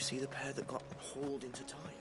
see the pair that got hauled into time.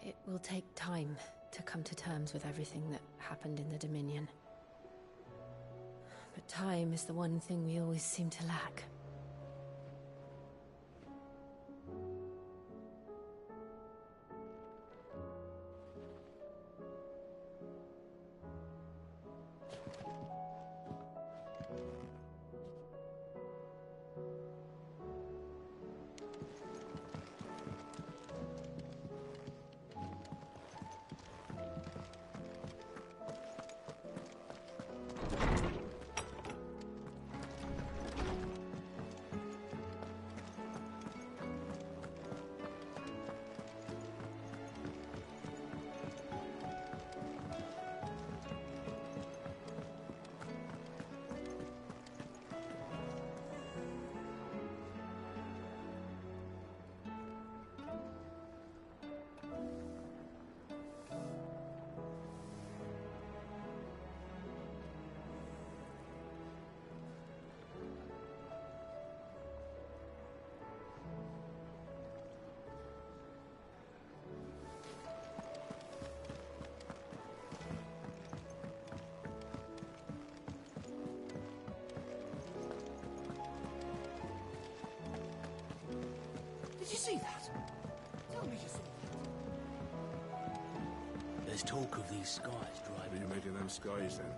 It will take time to come to terms with everything that happened in the Dominion. But time is the one thing we always seem to lack. Did you see that? Tell me you saw that. There's talk of these skies driving. Are you making them skies, then?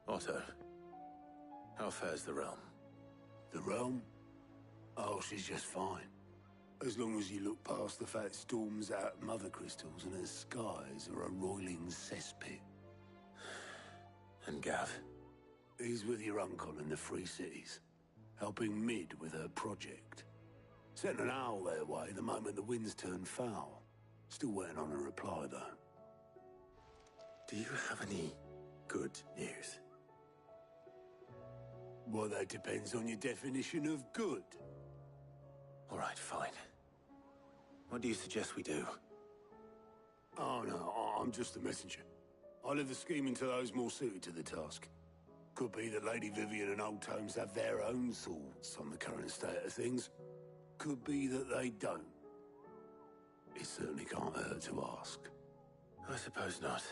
Otto, how fares the realm? The realm? Oh, she's just fine. As long as you look past the fat storms out mother crystals and her skies are a roiling cesspit. And Gav? He's with your uncle in the Free Cities, helping Mid with her project. Sent an owl their way the moment the winds turned foul. Still waiting on a reply, though. Do you have any good news? Well, that depends on your definition of good. All right, fine. What do you suggest we do? Oh, no, I'm just a messenger. I leave the scheming to those more suited to the task. Could be that Lady Vivian and Old Tomes have their own thoughts on the current state of things. Could be that they don't. It certainly can't hurt to ask. I suppose not.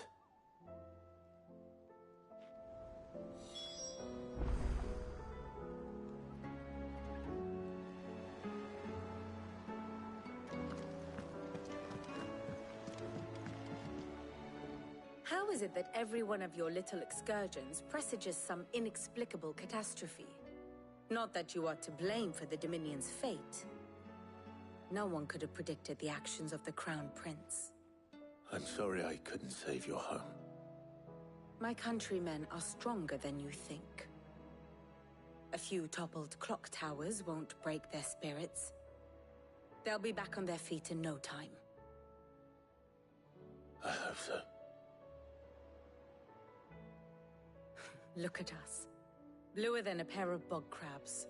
How is it that every one of your little excursions presages some inexplicable catastrophe? Not that you are to blame for the Dominion's fate. No one could have predicted the actions of the Crown Prince. I'm sorry I couldn't save your home. My countrymen are stronger than you think. A few toppled clock towers won't break their spirits. They'll be back on their feet in no time. I hope so. Look at us. Bluer than a pair of bog crabs.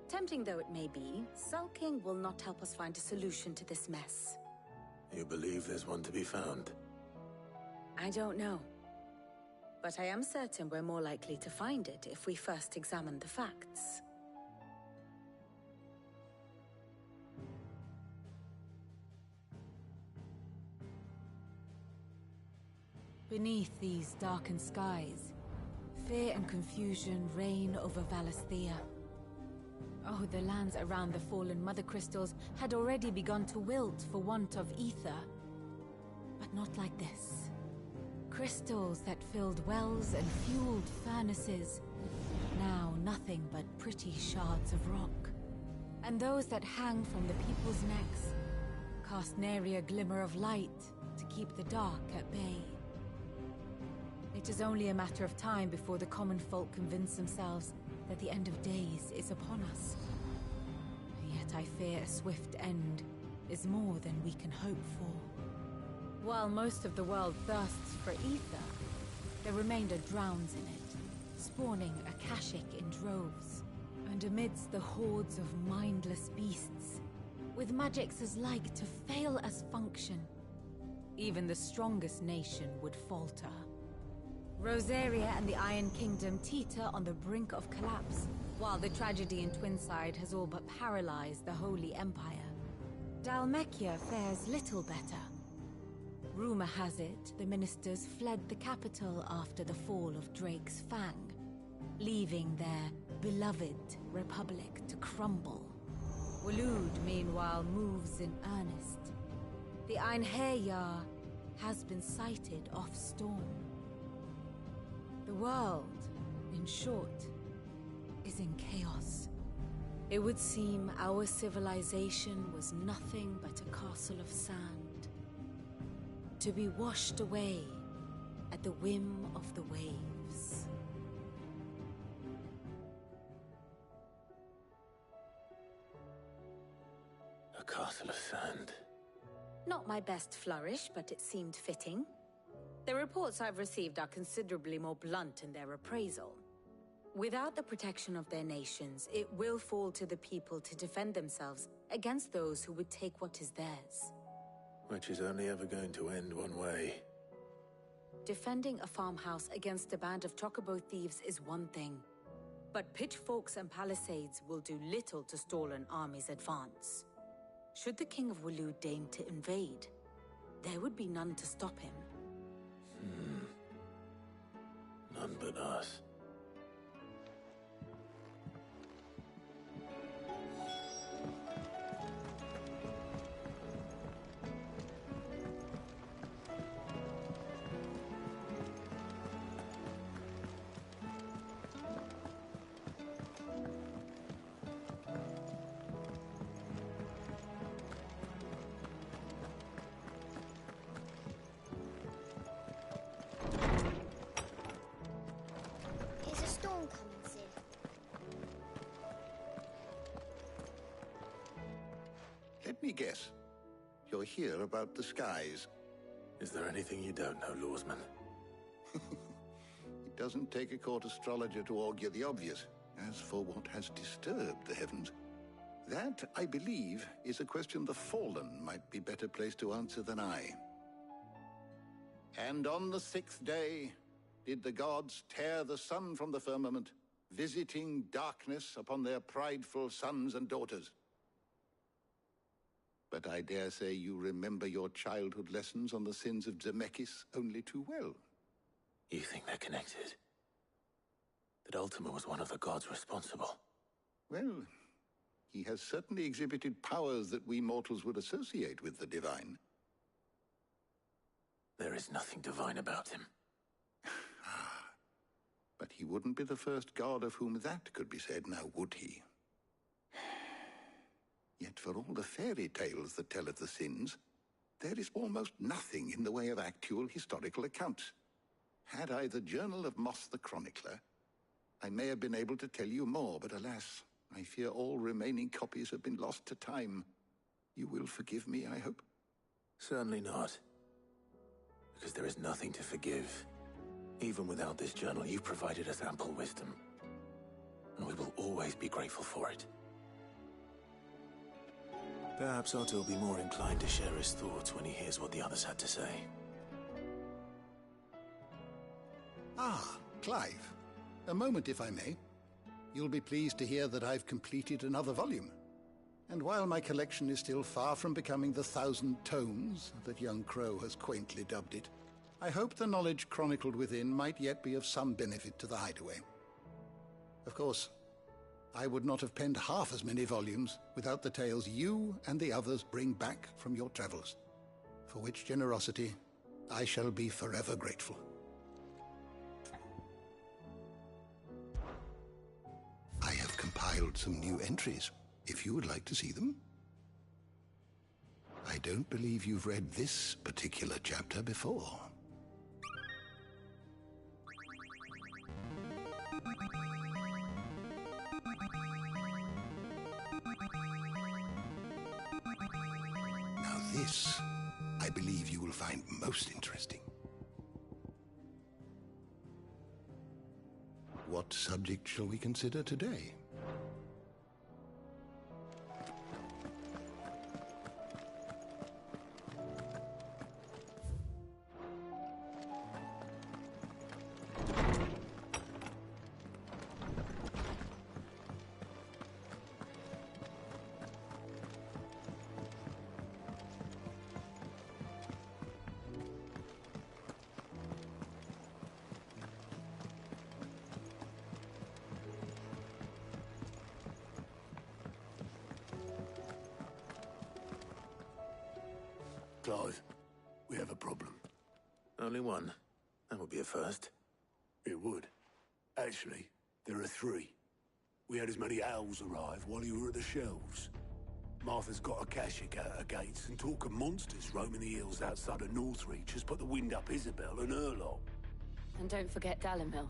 Tempting though it may be, sulking will not help us find a solution to this mess. You believe there's one to be found? I don't know. But I am certain we're more likely to find it if we first examine the facts. Beneath these darkened skies, fear and confusion reign over Valisthea. Oh, the lands around the fallen mother crystals had already begun to wilt for want of ether. But not like this. Crystals that filled wells and fueled furnaces. Now nothing but pretty shards of rock. And those that hang from the people's necks cast nary a glimmer of light to keep the dark at bay. It is only a matter of time before the common folk convince themselves that the end of days is upon us. Yet I fear a swift end is more than we can hope for. While most of the world thirsts for ether, the remainder drowns in it, spawning Akashic in droves. And amidst the hordes of mindless beasts, with magics as like to fail as function, even the strongest nation would falter. Rosaria and the Iron Kingdom teeter on the brink of collapse, while the tragedy in Twinside has all but paralyzed the Holy Empire. Dalmekia fares little better. Rumor has it the ministers fled the capital after the fall of Drake's Fang, leaving their beloved republic to crumble. Waloed, meanwhile, moves in earnest. The Einherjar has been sighted off-storm. The world, in short, is in chaos. It would seem our civilization was nothing but a castle of sand, to be washed away at the whim of the waves. A castle of sand. Not my best flourish, but it seemed fitting. The reports I've received are considerably more blunt in their appraisal. Without the protection of their nations, it will fall to the people to defend themselves against those who would take what is theirs. Which is only ever going to end one way. Defending a farmhouse against a band of chocobo thieves is one thing, but pitchforks and palisades will do little to stall an army's advance. Should the King of Waloed deign to invade, there would be none to stop him. None but us. Let me guess. You're here about the skies. Is there anything you don't know, Lawsman? It doesn't take a court astrologer to augur the obvious. As for what has disturbed the heavens, that, I believe, is a question the Fallen might be better placed to answer than I. And on the 6th day did the gods tear the sun from the firmament, visiting darkness upon their prideful sons and daughters. But I dare say you remember your childhood lessons on the sins of Zemeckis only too well. You think they're connected? That Ultima was one of the gods responsible? Well, he has certainly exhibited powers that we mortals would associate with the divine. There is nothing divine about him. But he wouldn't be the first god of whom that could be said, now would he? Yet for all the fairy tales that tell of the sins, there is almost nothing in the way of actual historical accounts. Had I the Journal of Moss the Chronicler, I may have been able to tell you more, but alas, I fear all remaining copies have been lost to time. You will forgive me, I hope? Certainly not. Because there is nothing to forgive. Even without this journal, you've provided us ample wisdom. And we will always be grateful for it. Perhaps Otto will be more inclined to share his thoughts when he hears what the others had to say. Ah, Clive. A moment, if I may. You'll be pleased to hear that I've completed another volume. And while my collection is still far from becoming the 1,000 tomes that young Crow has quaintly dubbed it, I hope the knowledge chronicled within might yet be of some benefit to the Hideaway. Of course, I would not have penned half as many volumes without the tales you and the others bring back from your travels, for which generosity I shall be forever grateful. I have compiled some new entries, if you would like to see them. I don't believe you've read this particular chapter before. Now this, I believe you will find most interesting. What subject shall we consider today? Clive, we have a problem. Only one. That would be a first. It would. Actually, there are 3. We had as many owls arrive while you were at the shelves. Martha's got a cashier at her gates, and talk of monsters roaming the hills outside of Northreach has put the wind up Isabel and her lot. And don't forget Dalimil.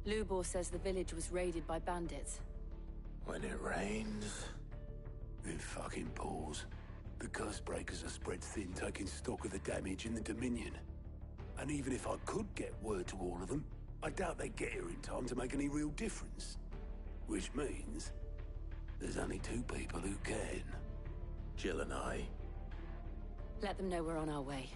Lubor says the village was raided by bandits. When it rains... It fucking pours. The curse breakers are spread thin, taking stock of the damage in the Dominion. And even if I could get word to all of them, I doubt they'd get here in time to make any real difference. Which means there's only 2 people who can. Jill and I. Let them know we're on our way.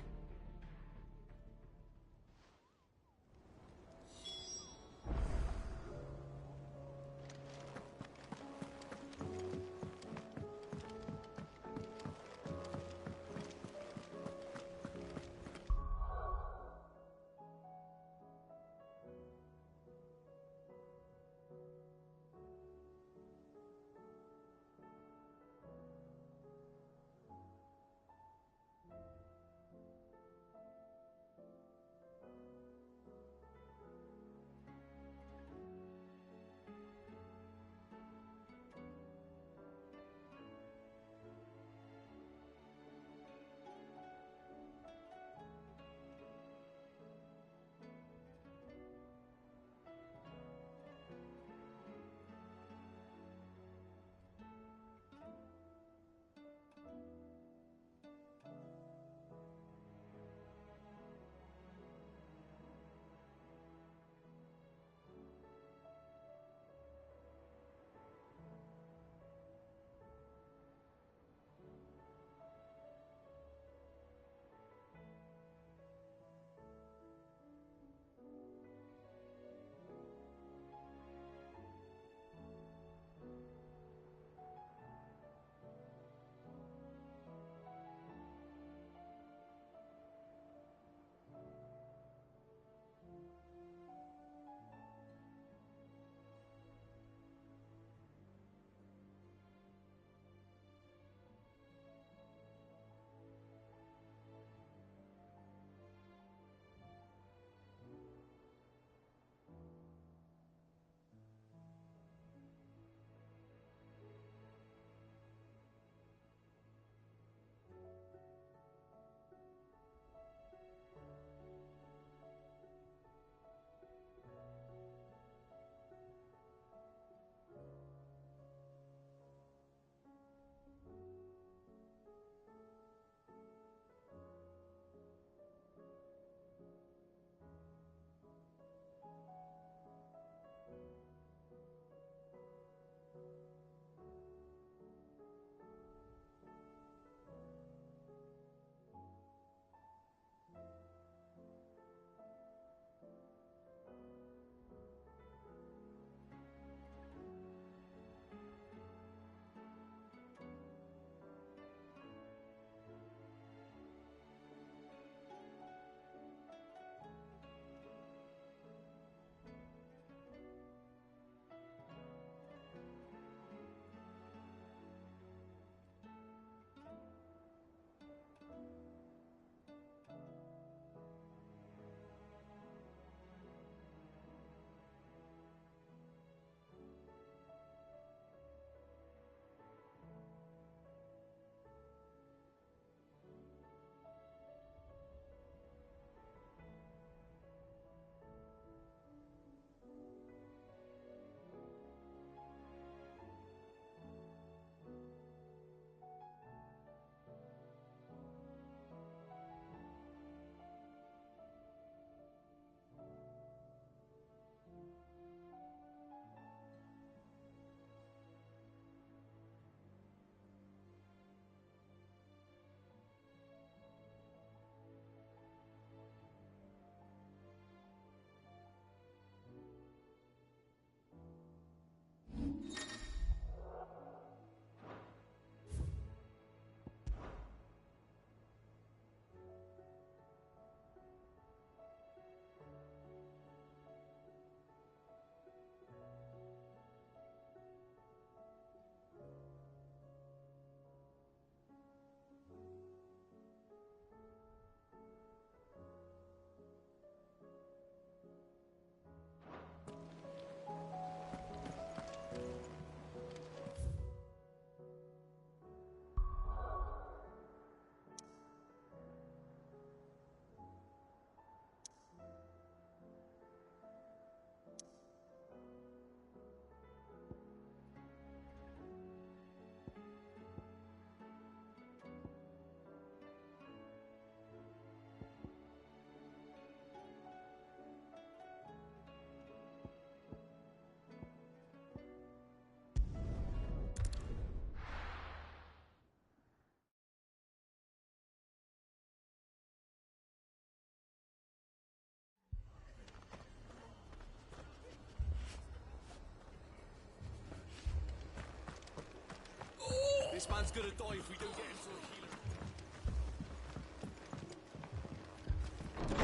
man's gonna die if we don't get him to a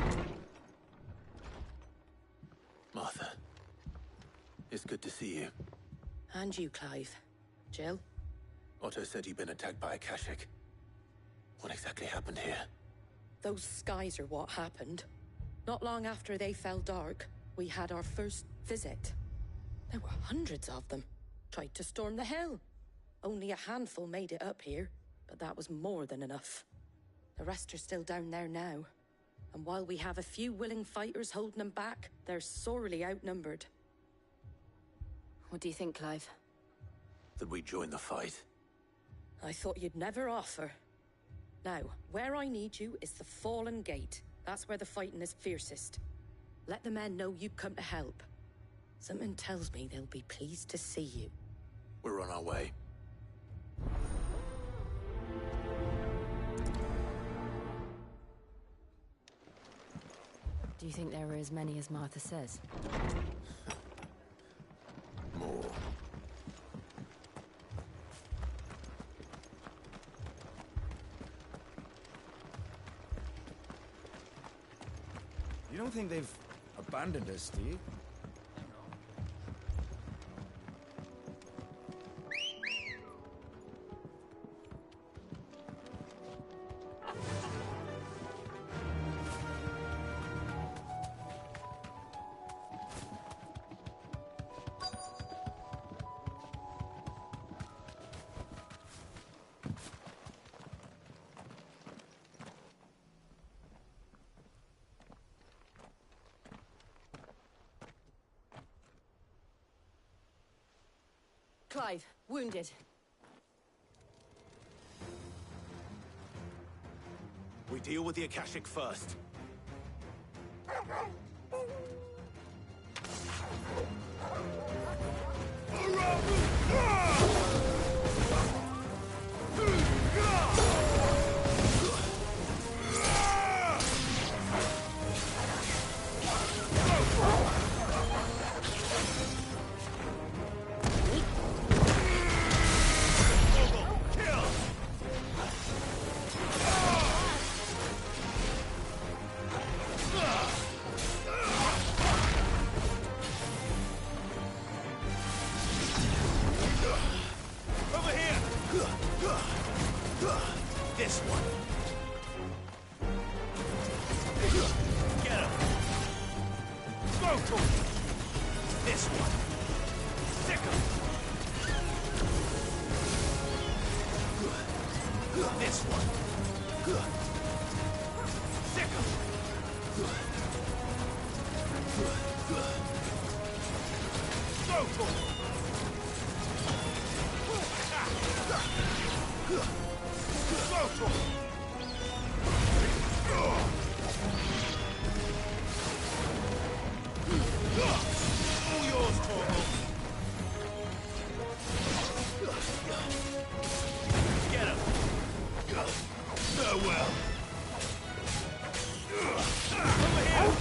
healer. Martha, it's good to see you. And you, Clive. Jill? Otto said you'd been attacked by a Akashic. What exactly happened here? Those skies are what happened. Not long after they fell dark, we had our first visit. There were hundreds of them. Tried to storm the Hell. Only a handful made it up here, but that was more than enough. The rest are still down there now. And while we have a few willing fighters holding them back, they're sorely outnumbered. What do you think, Clive? That we join the fight? I thought you'd never offer. Now, where I need you is the Fallen Gate. That's where the fighting is fiercest. Let the men know you come to help. Something tells me they'll be pleased to see you. We're on our way. Do you think there are as many as Martha says? More. You don't think they've abandoned us, do you? Clive, wounded. We deal with the Akashic first. This one. Get him. Go to him. This one. Stick him. This one. Stick him. Go to him. Go to him! All yours, Torgal! Get him! Farewell! Over here!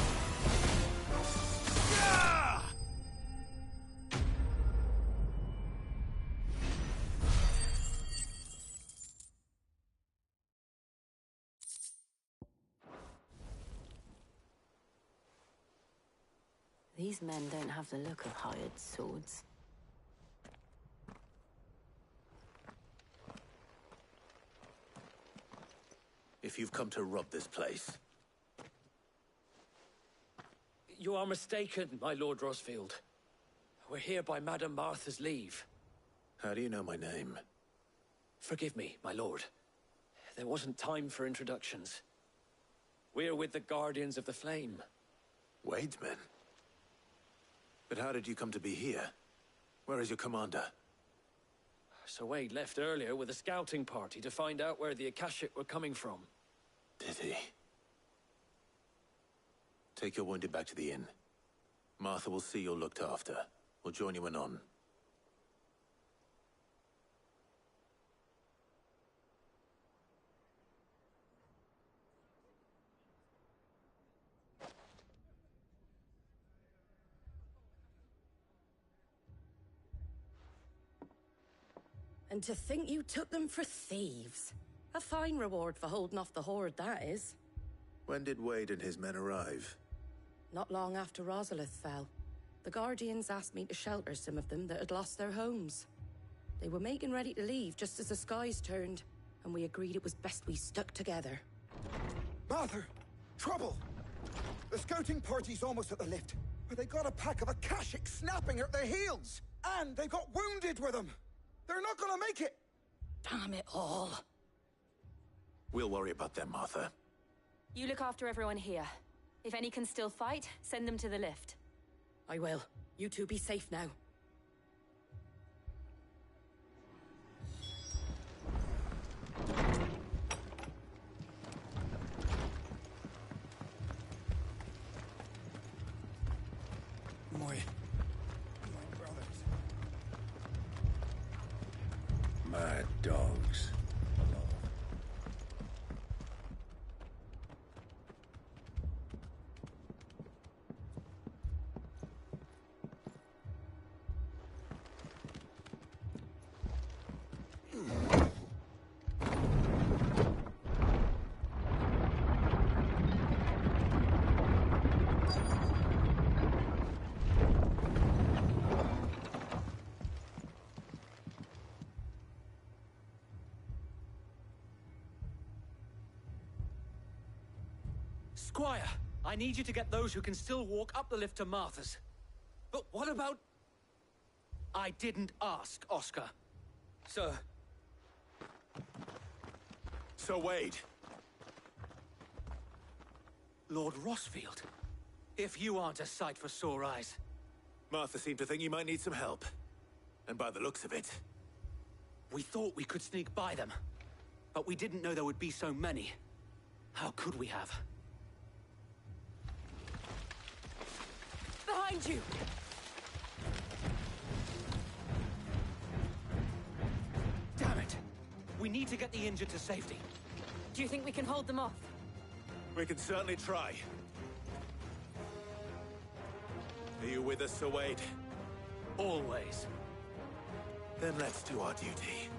These men don't have the look of hired swords. If you've come to rob this place, You are mistaken, my Lord Rosfield. We're here by Madame Martha's leave. how do you know my name? Forgive me, my lord. There wasn't time for introductions. We're with the Guardians of the Flame. Wade's men? But how did you come to be here? Where is your commander? Sir Wade left earlier with a scouting party to find out where the Akashic were coming from. Did he? Take your wounded back to the inn. Martha will see you're looked after. We'll join you anon. And to think you took them for thieves. A fine reward for holding off the horde, that is. When did Wade and his men arrive? Not long after Rosalith fell. The Guardians asked me to shelter some of them that had lost their homes. They were making ready to leave just as the skies turned, and we agreed it was best we stuck together. Martha! Trouble! The scouting party's almost at the lift, but they got a pack of Akashic snapping at their heels! And they got wounded with them! They're not gonna make it! Damn it all. We'll worry about them, Martha. You look after everyone here. If any can still fight, send them to the lift. I will. You two be safe now. My brothers. Mad dogs. Squire, I need you to get those who can still walk up the lift to Martha's. But what about... I didn't ask, Oscar. Sir. Sir Wade. Lord Rossfield. If you aren't a sight for sore eyes. Martha seemed to think you might need some help. And by the looks of it... We thought we could sneak by them. But we didn't know there would be so many. How could we have? Behind you! Damn it! We need to get the injured to safety. Do you think we can hold them off? We can certainly try. Are you with us, Sir Wade? Always. Then let's do our duty.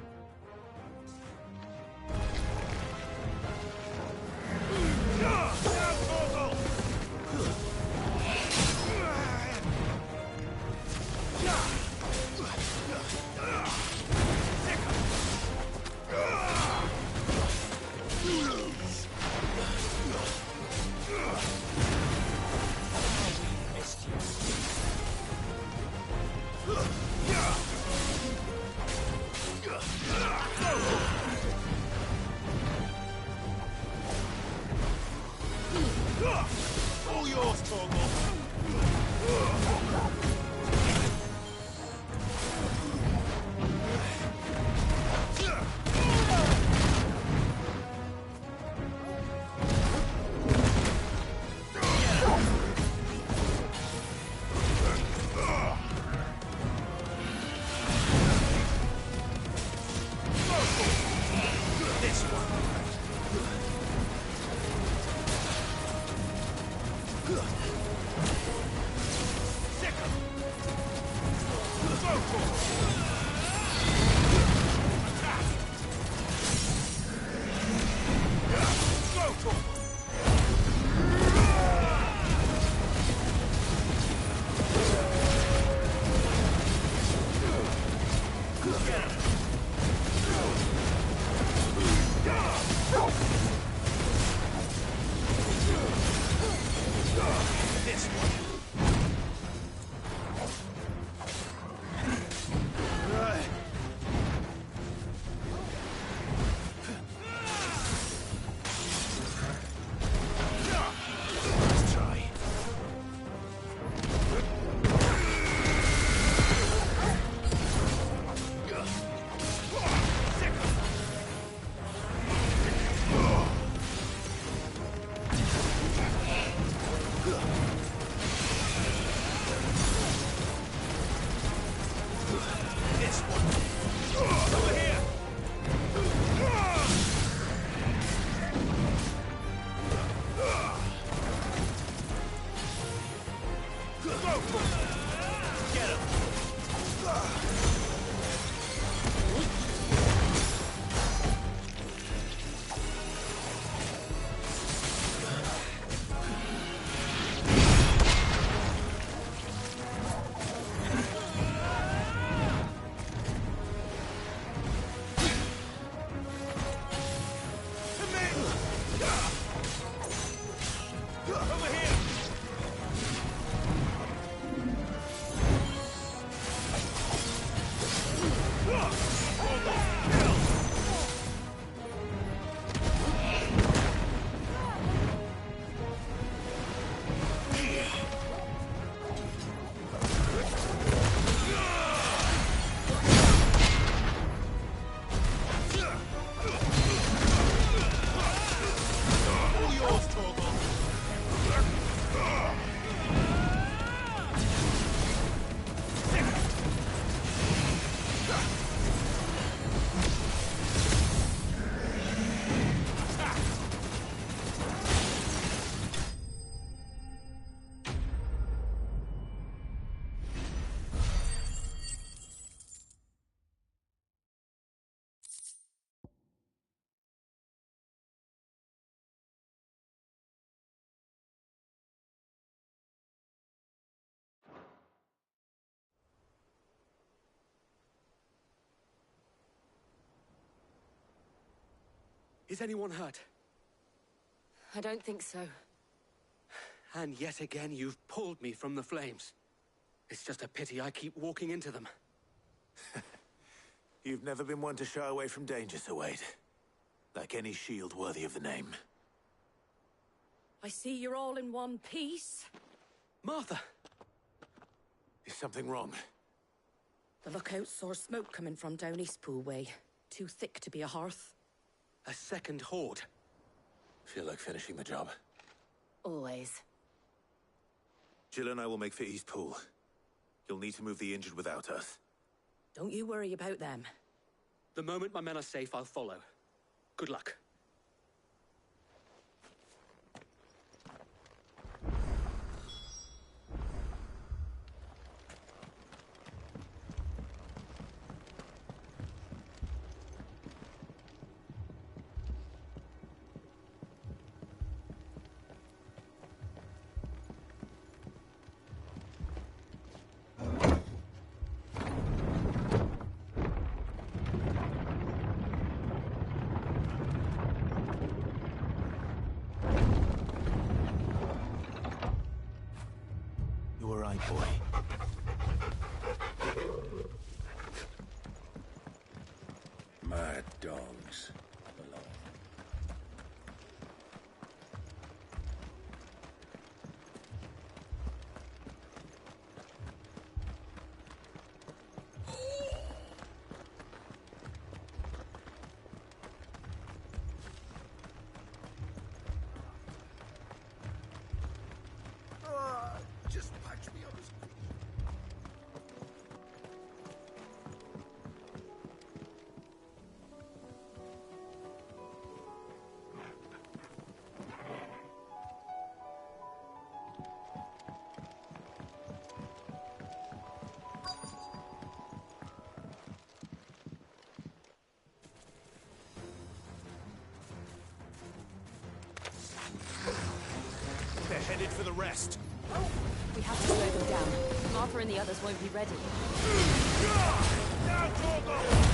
All yours, Torgal. This one. Is anyone hurt? I don't think so. And yet again, you've pulled me from the flames. It's just a pity I keep walking into them. You've never been one to shy away from danger, Sir Wade. Like any shield worthy of the name. I see you're all in one piece. Martha! Is something wrong? The lookout saw smoke coming from down Eastpool way. Too thick to be a hearth. A second horde. Feel like finishing the job? Always. Jill and I will make for Eastpool. You'll need to move the injured without us. Don't you worry about them. The moment my men are safe, I'll follow. Good luck. Boy. Mad dogs. Alone. Just patch me up. They're headed for the rest. We have to slow them down. Martha and the others won't be ready. Now, Torgal!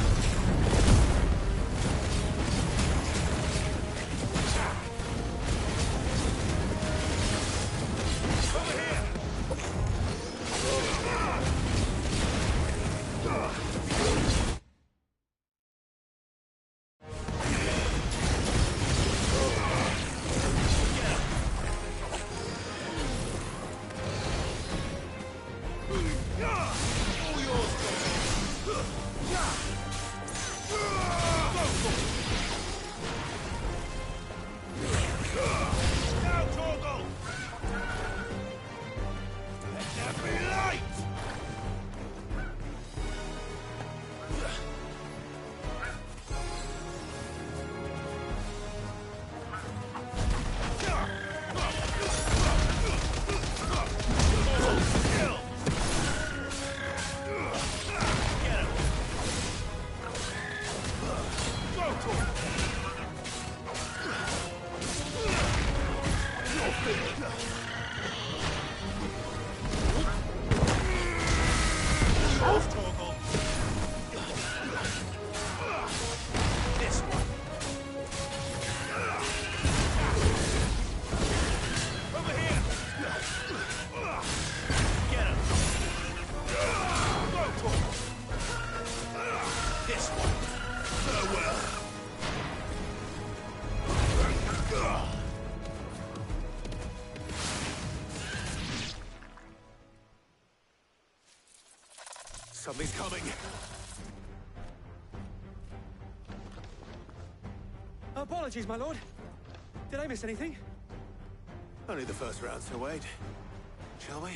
All yours, Something's coming. Apologies, my lord. Did I miss anything? Only the first round, so wait. Shall we?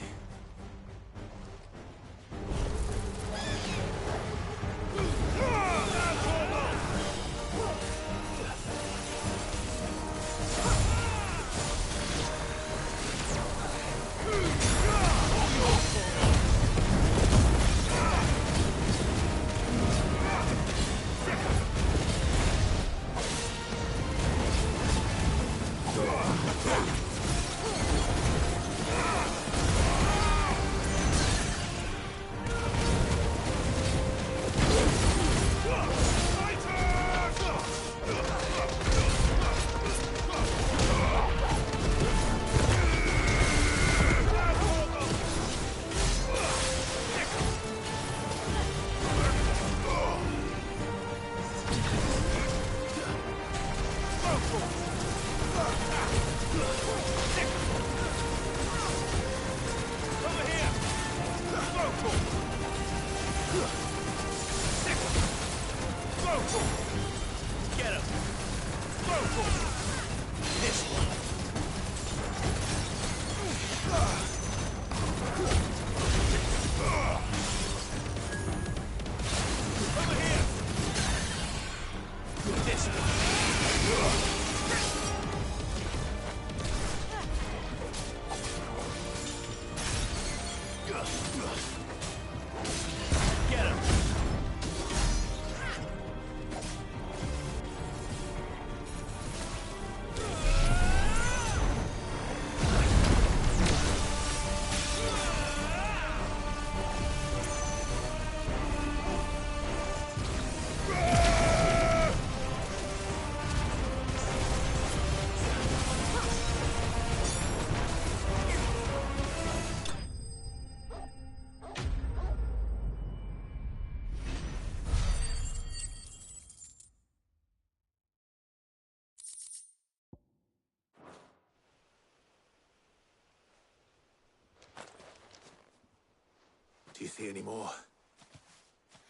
Do you see any more?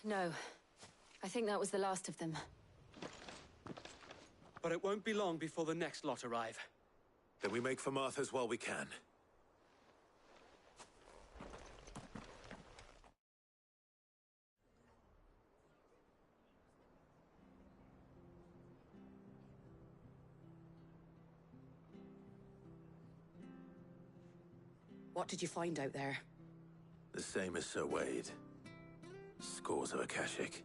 No. I think that was the last of them. But it won't be long before the next lot arrive. Then we make for Martha's while we can. What did you find out there? The same as Sir Wade. Scores of Akashic.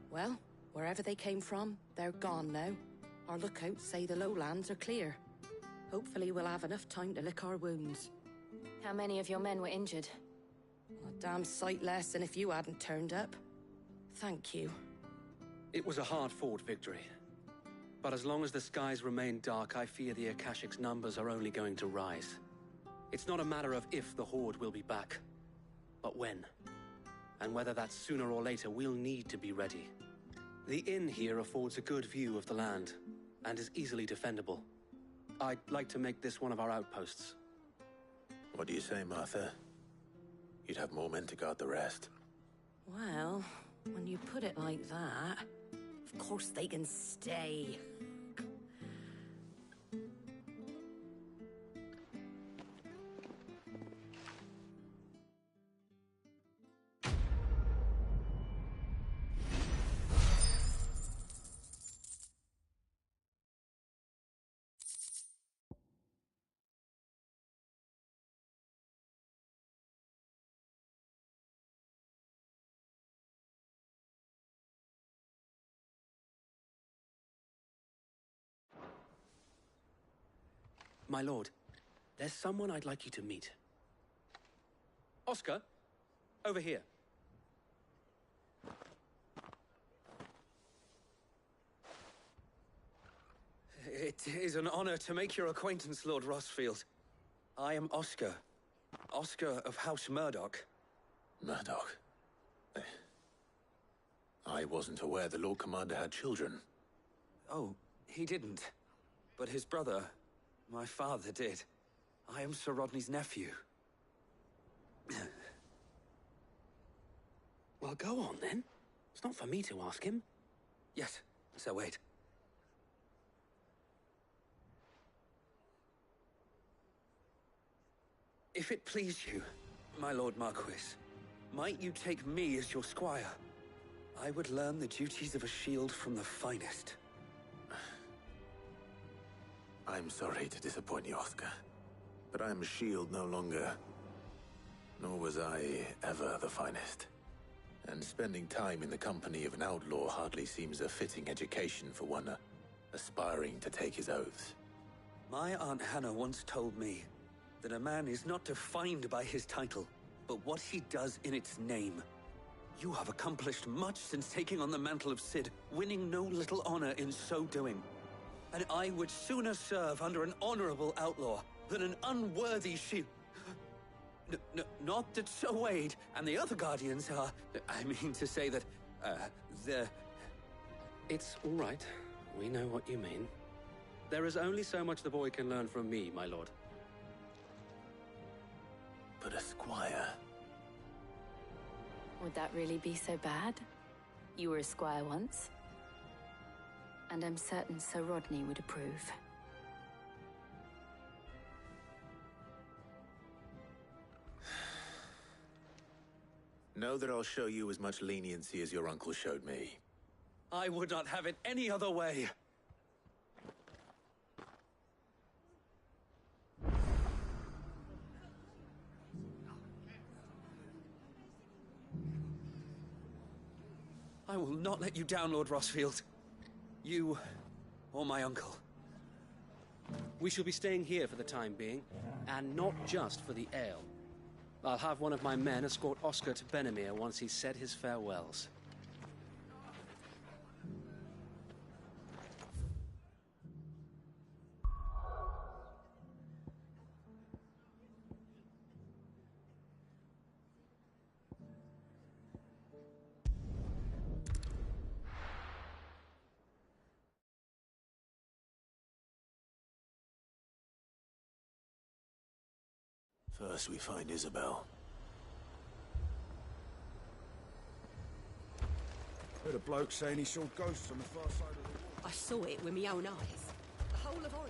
Well, wherever they came from, they're gone now. Our lookouts say the lowlands are clear. Hopefully we'll have enough time to lick our wounds. How many of your men were injured? A damn sight less than if you hadn't turned up. Thank you. It was a hard-fought victory. But as long as the skies remain dark, I fear the Akashic's numbers are only going to rise. It's not a matter of if the Horde will be back, but when. And whether that's sooner or later, we'll need to be ready. The inn here affords a good view of the land, and is easily defendable. I'd like to make this one of our outposts. What do you say, Martha? You'd have more men to guard the rest. Well, when you put it like that, of course they can stay. My lord, there's someone I'd like you to meet. Oscar, over here. It is an honor to make your acquaintance, Lord Rossfield. I am Oscar. Oscar of House Murdoch. Murdoch? I wasn't aware the Lord Commander had children. Oh, he didn't. But his brother, my father, did. I am Sir Rodney's nephew. Well, go on then. It's not for me to ask him. Yes, Sir Wade. If it please you, my Lord Marquis, might you take me as your squire? I would learn the duties of a shield from the finest. I'm sorry to disappoint you, Oscar, but I am a shield no longer. Nor was I ever the finest. And spending time in the company of an outlaw hardly seems a fitting education for one aspiring to take his oaths. My Aunt Hannah once told me that a man is not defined by his title, but what he does in its name. You have accomplished much since taking on the mantle of Cid, winning no little honor in so doing. And I would sooner serve under an honorable outlaw than an unworthy shield. Not that Sir Wade and the other Guardians are... I mean to say that, they're... It's all right. We know what you mean. There is only so much the boy can learn from me, my lord. But a squire... Would that really be so bad? You were a squire once. And I'm certain Sir Rodney would approve. Know that I'll show you as much leniency as your uncle showed me. I would not have it any other way. I will not let you down, Lord Rossfield. You or my uncle. We shall be staying here for the time being, and not just for the ale. I'll have one of my men escort Oscar to Benamir once he's said his farewells. First we find Isabel. Heard a bloke saying he saw ghosts on the far side of the wall. I saw it with my own eyes. The whole of Oriflamme.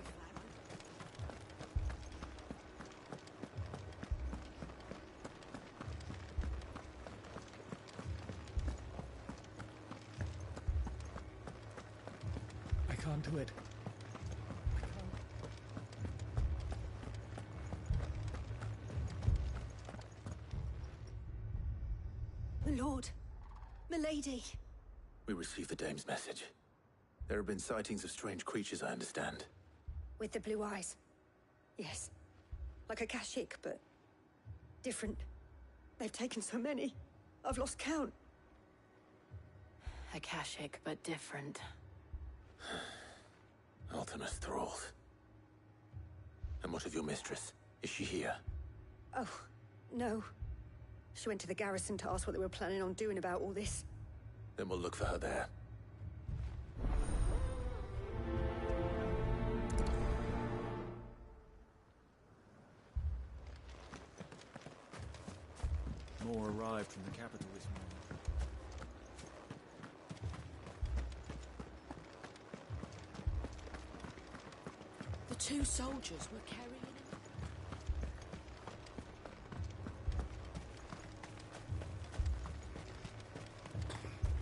I can't do it. My lord. Milady. We received the dame's message. There have been sightings of strange creatures, I understand. With the blue eyes. Yes. Like a Kashik, but different. They've taken so many. I've lost count. Akashic, but different. Ultimus thralls. And what of your mistress? Is she here? Oh, no. She went to the garrison to ask what they were planning on doing about all this. Then we'll look for her there. More arrived from the capital this morning. The two soldiers were carrying him.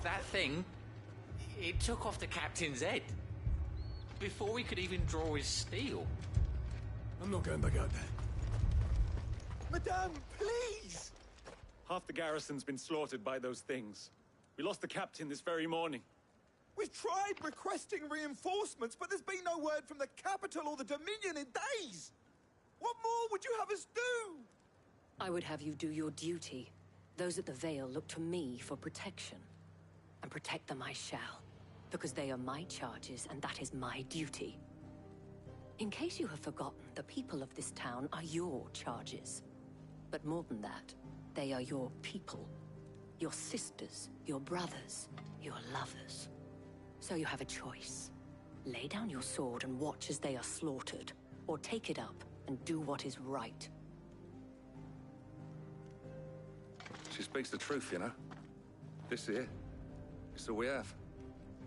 That thing, it took off the captain's head. Before we could even draw his steel. I'm not going back out there. Madame, please! Half the garrison's been slaughtered by those things. We lost the captain this very morning. We've tried requesting reinforcements, but there's been no word from the capital or the Dominion in days! What more would you have us do? I would have you do your duty. Those at the Vale look to me for protection. And protect them I shall. Because they are my charges, and that is my duty. In case you have forgotten, the people of this town are your charges. But more than that, they are your people. Your sisters, your brothers, your lovers. So you have a choice. Lay down your sword and watch as they are slaughtered, or take it up and do what is right. She speaks the truth, you know. This here. It's all we have.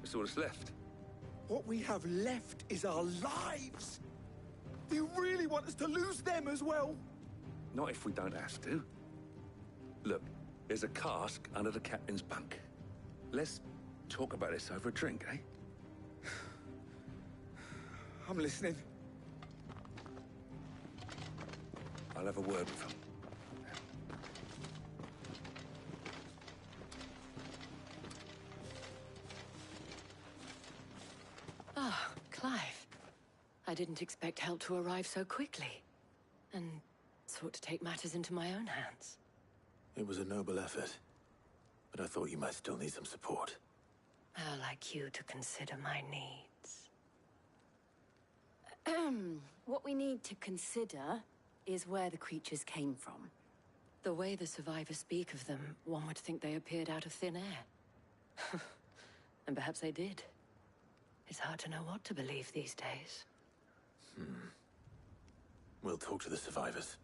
It's all that's left. What we have left is our lives! Do you really want us to lose them as well? Not if we don't have to. Look, there's a cask under the captain's bunk. Let's talk about this over a drink, eh? I'm listening. I'll have a word with him. Ah, Clive. I didn't expect help to arrive so quickly. And sought to take matters into my own hands. It was a noble effort, but I thought you might still need some support. I'd like you to consider my needs. What we need to consider is where the creatures came from. The way the survivors speak of them, one would think they appeared out of thin air. And perhaps they did. It's hard to know what to believe these days. We'll talk to the survivors.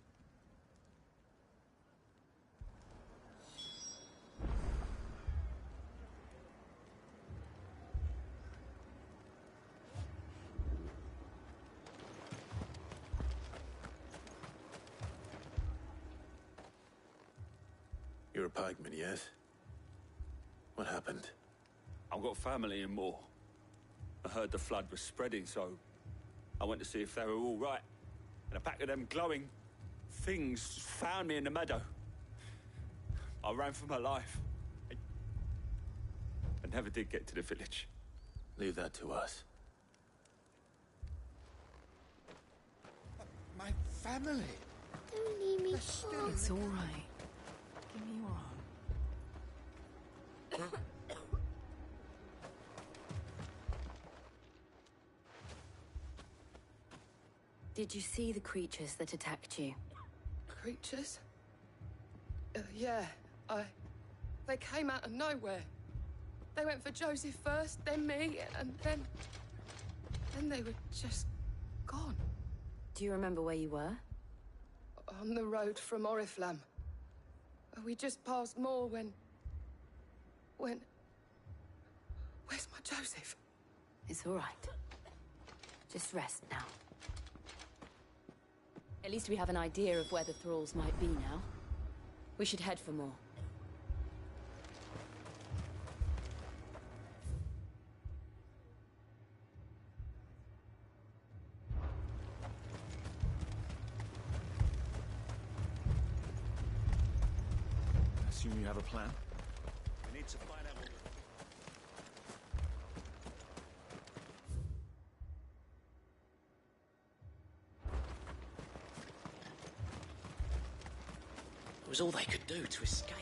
You're a pikeman, yes? What happened? I've got family in Moor. I heard the flood was spreading, so I went to see if they were all right. And a pack of them glowing things found me in the meadow. I ran for my life. I never did get to the village. Leave that to us. My family! Don't leave me. It's all right. Give me your arm. Did you see the creatures that attacked you? Creatures? Yeah, They came out of nowhere. They went for Joseph first, then me, and then they were just gone. Do you remember where you were? On the road from Oriflamme. We just passed Moor when... Where's my Joseph? It's all right. Just rest now. At least we have an idea of where the thralls might be now. We should head for more. Assume you have a plan? We need to find out what... It was all they could do to escape.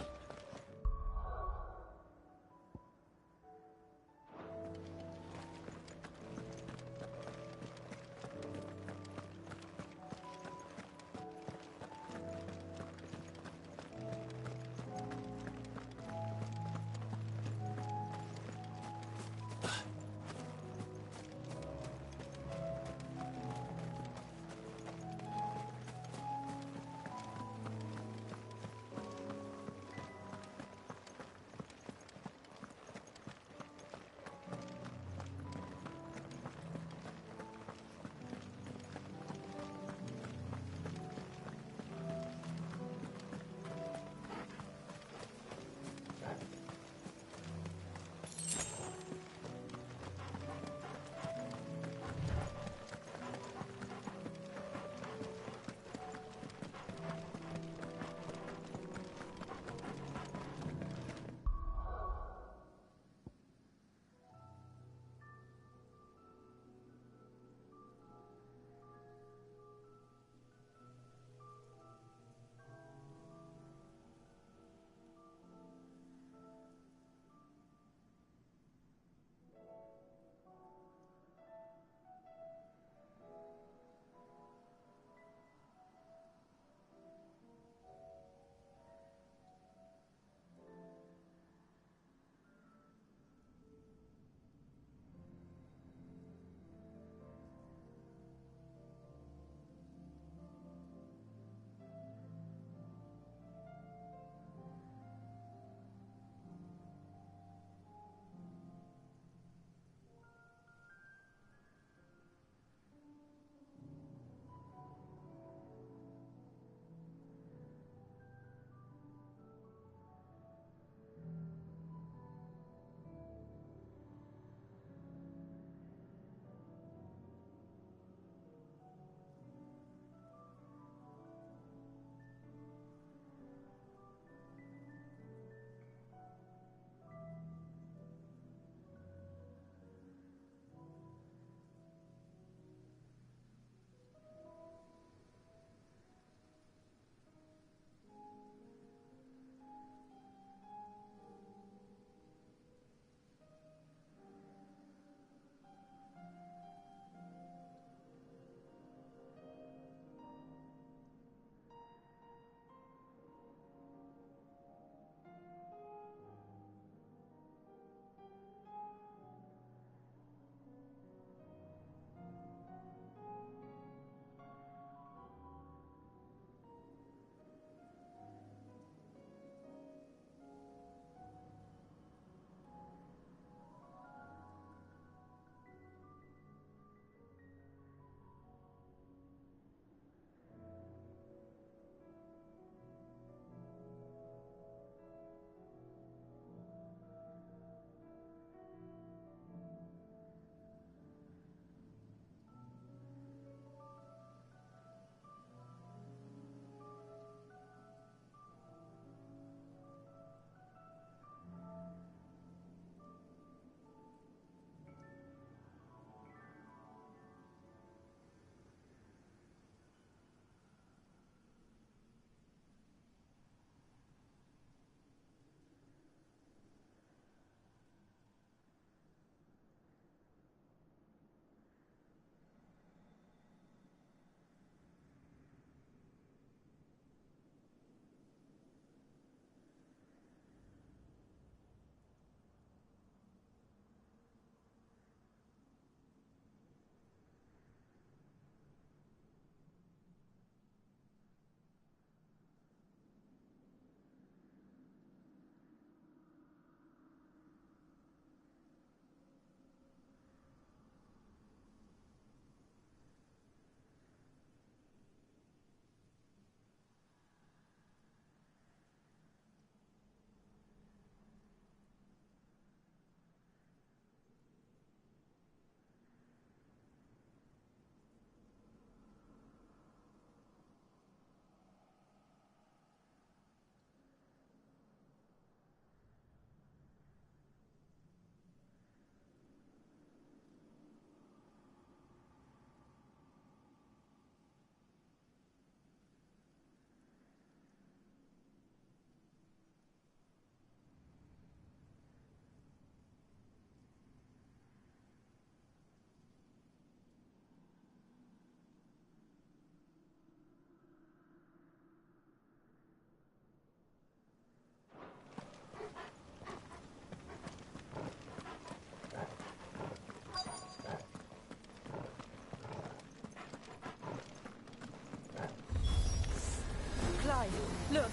Look!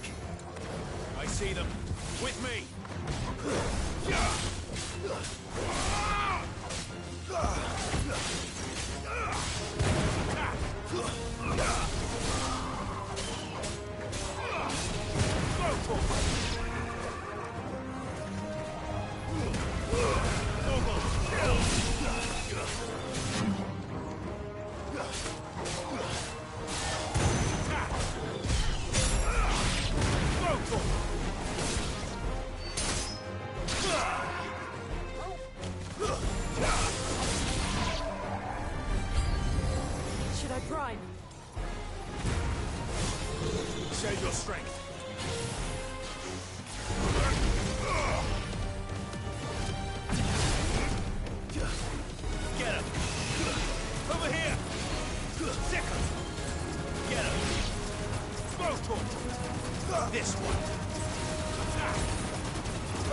I see them. With me! Should I prime? Save your strength. Get him! Over here! Sicker! Get him! Smoke torch! This one!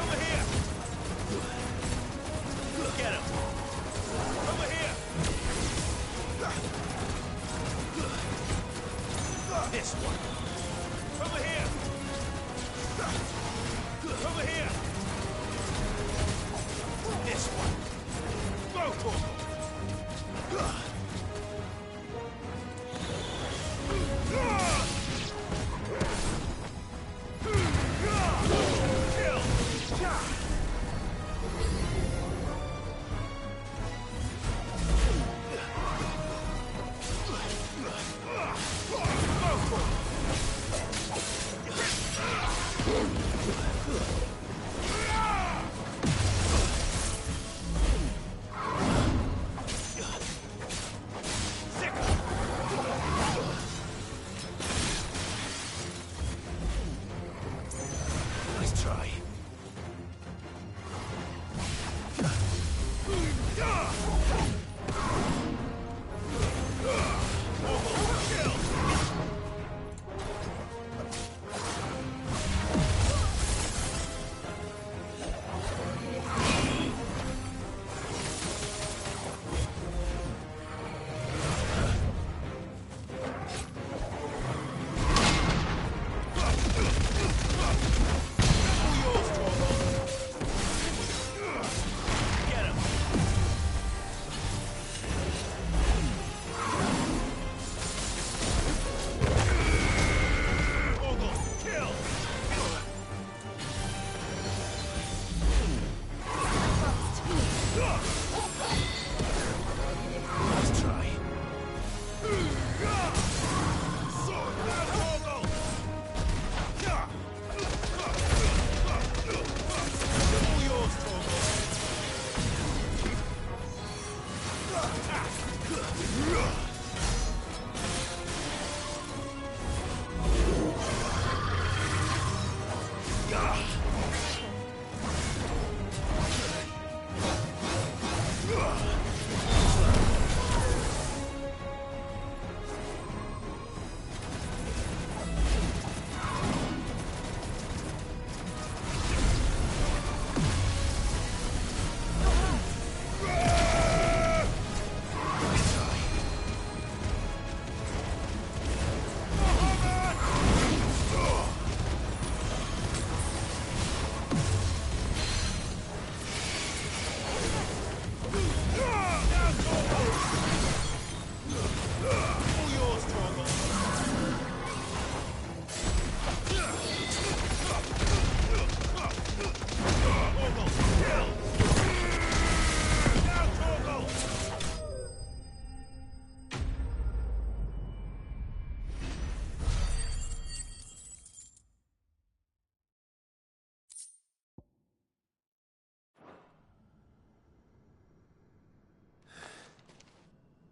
Over here! Get him! Over here! This one! Over here! Over here! This one! Go for it! Nice try.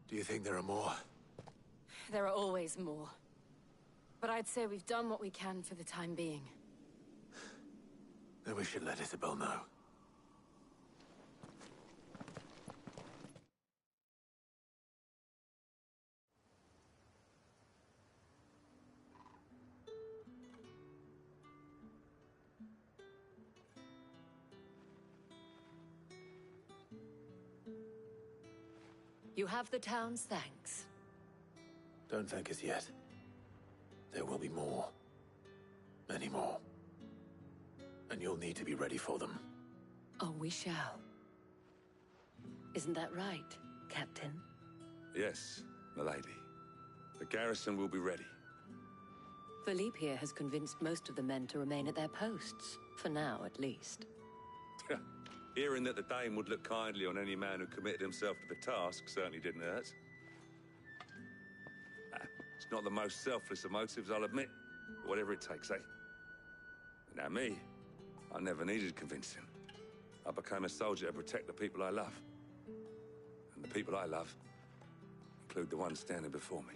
Do you think there are more? There are always more. But I'd say we've done what we can for the time being. Then we should let Isabel know. You have the town's thanks. Don't thank us yet. There will be more. Many more. And you'll need to be ready for them. Oh, we shall. Isn't that right, Captain? Yes, milady. The garrison will be ready. Philippe here has convinced most of the men to remain at their posts. For now, at least. Hearing that the Dane would look kindly on any man who committed himself to the task certainly didn't hurt. It's not the most selfless of motives, I'll admit. But whatever it takes, eh? Now me, I never needed convincing. I became a soldier to protect the people I love. And the people I love include the ones standing before me.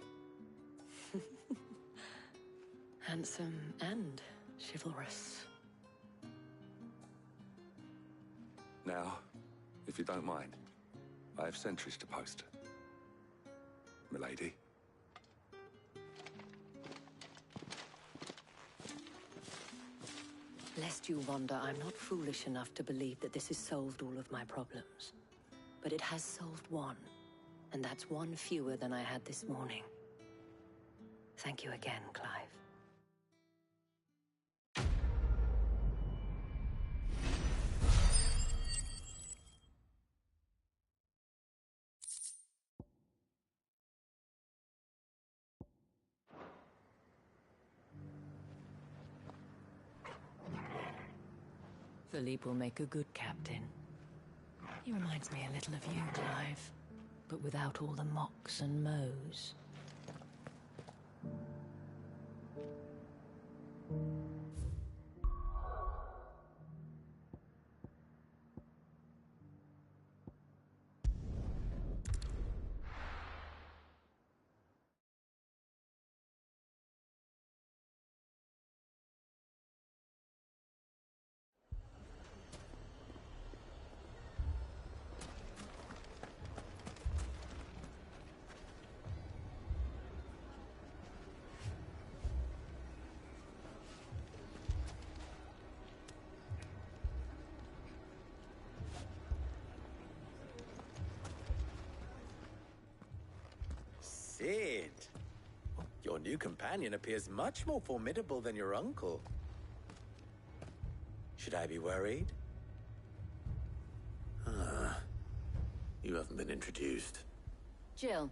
Handsome and chivalrous. Now, if you don't mind, I have sentries to post. Milady. Lest you wonder, I'm not foolish enough to believe that this has solved all of my problems. But it has solved one, and that's one fewer than I had this morning. Thank you again, Clive. Philippe will make a good captain. He reminds me a little of you, Clive, but without all the mocks and mows. Sid! Your new companion appears much more formidable than your uncle. Should I be worried? You haven't been introduced. Jill,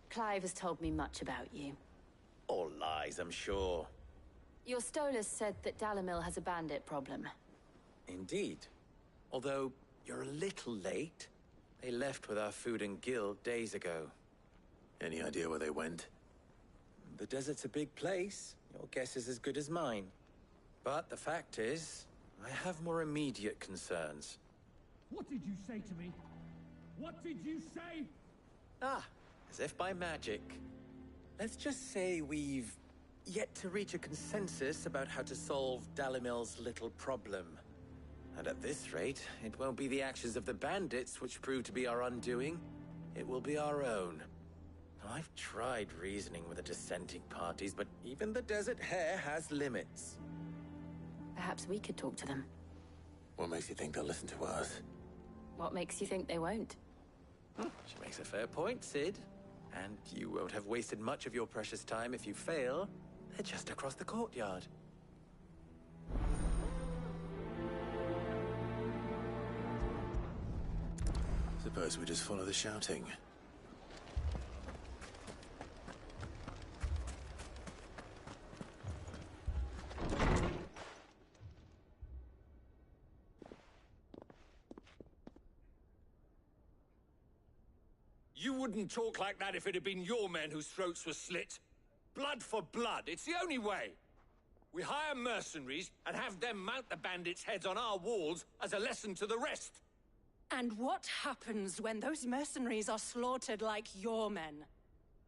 Clive has told me much about you. All lies, I'm sure. Your Stolas said that Dalimil has a bandit problem. Indeed. Although, you're a little late. They left with our food and guild days ago. Any idea where they went? The desert's a big place. Your guess is as good as mine. But the fact is, I have more immediate concerns. What did you say to me? What did you say? As if by magic. Let's just say we've yet to reach a consensus about how to solve Dalimil's little problem. And at this rate, it won't be the actions of the bandits which prove to be our undoing. It will be our own. Now, I've tried reasoning with the dissenting parties, but even the Desert Hare has limits. Perhaps we could talk to them. What makes you think they'll listen to us? What makes you think they won't? She makes a fair point, Sid. And you won't have wasted much of your precious time if you fail. They're just across the courtyard. Suppose we just follow the shouting. You wouldn't talk like that if it had been your men whose throats were slit. Blood for blood, it's the only way. We hire mercenaries and have them mount the bandits' heads on our walls as a lesson to the rest. And what happens when those mercenaries are slaughtered like your men?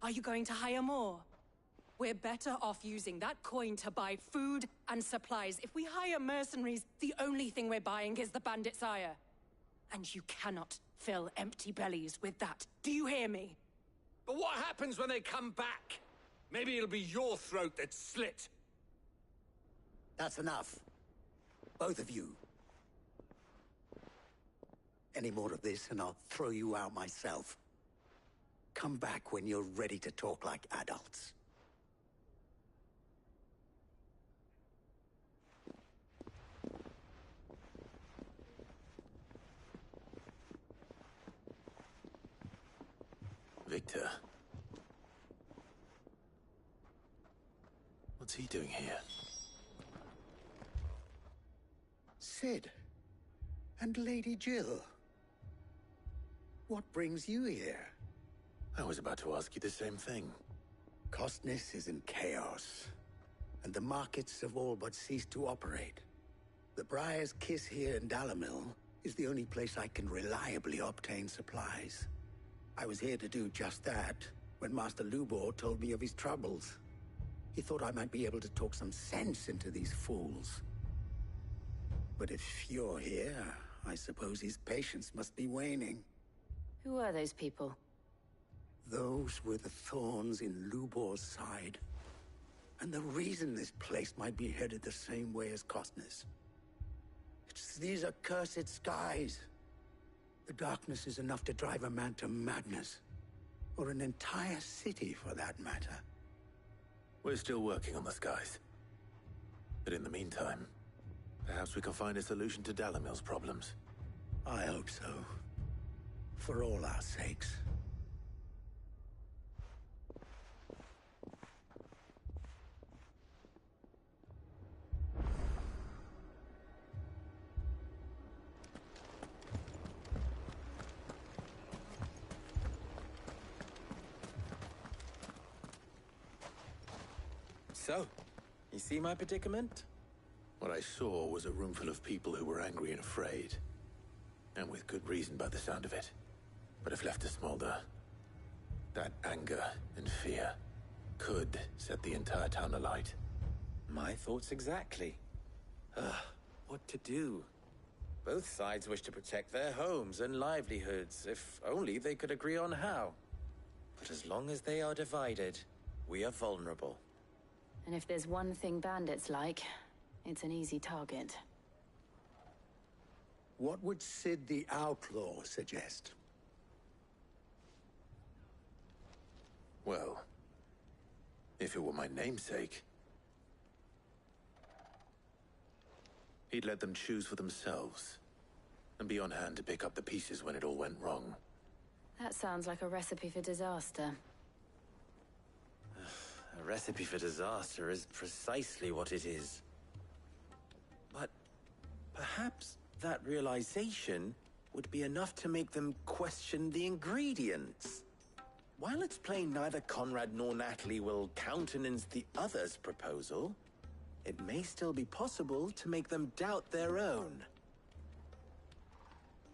Are you going to hire more? We're better off using that coin to buy food and supplies. If we hire mercenaries, the only thing we're buying is the bandits' ire. And you cannot fill empty bellies with that. Do you hear me? But what happens when they come back? Maybe it'll be your throat that's slit. That's enough. Both of you. Any more of this and I'll throw you out myself. Come back when you're ready to talk like adults. Victor. What's he doing here? Cid. And Lady Jill. What brings you here? I was about to ask you the same thing. Costness is in chaos, and the markets have all but ceased to operate. The Briar's Kiss here in Dalamil is the only place I can reliably obtain supplies. I was here to do just that when Master Lubor told me of his troubles. He thought I might be able to talk some sense into these fools. But if you're here, I suppose his patience must be waning. Who are those people? Those were the thorns in Lubor's side. And the reason this place might be headed the same way as Costness. It's these accursed skies. The darkness is enough to drive a man to madness. Or an entire city, for that matter. We're still working on the skies. But in the meantime, perhaps we can find a solution to Dalamil's problems. I hope so. For all our sakes. So, you see my predicament? What I saw was a room full of people who were angry and afraid. And with good reason by the sound of it. But if left to smolder, that anger and fear could set the entire town alight. My thoughts exactly. What to do? Both sides wish to protect their homes and livelihoods, if only they could agree on how. But as long as they are divided, we are vulnerable. And if there's one thing bandits like, it's an easy target. What would Cid the Outlaw suggest? Well, if it were my namesake, he'd let them choose for themselves, and be on hand to pick up the pieces when it all went wrong. That sounds like a recipe for disaster. A recipe for disaster is precisely what it is. But perhaps that realization would be enough to make them question the ingredients. While it's plain neither Conrad nor Natalie will countenance the other's proposal, it may still be possible to make them doubt their own.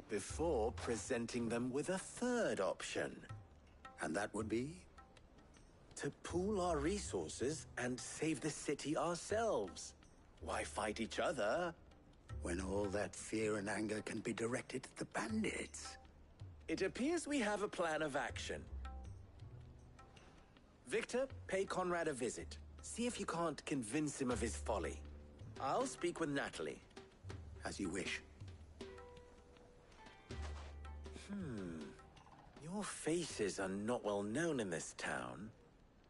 Before presenting them with a third option. And that would be? To pool our resources and save the city ourselves. Why fight each other? When all that fear and anger can be directed at the bandits. It appears we have a plan of action. Victor, pay Conrad a visit. See if you can't convince him of his folly. I'll speak with Natalie. As you wish. Your faces are not well known in this town.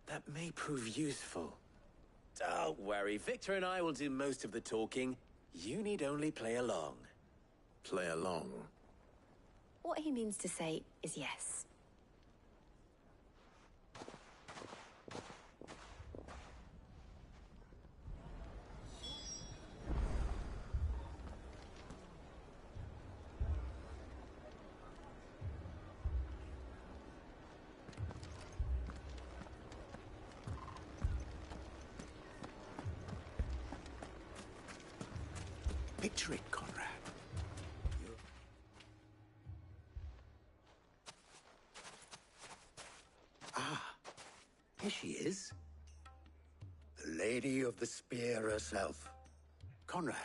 That may prove useful. Don't worry, Victor and I will do most of the talking. You need only play along. Play along? What he means to say is yes. Picture it, Conrad. Here she is. The Lady of the Spear herself. Conrad,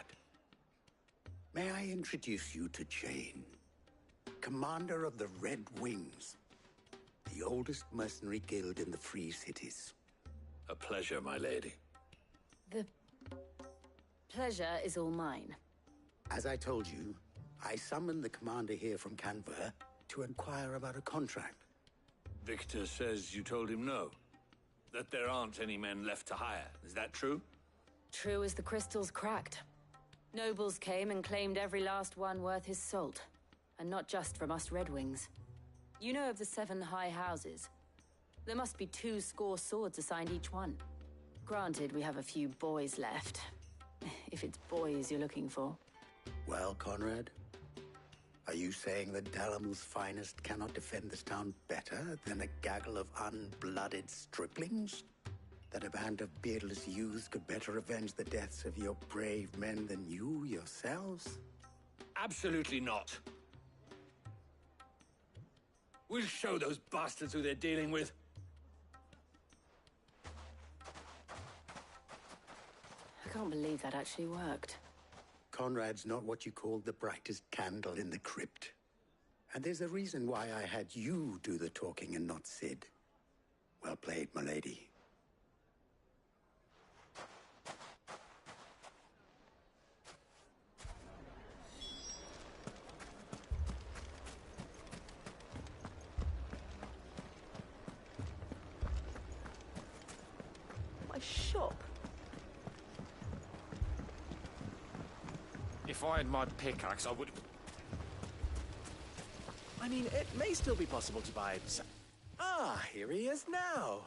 may I introduce you to Jane, commander of the Red Wings, the oldest mercenary guild in the Free Cities. A pleasure, my lady. The pleasure is all mine. As I told you, I summoned the commander here from Canver to inquire about a contract. Victor says you told him no. That there aren't any men left to hire. Is that true? True as the crystals cracked. Nobles came and claimed every last one worth his salt. And not just from us Red Wings. You know of the 7 high houses? There must be 2 score swords assigned each one. Granted, we have a few boys left. If it's boys you're looking for. Well, Conrad? Are you saying that Dalamil's finest cannot defend this town better than a gaggle of unblooded striplings? That a band of beardless youths could better avenge the deaths of your brave men than you yourselves? Absolutely not. We'll show those bastards who they're dealing with. I can't believe that actually worked. Conrad's not what you call the brightest candle in the crypt. And there's a reason why I had you do the talking and not Sid. Well played, milady. My shop? If I had my pickaxe, I would... I mean, it may still be possible to buy... Ah, here he is now.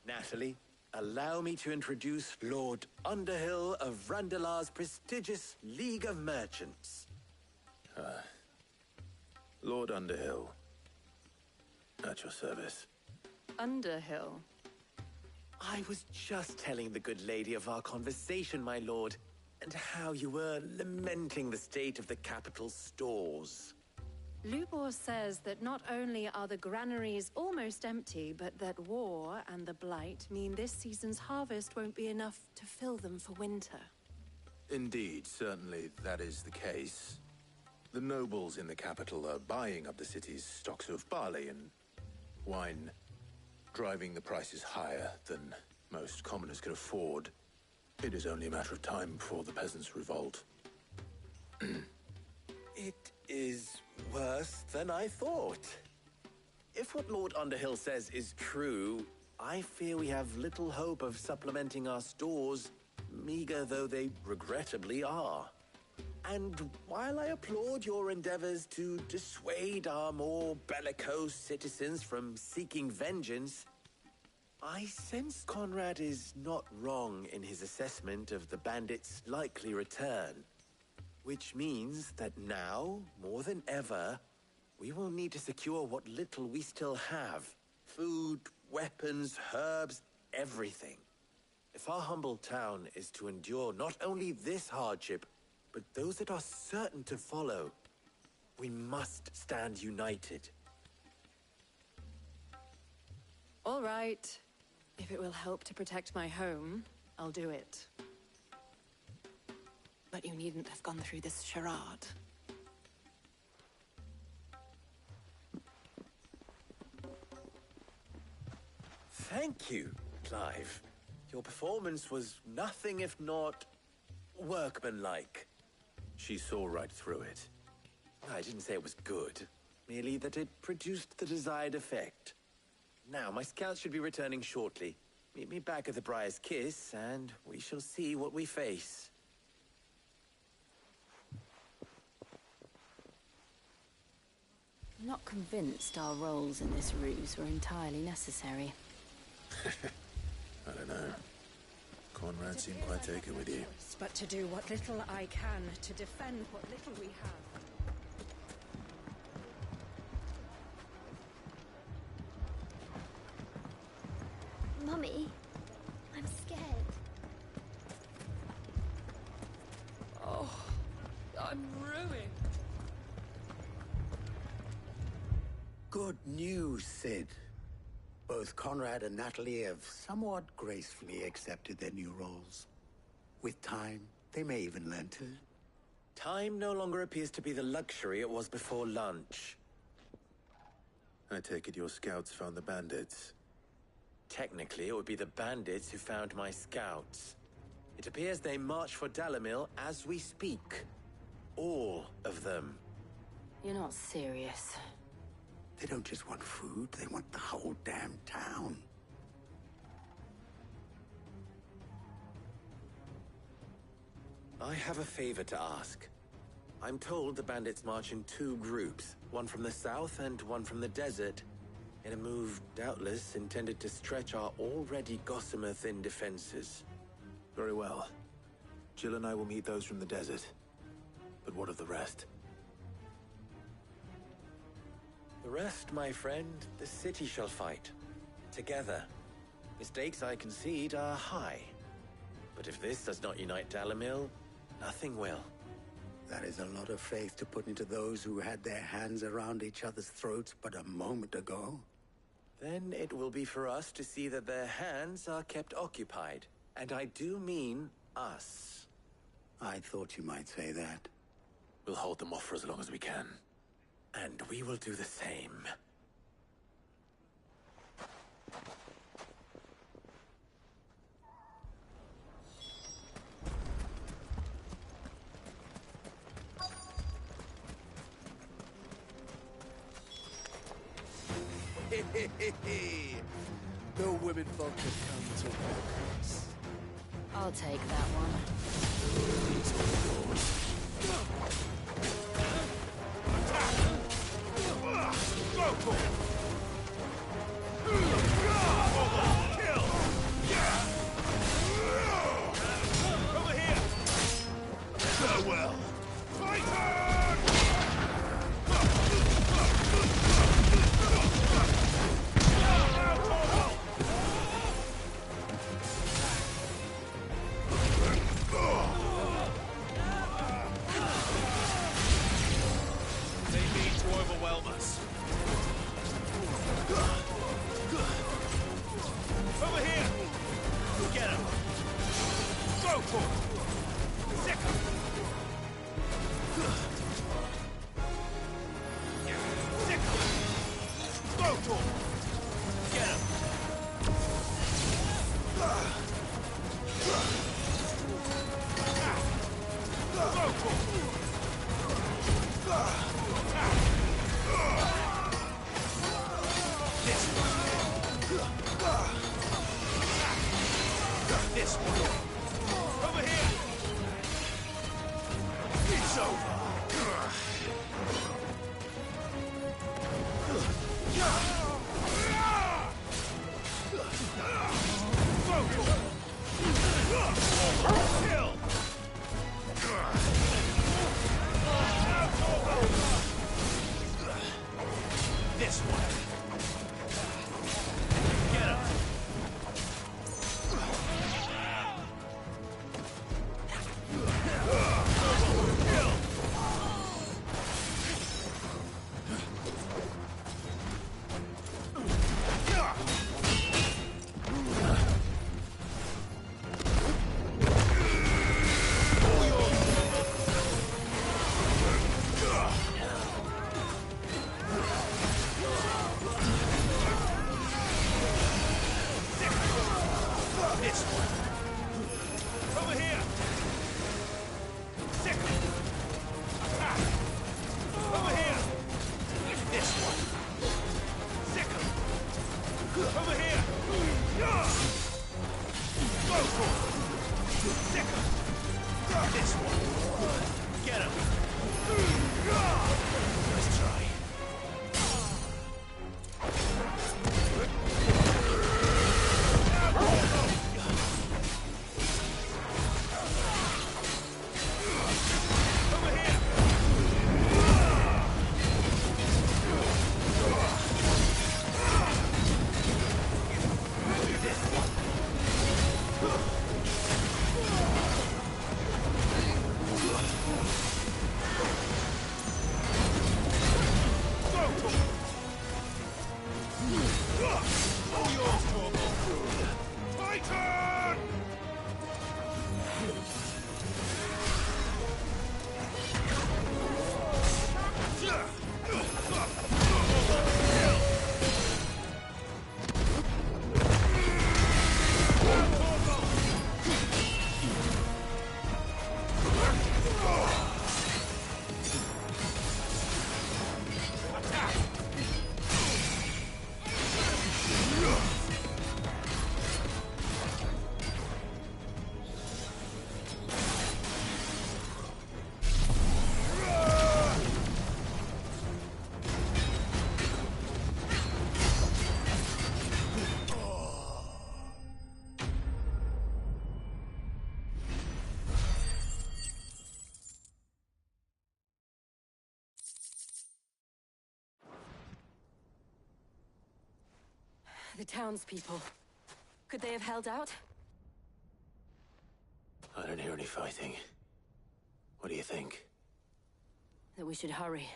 Natalie, allow me to introduce Lord Underhill of Randalar's prestigious League of Merchants. Lord Underhill. At your service. Underhill? I was just telling the good lady of our conversation, my lord, and how you were lamenting the state of the capital's stores. Lubor says that not only are the granaries almost empty, but that war and the Blight mean this season's harvest won't be enough to fill them for winter. Indeed, certainly that is the case. The nobles in the capital are buying up the city's stocks of barley and wine, driving the prices higher than most commoners can afford. It is only a matter of time before the peasants revolt. It is worse than I thought. If what Lord Underhill says is true, I fear we have little hope of supplementing our stores, meager though they regrettably are. And while I applaud your endeavors to dissuade our more bellicose citizens from seeking vengeance, I sense Conrad is not wrong in his assessment of the bandits' likely return. Which means that now, more than ever, we will need to secure what little we still have. Food, weapons, herbs, everything. If our humble town is to endure not only this hardship, but those that are certain to follow, we must stand united. All right. If it will help to protect my home, I'll do it. But you needn't have gone through this charade. Thank you, Clive. Your performance was nothing if not workmanlike. She saw right through it. I didn't say it was good, merely that it produced the desired effect. Now, my scouts should be returning shortly. Meet me back at the Briar's Kiss, and we shall see what we face. I'm not convinced our roles in this ruse were entirely necessary. I don't know. Conrad seemed quite taken with you. But to do what little I can to defend what little we have. Mummy, I'm scared. Oh, I'm ruined. Good news, Sid. Both Conrad and Natalie have somewhat gracefully accepted their new roles. With time, they may even learn to. Time no longer appears to be the luxury it was before lunch. I take it your scouts found the bandits. Technically, it would be the bandits who found my scouts. It appears they march for Dalamil as we speak. All of them. You're not serious. They don't just want food, they want the whole damn town. I have a favor to ask. I'm told the bandits march in 2 groups, One from the south and one from the desert, in a move doubtless intended to stretch our already gossamer-thin defenses. Very well. Jill and I will meet those from the desert. But what of the rest? The rest, my friend, the city shall fight. Together. The stakes, I concede, are high. But if this does not unite Dalimil, nothing will. That is a lot of faith to put into those who had their hands around each other's throats but a moment ago. Then it will be for us to see that their hands are kept occupied. And I do mean us. I thought you might say that. We'll hold them off for as long as we can. And we will do the same. No women folk have come to paradise. I'll take that one. Go for it! Kill! Over here! Farewell! They need to overwhelm us. Over here! Get him! Go for it! Sick him! Sick him! Go for it! Get him! Go for it! This one. Over here. It's over. Kill. This one. Get him. This one. Over here. Sick. Attack. Over here. This one. Sick. Over here. Go for it. Sick. This one. Get him. Let's try. The townspeople. Could they have held out? I don't hear any fighting. What do you think? That we should hurry.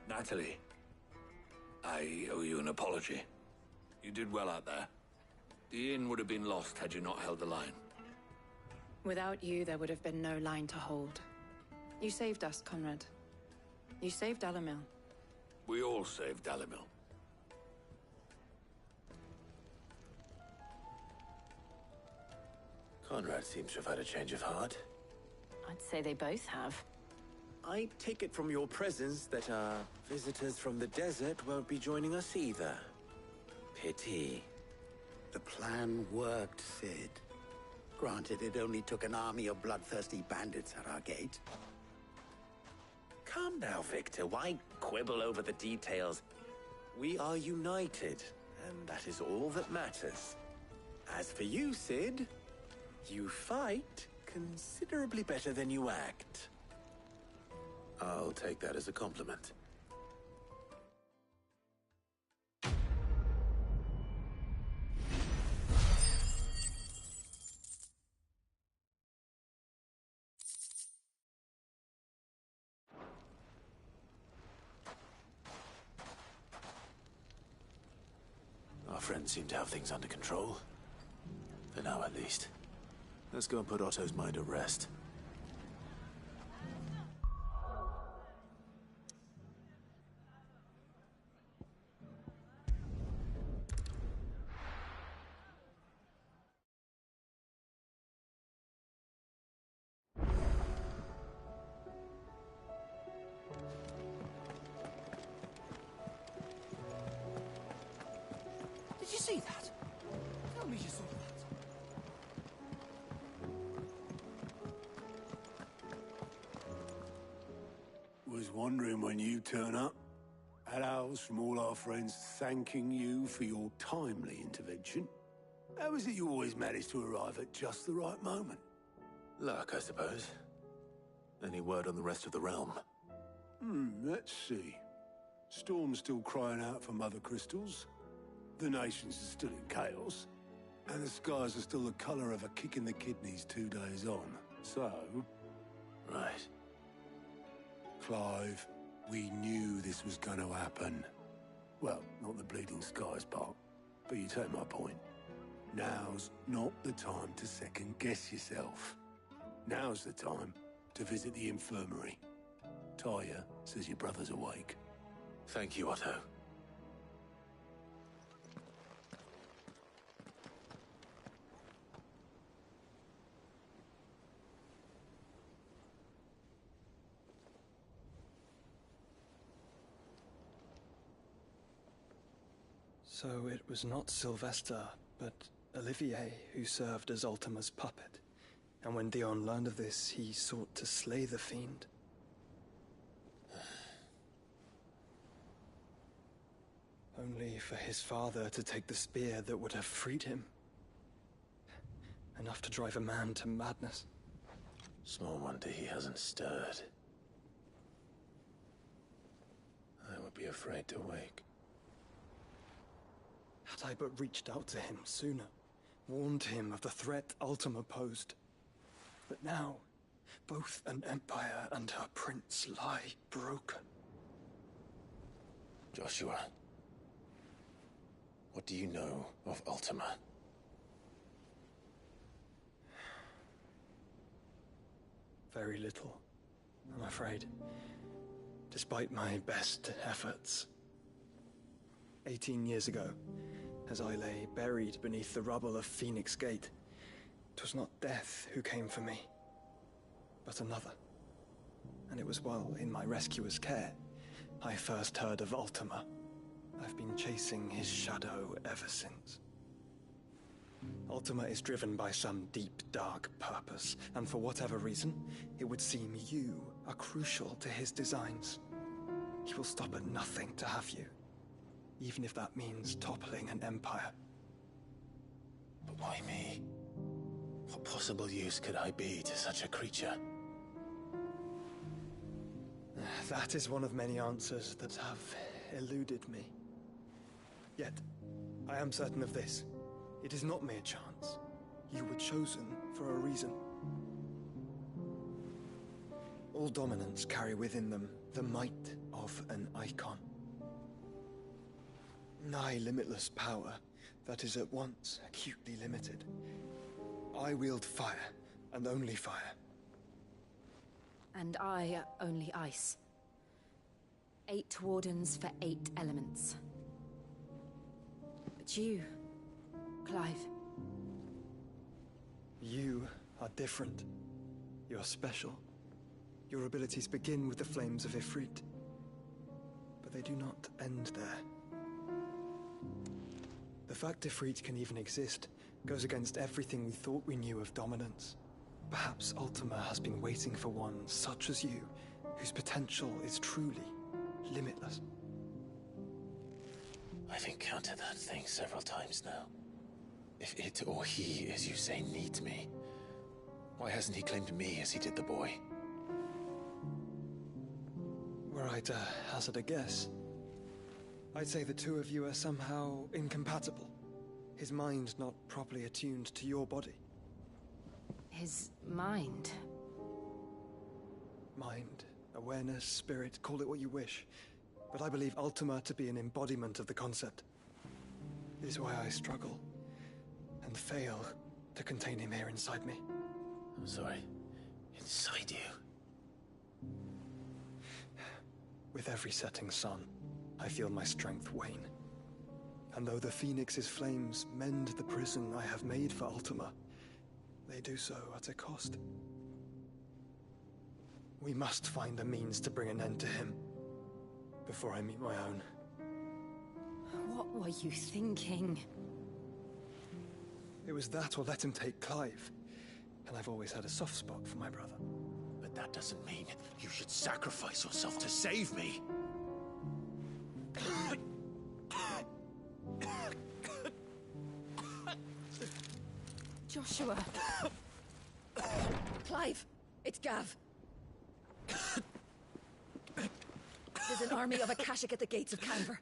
Natalie, I owe you an apology. You did well out there. The inn would have been lost had you not held the line. Without you, there would have been no line to hold. You saved us, Conrad. You saved Dalimil. We all saved Dalimil. Conrad seems to have had a change of heart. I'd say they both have. I take it from your presence that our visitors from the desert won't be joining us either. Pity. The plan worked, Sid. Granted, it only took an army of bloodthirsty bandits at our gate. Calm now, Victor. Why quibble over the details? We are united, and that is all that matters. As for you, Sid, you fight considerably better than you act. I'll take that as a compliment. Our friends seem to have things under control. For now, at least. Let's go and put Otto's mind at rest. Did you see that? Tell me you saw that. Was wondering when you turn up. Had owls from all our friends thanking you for your timely intervention. How is it you always manage to arrive at just the right moment? Luck, I suppose. Any word on the rest of the realm? Let's see. Storm's still crying out for mother crystals. The nations are still in chaos. And the skies are still the colour of a kick in the kidneys 2 days on. So... Right. Clive, we knew this was going to happen. Well, not the bleeding skies part, but you take my point. Now's not the time to second-guess yourself. Now's the time to visit the infirmary. Taya says your brother's awake. Thank you, Otto. So it was not Sylvester, but Olivier who served as Ultima's puppet. And when Dion learned of this, he sought to slay the fiend. Only for his father to take the spear that would have freed him. Enough to drive a man to madness. Small wonder he hasn't stirred. I would be afraid to wake. Had I but reached out to him sooner, warned him of the threat Ultima posed. But now, both an empire and her prince lie broken. Joshua, what do you know of Ultima? Very little, I'm afraid. Despite my best efforts. 18 years ago, as I lay buried beneath the rubble of Phoenix Gate, 'twas not death who came for me, but another. And it was while in my rescuer's care, I first heard of Ultima. I've been chasing his shadow ever since. Ultima is driven by some deep, dark purpose, and for whatever reason, it would seem you are crucial to his designs. He will stop at nothing to have you, even if that means toppling an empire. But why me? What possible use could I be to such a creature? That is one of many answers that have eluded me. Yet, I am certain of this. It is not mere chance. You were chosen for a reason. All dominants carry within them the might of an icon. Nigh limitless power that is at once acutely limited. I wield fire, and only fire. And I only ice. 8 wardens for 8 elements. But you, Clive. You are different. You're special. Your abilities begin with the flames of Ifrit. But they do not end there. The fact Ifrit can even exist goes against everything we thought we knew of dominance. Perhaps Ultima has been waiting for one such as you, whose potential is truly limitless. I've encountered that thing several times now. If it or he, as you say, needs me, why hasn't he claimed me as he did the boy? Were I to hazard a guess, I'd say the two of you are somehow incompatible. His mind not properly attuned to your body. His mind? Mind, awareness, spirit, call it what you wish. But I believe Ultima to be an embodiment of the concept. It is why I struggle and fail to contain him here inside me. I'm sorry. Inside you? With every setting sun, I feel my strength wane. And though the Phoenix's flames mend the prison I have made for Ultima, they do so at a cost. We must find a means to bring an end to him before I meet my own. What were you thinking? It was that or let him take Clive. And I've always had a soft spot for my brother. But that doesn't mean you should sacrifice yourself to save me. Joshua. Clive, it's Gav. There's an army of Akashic at the gates of Canver.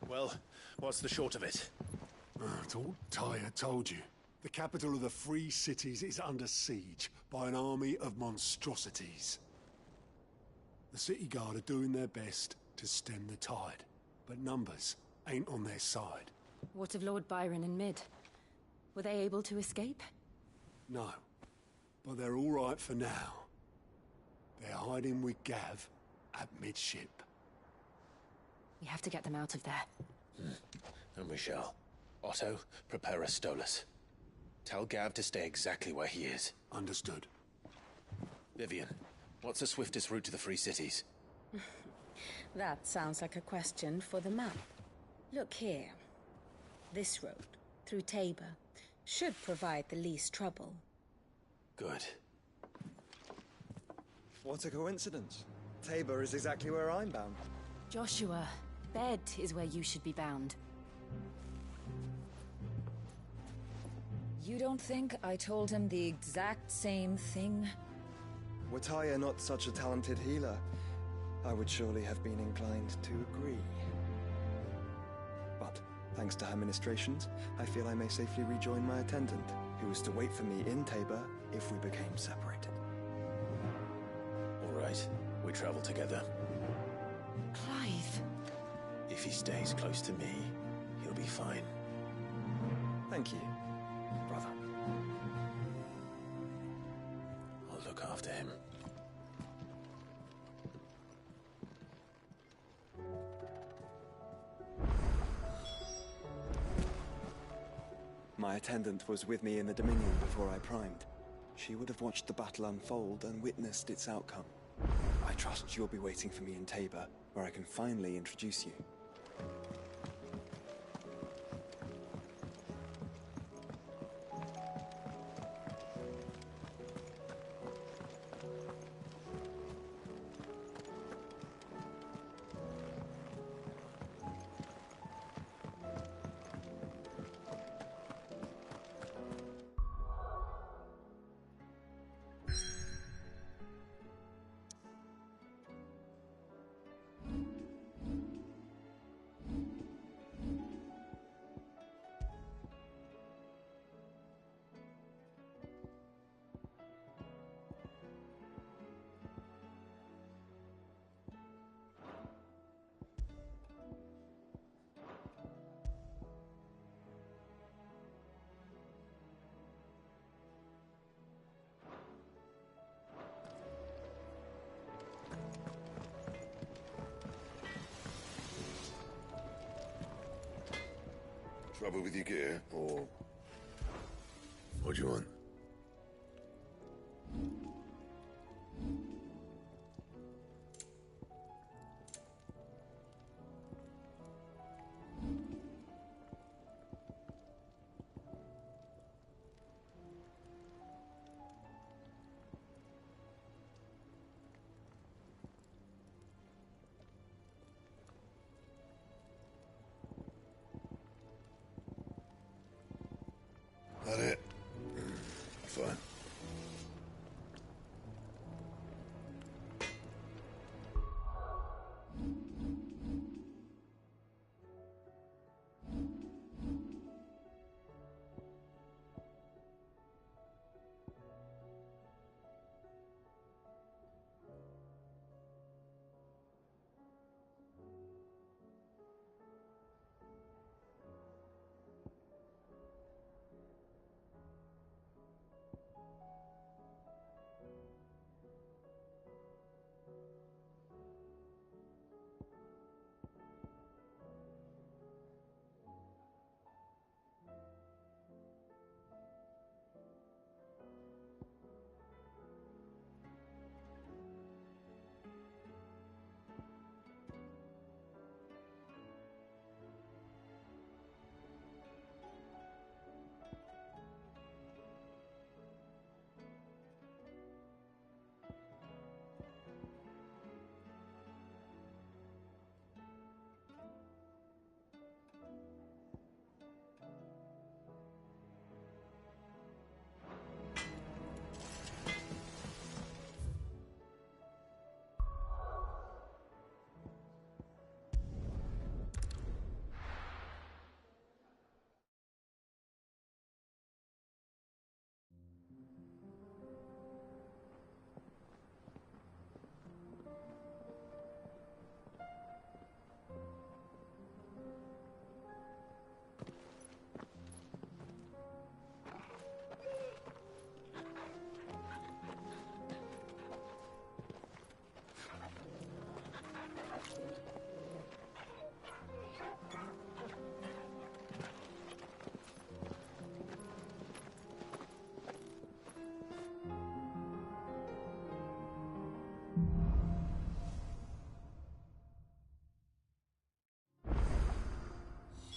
Well, what's the short of it? It's all Tyre told you. The capital of the Free Cities is under siege by an army of monstrosities. The City Guard are doing their best to stem the tide, but numbers ain't on their side. What of Lord Byron and Mid? Were they able to escape? No, but they're all right for now. They're hiding with Gav at midship. We have to get them out of there. And we shall. Otto, prepare a Stolas. Tell Gav to stay exactly where he is. Understood. Vivian, what's the swiftest route to the Free Cities? That sounds like a question for the map. Look here. This road, through Tabor, should provide the least trouble. Good. What a coincidence. Tabor is exactly where I'm bound. Joshua, Bed is where you should be bound. You don't think I told him the exact same thing? Were Tyre not such a talented healer, I would surely have been inclined to agree. But, thanks to her ministrations, I feel I may safely rejoin my attendant, who was to wait for me in Tabor if we became separated. All right, we travel together. Clive. If he stays close to me, he'll be fine. Thank you, brother. I'll look after him. My attendant was with me in the Dominion before I primed. She would have watched the battle unfold and witnessed its outcome. I trust you'll be waiting for me in Tabor, where I can finally introduce you. Trouble with your gear, or what do you want? That it? Fine.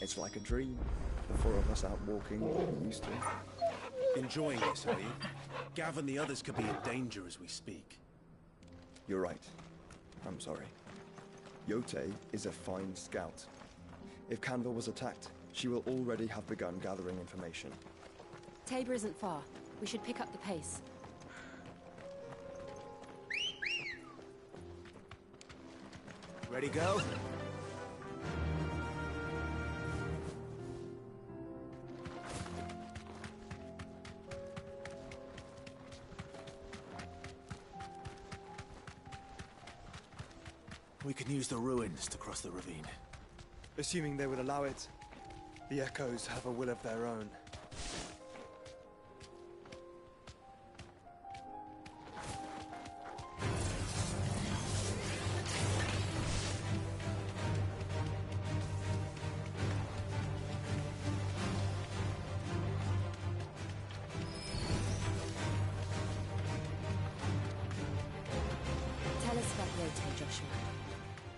It's like a dream. The four of us out walking, used to. Enjoying this, are you? Gav and the others could be in danger as we speak. You're right. I'm sorry. Yote is a fine scout. If Canville was attacked, she will already have begun gathering information. Tabor isn't far. We should pick up the pace. Ready, go? We can use the ruins to cross the ravine. Assuming they would allow it, the Echoes have a will of their own.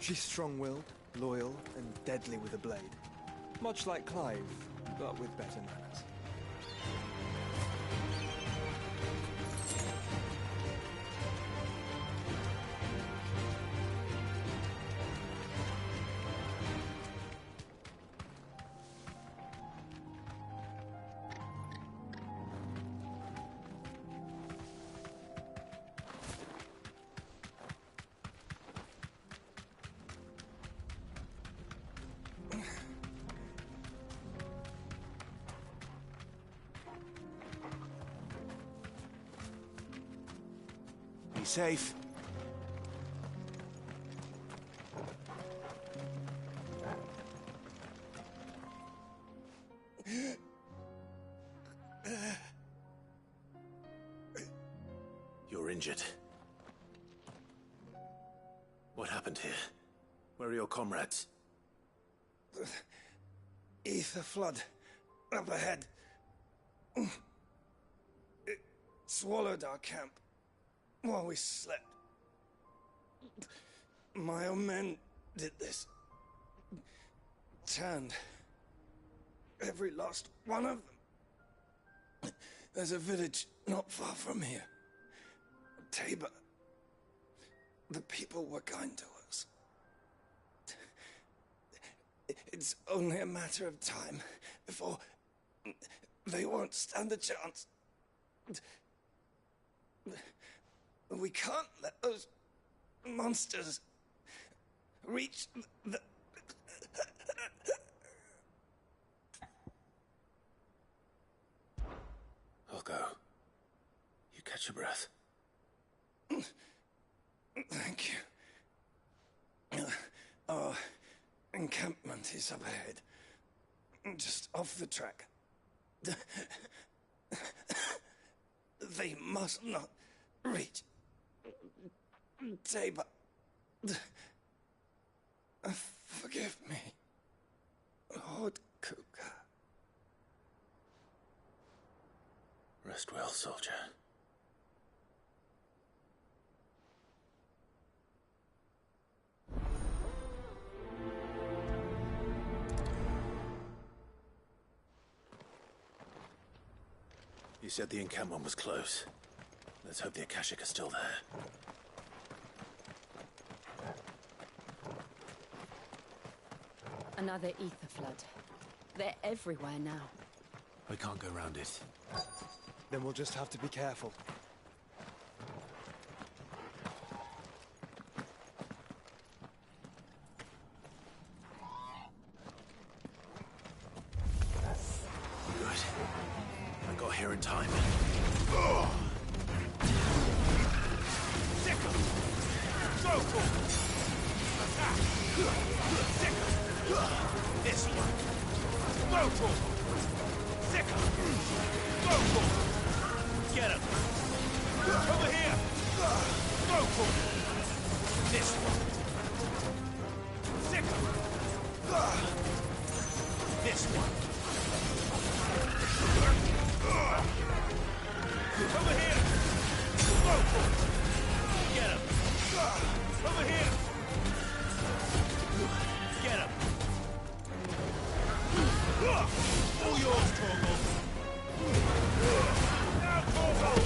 She's strong-willed, loyal, and deadly with a blade. Much like Clive, but with better manners. Be safe. You're injured. What happened here? Where are your comrades? Ether flood. Up ahead. It swallowed our camp while we slept. My own men did this. Turned every last one of them. There's a village not far from here. Tabor. The people were kind to us. It's only a matter of time before they won't stand a chance. We can't let those monsters reach the... I'll go. You catch your breath. Thank you. Our encampment is up ahead. Just off the track. They must not reach Tabor. Forgive me, Lord Kuka. Rest well, soldier. You said the encampment was close. Let's hope the Akashic are still there. Another ether flood. They're everywhere now. We can't go around it. Then we'll just have to be careful. Good. I got here in time. Sickle! Go for it! Attack! Sickle! This one! Go for it! Sickle! Go for it! Get him! Over here! Go for it! This one! Sickle! This one! Over here! Go for it! Get him! Over here! Get him! All yours, Torgal! Now, Torgal!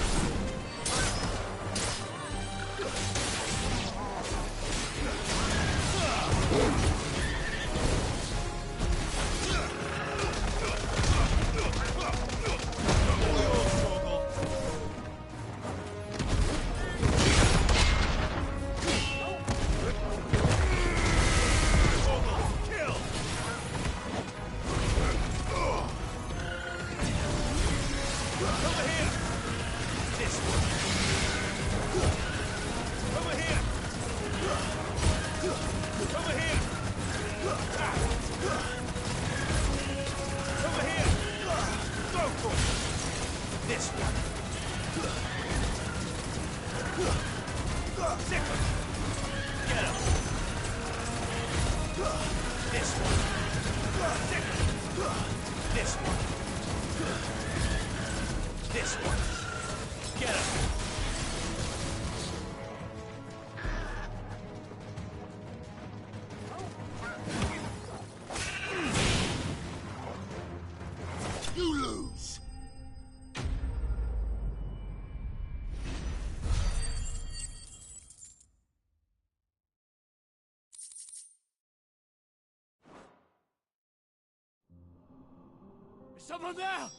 Someone there!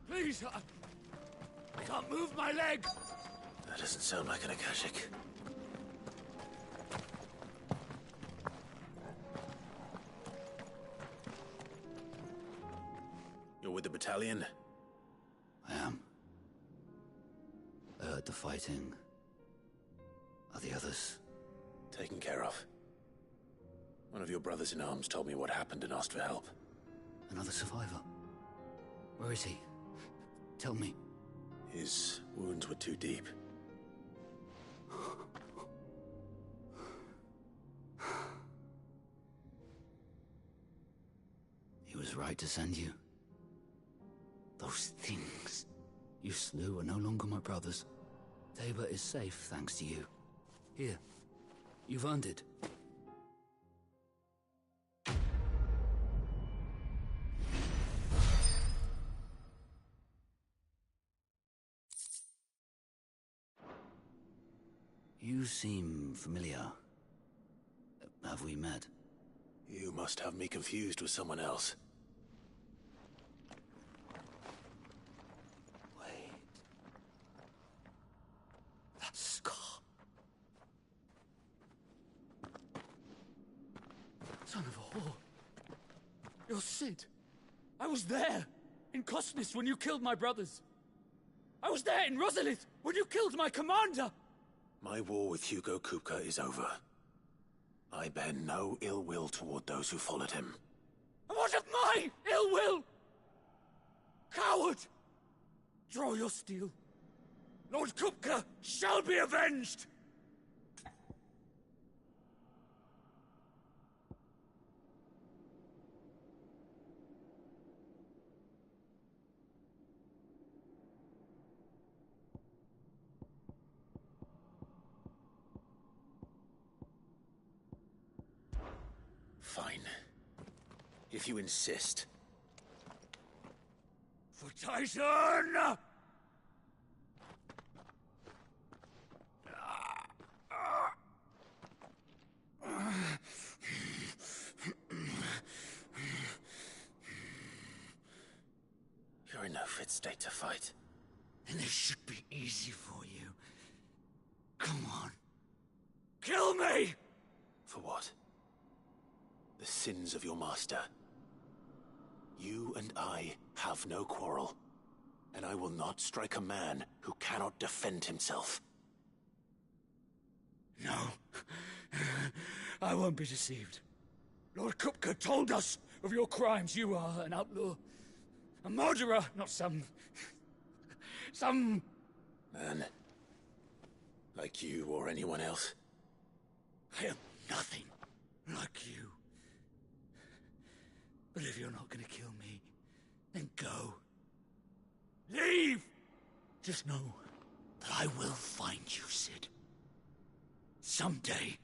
Please, I can't move my leg! That doesn't sound like an Akashic. You're with the battalion? I am. I heard the fighting. Are the others? Taken care of. One of your brothers-in-arms told me what happened and asked for help. Another survivor? Where is he? Tell me. His wounds were too deep. He was right to send you. Those things you slew are no longer my brothers. Tabor is safe thanks to you. Here, you've earned it. You seem familiar. Have we met? You must have me confused with someone else. Wait. That scar. Son of a whore. You're Sid. I was there, in Cosnis, when you killed my brothers. I was there in Rosalith, when you killed my commander! My war with Hugo Kupka is over. I bear no ill will toward those who followed him. And what of my ill will? Coward! Draw your steel. Lord Kupka shall be avenged! Fine. If you insist. For Titan! You're in no fit state to fight. And this should be easy for you. Come on. Kill me! For what? The sins of your master. You and I have no quarrel, and I will not strike a man who cannot defend himself. No. I won't be deceived. Lord Kupka told us of your crimes. You are an outlaw. A murderer, not some man. Like you or anyone else. I am nothing like you. But if you're not gonna kill me, then go. Leave! Just know that I will find you, Sid. Someday.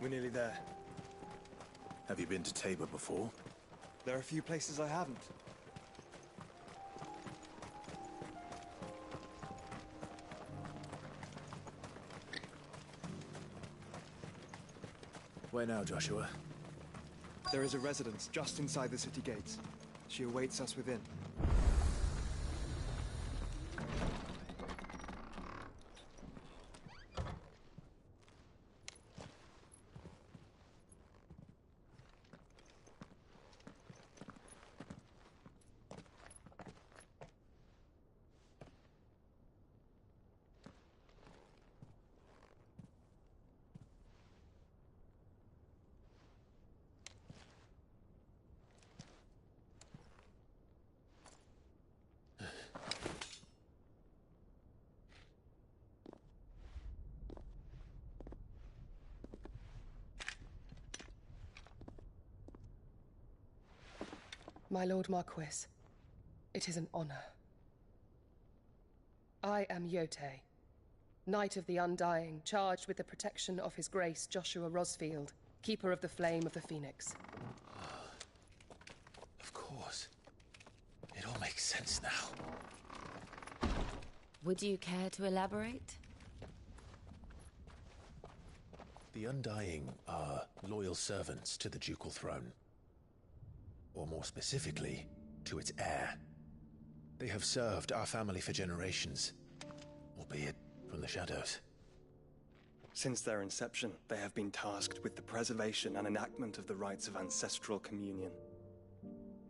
We're nearly there. Have you been to Tabor before? There are a few places I haven't. Where now, Joshua? There is a residence just inside the city gates. She awaits us within. My Lord Marquis, it is an honor. I am Yote, Knight of the Undying, charged with the protection of His Grace Joshua Rosfield, Keeper of the Flame of the Phoenix. Of course. It all makes sense now. Would you care to elaborate? The Undying are loyal servants to the ducal throne. Or more specifically, to its heir. They have served our family for generations, albeit from the shadows. Since their inception, they have been tasked with the preservation and enactment of the rites of ancestral communion.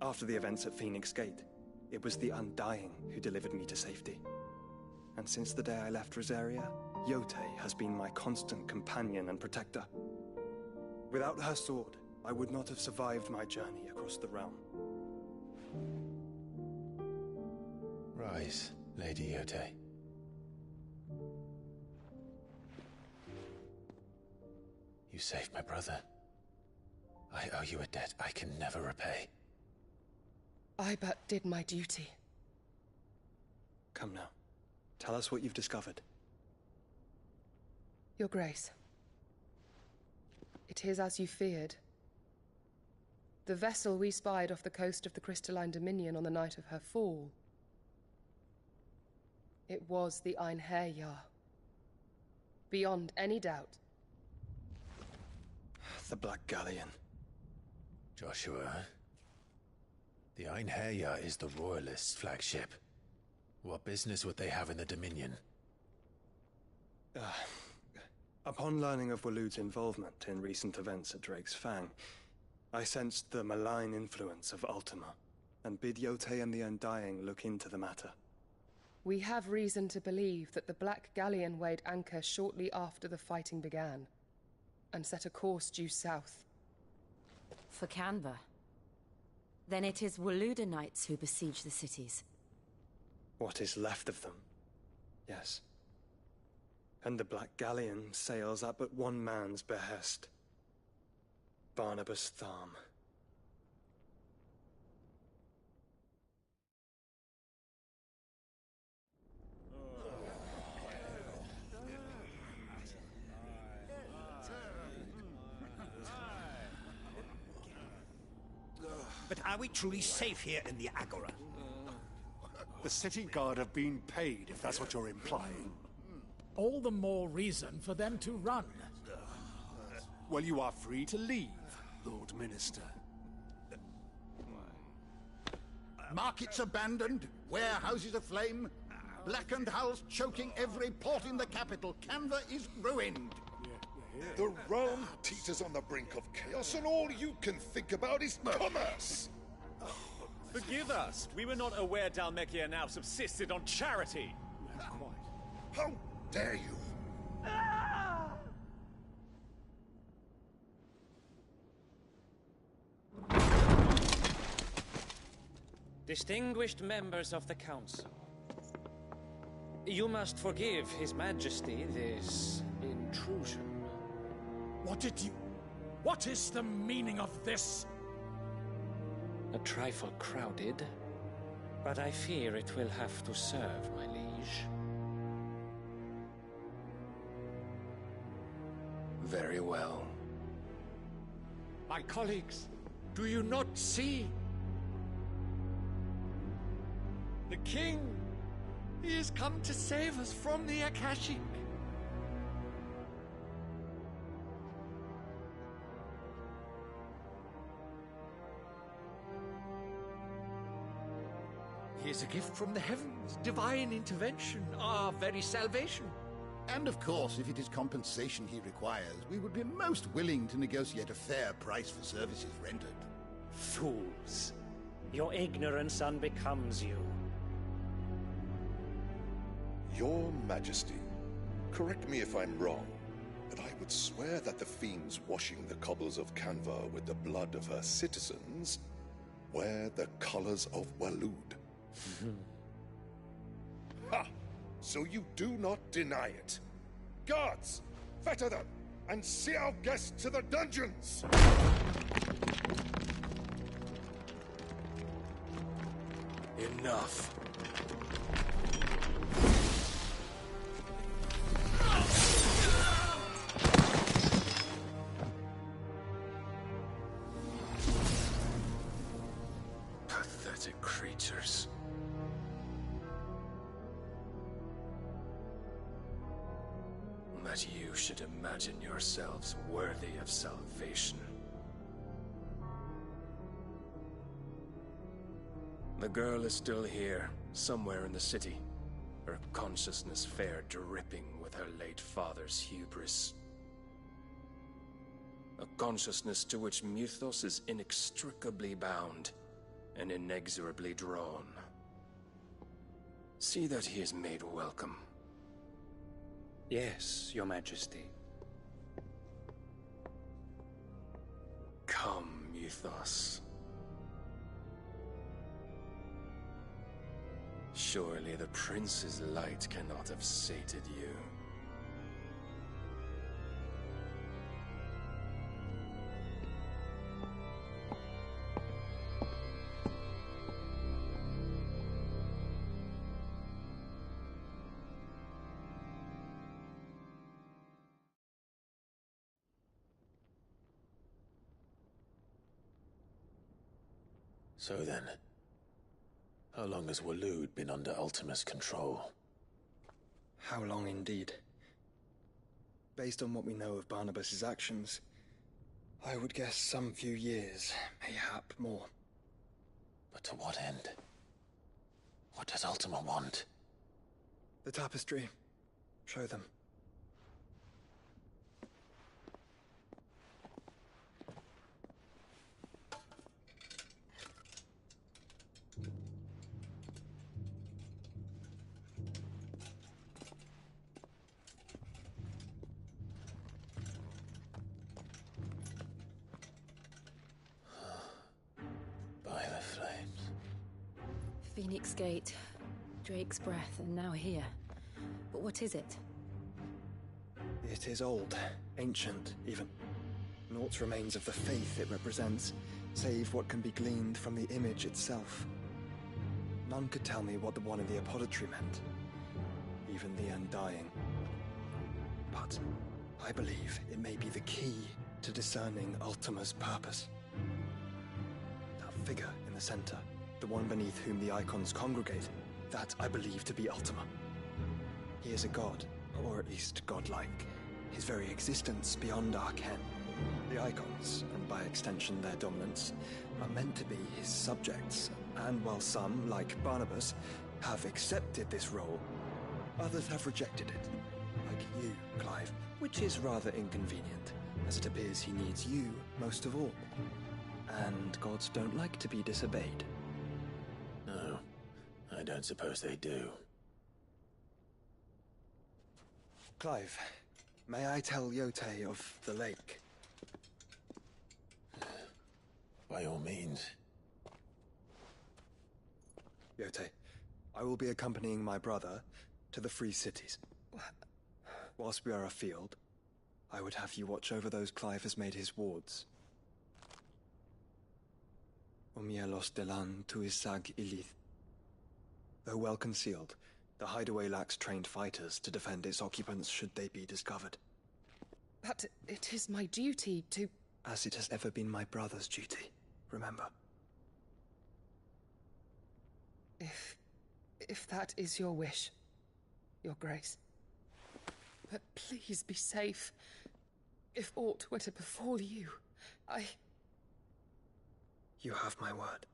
After the events at Phoenix Gate, it was the Undying who delivered me to safety. And since the day I left Rosaria, Yote has been my constant companion and protector. Without her sword, I would not have survived my journey across the realm. Rise, Lady Yote. You saved my brother. I owe you a debt I can never repay. I but did my duty. Come now. Tell us what you've discovered. Your Grace. It is as you feared. The vessel we spied off the coast of the Crystalline Dominion on the night of her fall. It was the Einherjar. Beyond any doubt. The Black Galleon. Joshua, the Einherjar is the Royalists' flagship. What business would they have in the Dominion? Upon learning of Waloed's involvement in recent events at Drake's Fang, I sensed the malign influence of Ultima, and bid Yote and the Undying look into the matter. We have reason to believe that the Black Galleon weighed anchor shortly after the fighting began, and set a course due south. For Canva. Then it is Waloed Knights who besiege the cities. What is left of them, yes. And the Black Galleon sails at but one man's behest. Barnabas Tharm. But are we truly safe here in the Agora? The city guard have been paid, if that's what you're implying. All the more reason for them to run. Well, you are free to leave, Lord Minister. Markets abandoned, warehouses aflame, blackened hulls choking every port in the capital. Canva is ruined. The realm teeters on the brink of chaos, and all you can think about is commerce! Forgive us. We were not aware Dhalmekia now subsisted on charity. How dare you? Distinguished members of the Council, you must forgive His Majesty this intrusion. What is the meaning of this? A trifle crowded, but I fear it will have to serve, my liege. Very well. My colleagues, do you not see? The king! He has come to save us from the Akashic. He is a gift from the heavens, divine intervention, our very salvation. And of course, if it is compensation he requires, we would be most willing to negotiate a fair price for services rendered. Fools. Your ignorance unbecomes you. Your Majesty, correct me if I'm wrong, but I would swear that the fiends washing the cobbles of Canva with the blood of her citizens wear the colors of Waloed. Ha! So you do not deny it. Guards, fetter them, and see our guests to the dungeons! Enough. Pathetic creatures. That you should imagine yourselves worthy of salvation. The girl is still here, somewhere in the city, her consciousness fair dripping with her late father's hubris. A consciousness to which Mythos is inextricably bound and inexorably drawn. See that he is made welcome. Yes, Your Majesty. Come, Mythos. Surely the prince's light cannot have sated you. So then, how long has Waloed been under Ultima's control? How long indeed? Based on what we know of Barnabas's actions, I would guess some few years, mayhap more. But to what end? What does Ultima want? The tapestry. Show them. Phoenix Gate, Drake's Breath, and now here. But what is it? It is old, ancient, even. Naught remains of the faith it represents, save what can be gleaned from the image itself. None could tell me what the one in the apothecary meant, even the Undying. But I believe it may be the key to discerning Ultima's purpose. That figure in the center, the one beneath whom the icons congregate, that I believe to be Ultima. He is a god, or at least godlike, his very existence beyond our ken. The icons, and by extension their dominants, are meant to be his subjects, and while some, like Barnabas, have accepted this role, others have rejected it, like you, Clive, which is rather inconvenient, as it appears he needs you most of all. And gods don't like to be disobeyed. No, I don't suppose they do. Clive, may I tell Yote of the lake? By all means. Yote, I will be accompanying my brother to the Free Cities. Whilst we are afield, I would have you watch over those Clive has made his wards. Omielos delan tuisag ilith. Though well concealed, the hideaway lacks trained fighters to defend its occupants should they be discovered. But it is my duty to as it has ever been my brother's duty, remember? If that is your wish, Your Grace. But please be safe. If aught were to befall you, You have my word.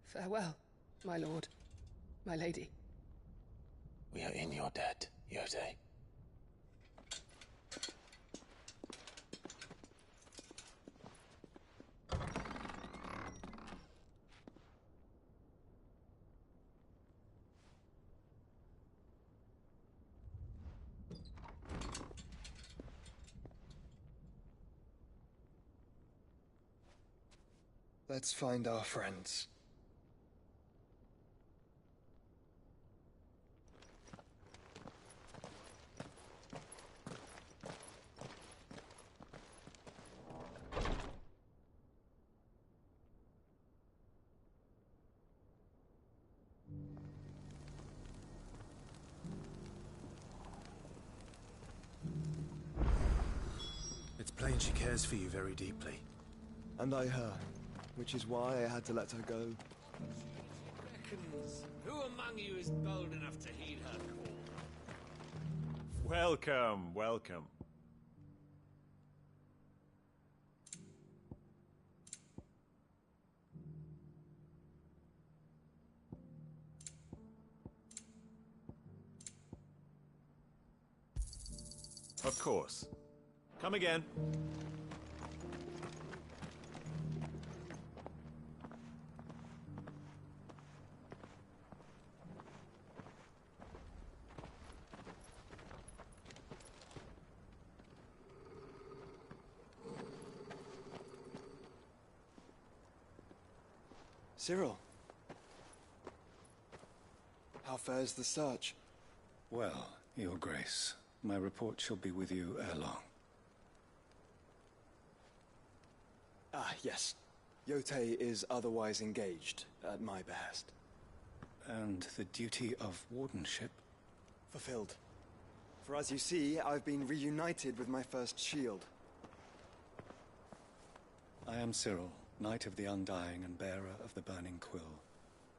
Farewell, my lord, my lady. We are in your debt, Yotei. Let's find our friends. It's plain she cares for you very deeply. And I her, which is why I had to let her go. Reckons, who among you is bold enough to heed her call? Welcome, welcome. Of course. Come again. Cyril. How fares the search? Well, Your Grace, my report shall be with you ere long. Ah, yes. Yotei is otherwise engaged, at my behest. And the duty of wardenship? Fulfilled. For as you see, I've been reunited with my first shield. I am Cyril, Knight of the Undying and bearer of the Burning Quill,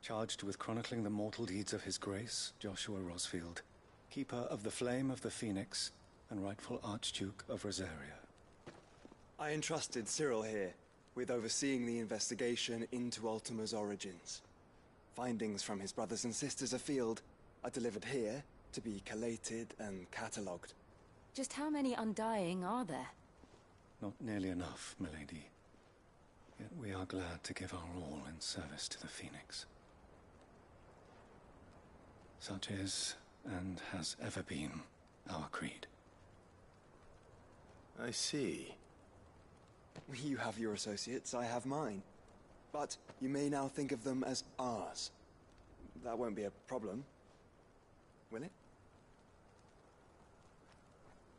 charged with chronicling the mortal deeds of His Grace, Joshua Rosfield, Keeper of the Flame of the Phoenix, and rightful Archduke of Rosaria. I entrusted Cyril here with overseeing the investigation into Ultima's origins. Findings from his brothers and sisters afield are delivered here to be collated and catalogued. Just how many Undying are there? Not nearly enough, milady. Yet we are glad to give our all in service to the Phoenix. Such is, and has ever been, our creed. I see. You have your associates, I have mine. But you may now think of them as ours. That won't be a problem, will it?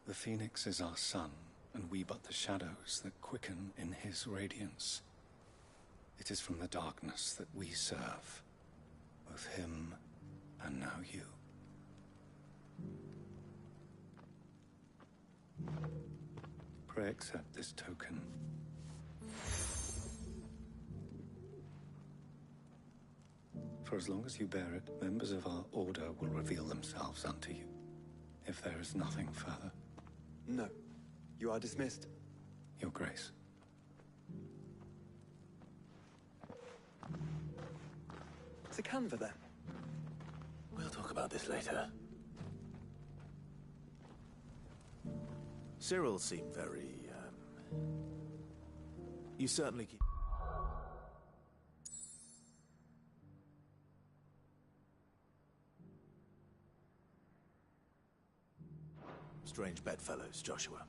The Phoenix is our sun, and we but the shadows that quicken in his radiance. It is from the darkness that we serve, both him and now you. Pray accept this token. For as long as you bear it, members of our order will reveal themselves unto you, if there is nothing further. No. You are dismissed. Your Grace. To Canva, then. We'll talk about this later. Cyril seemed very, You certainly keep... Strange bedfellows, Joshua.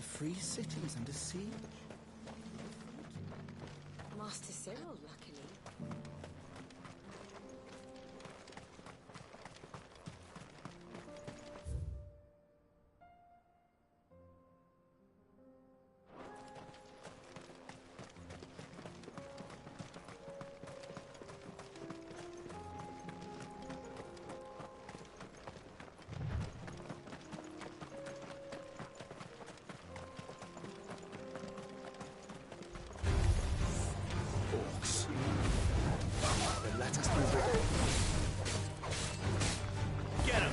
The free city's under siege. Master Cyril, luckily. Let us be ready. Get him!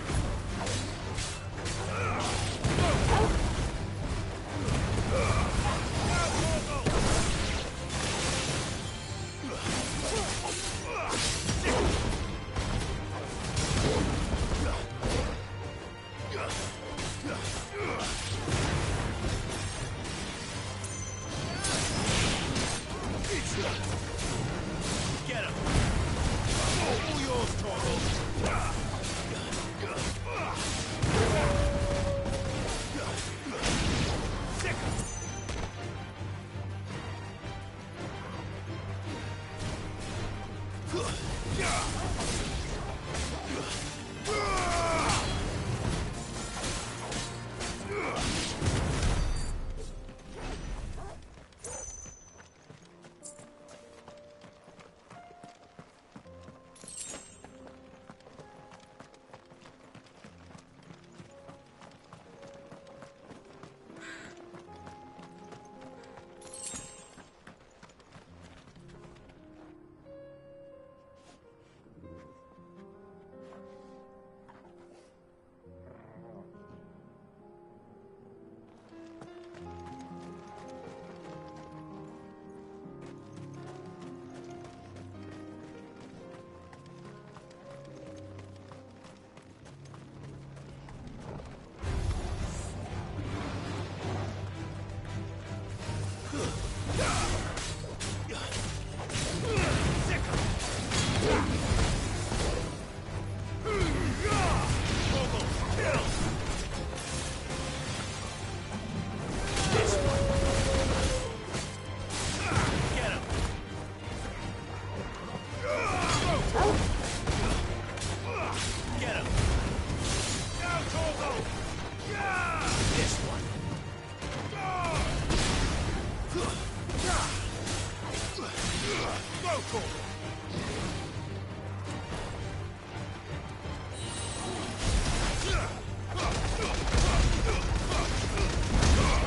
Get him! All yours, Torgal! Sick!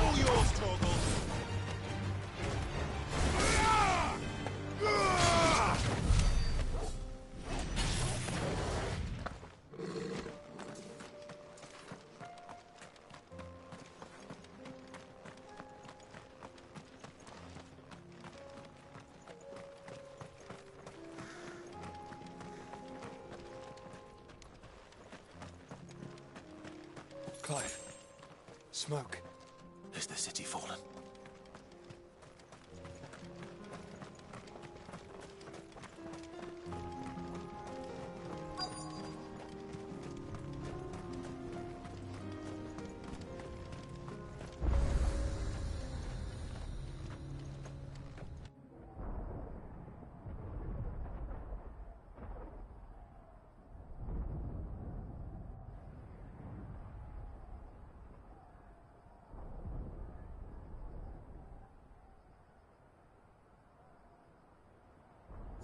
All yours, Torgal! Clive. Smoke. Is the city fallen?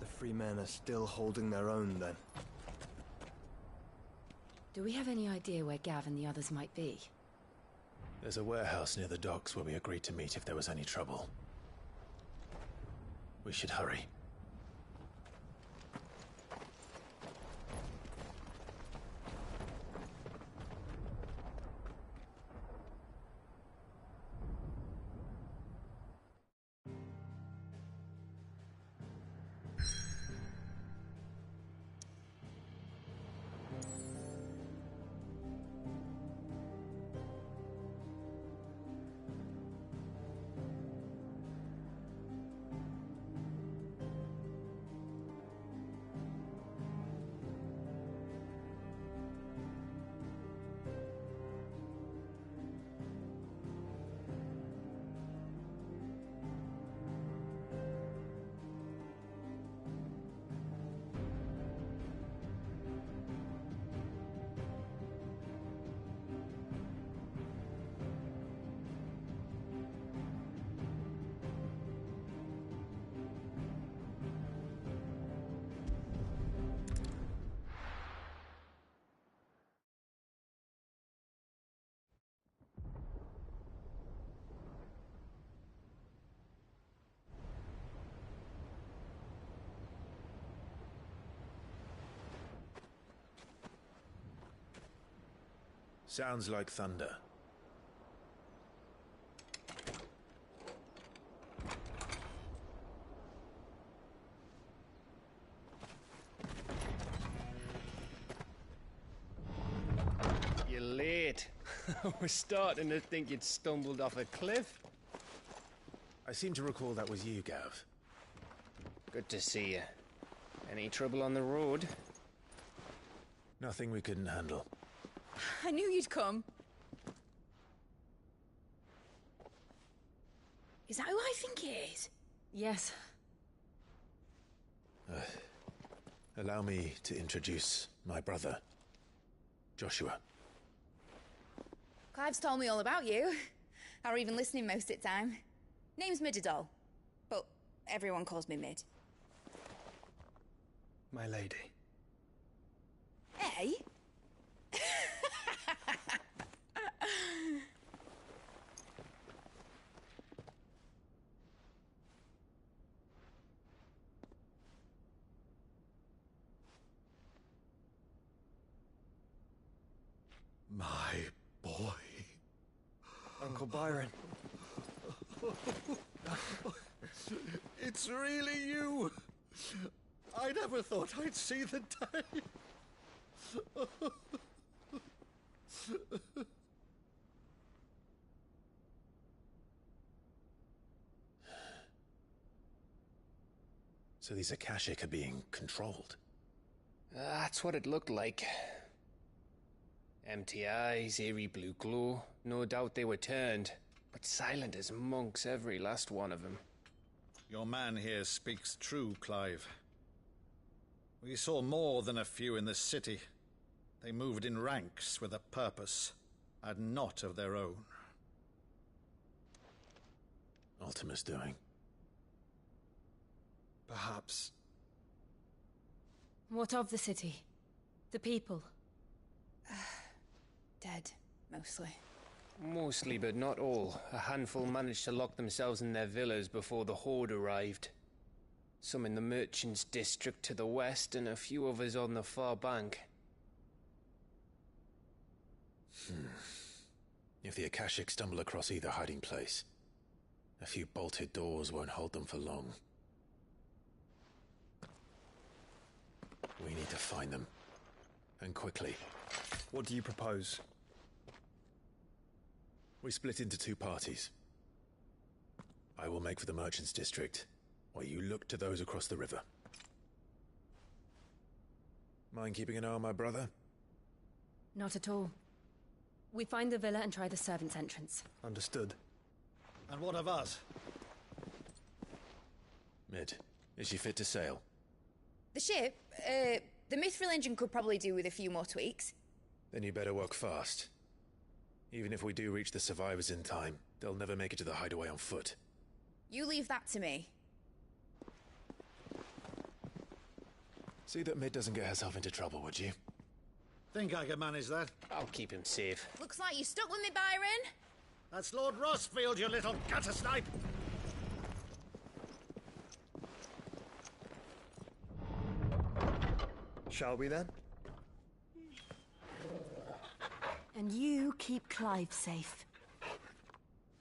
The free men are still holding their own, then. Do we have any idea where Gav and the others might be? There's a warehouse near the docks where we agreed to meet if there was any trouble. We should hurry. Sounds like thunder. You're late. We're starting to think you'd stumbled off a cliff. I seem to recall that was you, Gav. Good to see you. Any trouble on the road? Nothing we couldn't handle. I knew you'd come. Is that who I think it is? Yes. Allow me to introduce my brother, Joshua. Clive's told me all about you. Or even listening most of the time. Name's Midadol, but everyone calls me Mid. My lady. Hey? My boy. Uncle Byron. It's really you. I never thought I'd see the day. So these Akashic are being controlled? That's what it looked like. Empty eyes, eerie blue glow. No doubt they were turned, but silent as monks, every last one of them. Your man here speaks true, Clive. We saw more than a few in this city. They moved in ranks with a purpose, and not of their own. Ultima's doing. Perhaps. What of the city? The people? Dead, mostly. Mostly, but not all. A handful managed to lock themselves in their villas before the Horde arrived. Some in the Merchants' District to the west, and a few others on the far bank. If the Akashic stumble across either hiding place, a few bolted doors won't hold them for long. We need to find them. And quickly. What do you propose? We split into two parties. I will make for the Merchants' District, while you look to those across the river. Mind keeping an eye on my brother? Not at all. We find the villa and try the servants' entrance. Understood. And what of us? Mid, is she fit to sail? The ship, the Mithril engine could probably do with a few more tweaks. Then you better work fast. Even if we do reach the survivors in time, they'll never make it to the hideaway on foot. You leave that to me. See that Mid doesn't get herself into trouble, would you? Think I can manage that? I'll keep him safe. Looks like you stuck with me, Byron. That's Lord Rossfield, you little gutter snipe! Shall we then? And you keep Clive safe.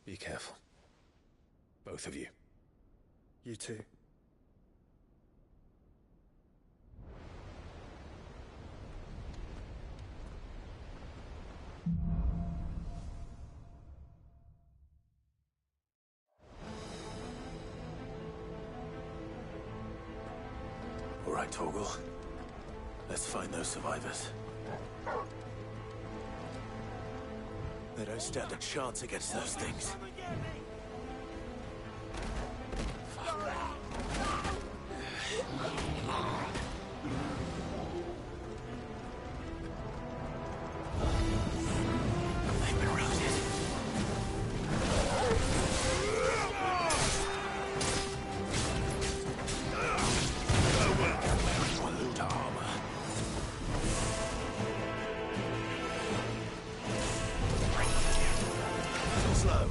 Be careful. Both of you. You too. All right, Torgal. Let's find those survivors. They don't stand a chance against those things. They've been routed. We'll loot our armor. Slow.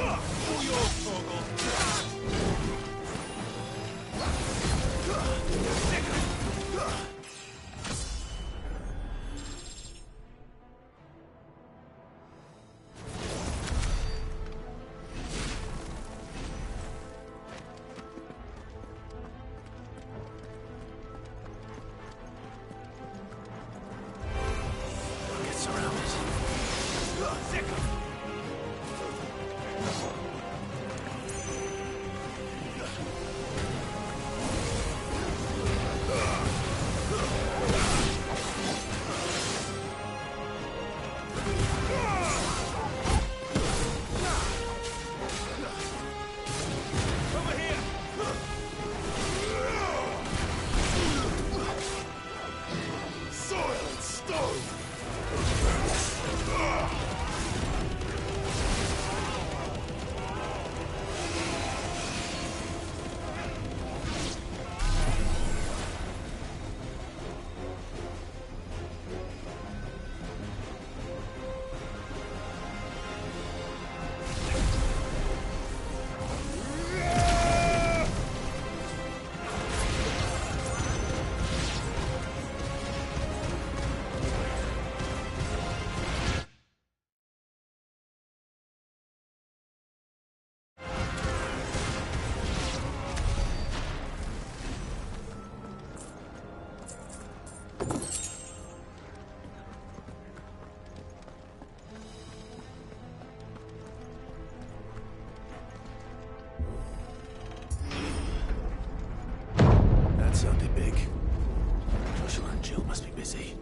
All yours, Torgal. Sounded big. Joshua and Jill must be busy.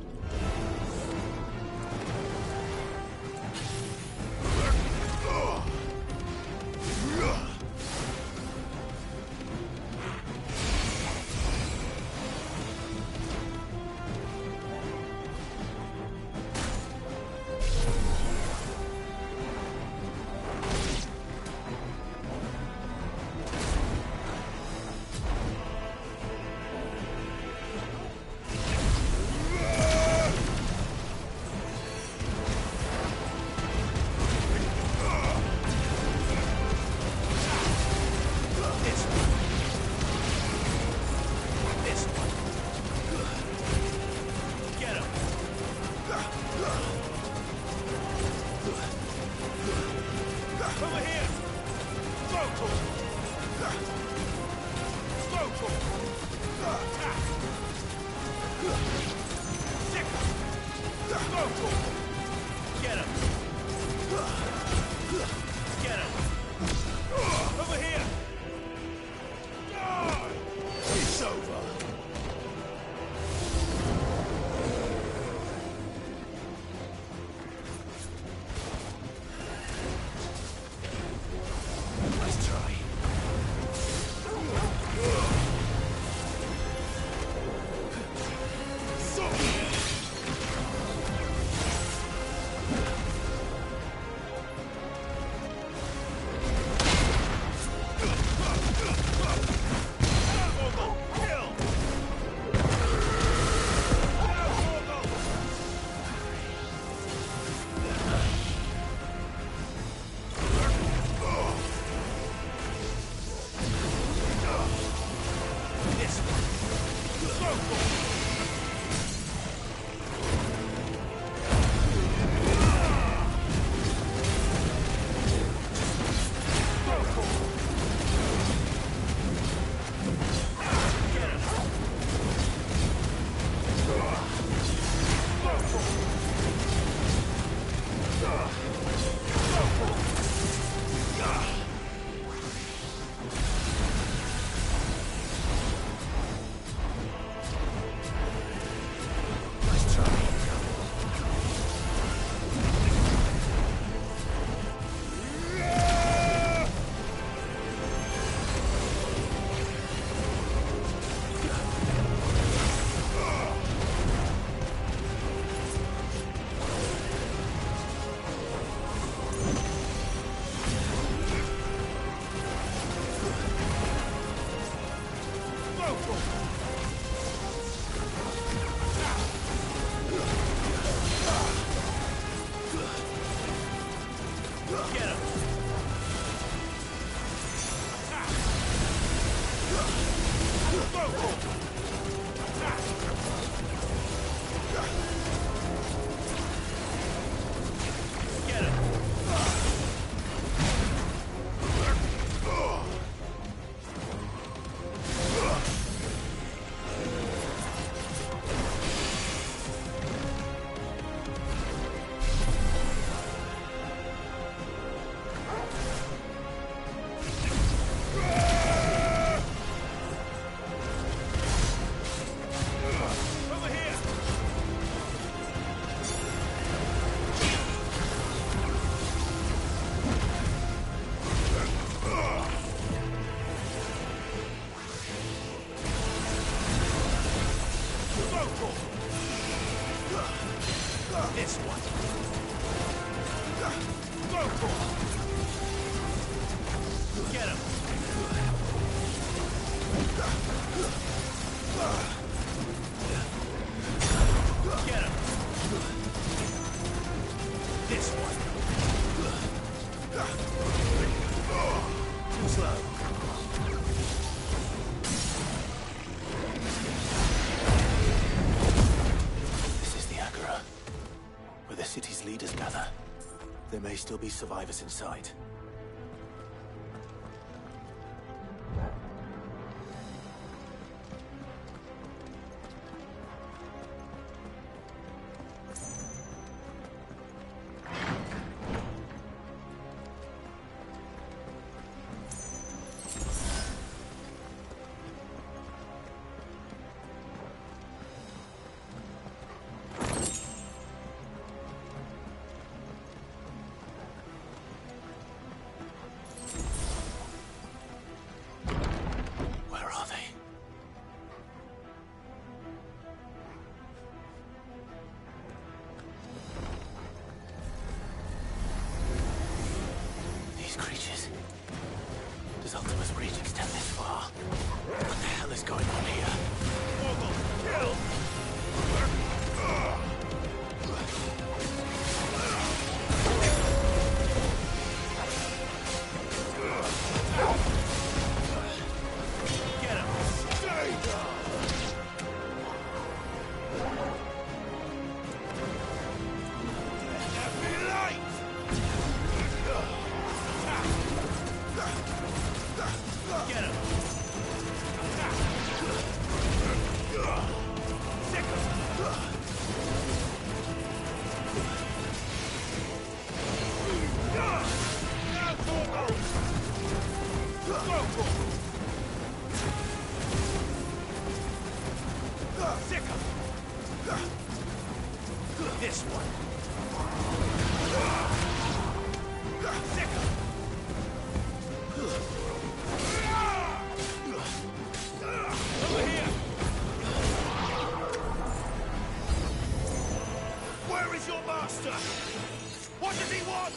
slow. This is the Agora, where the city's leaders gather. There may still be survivors inside. This one. Over here. Where is your master? What does he want?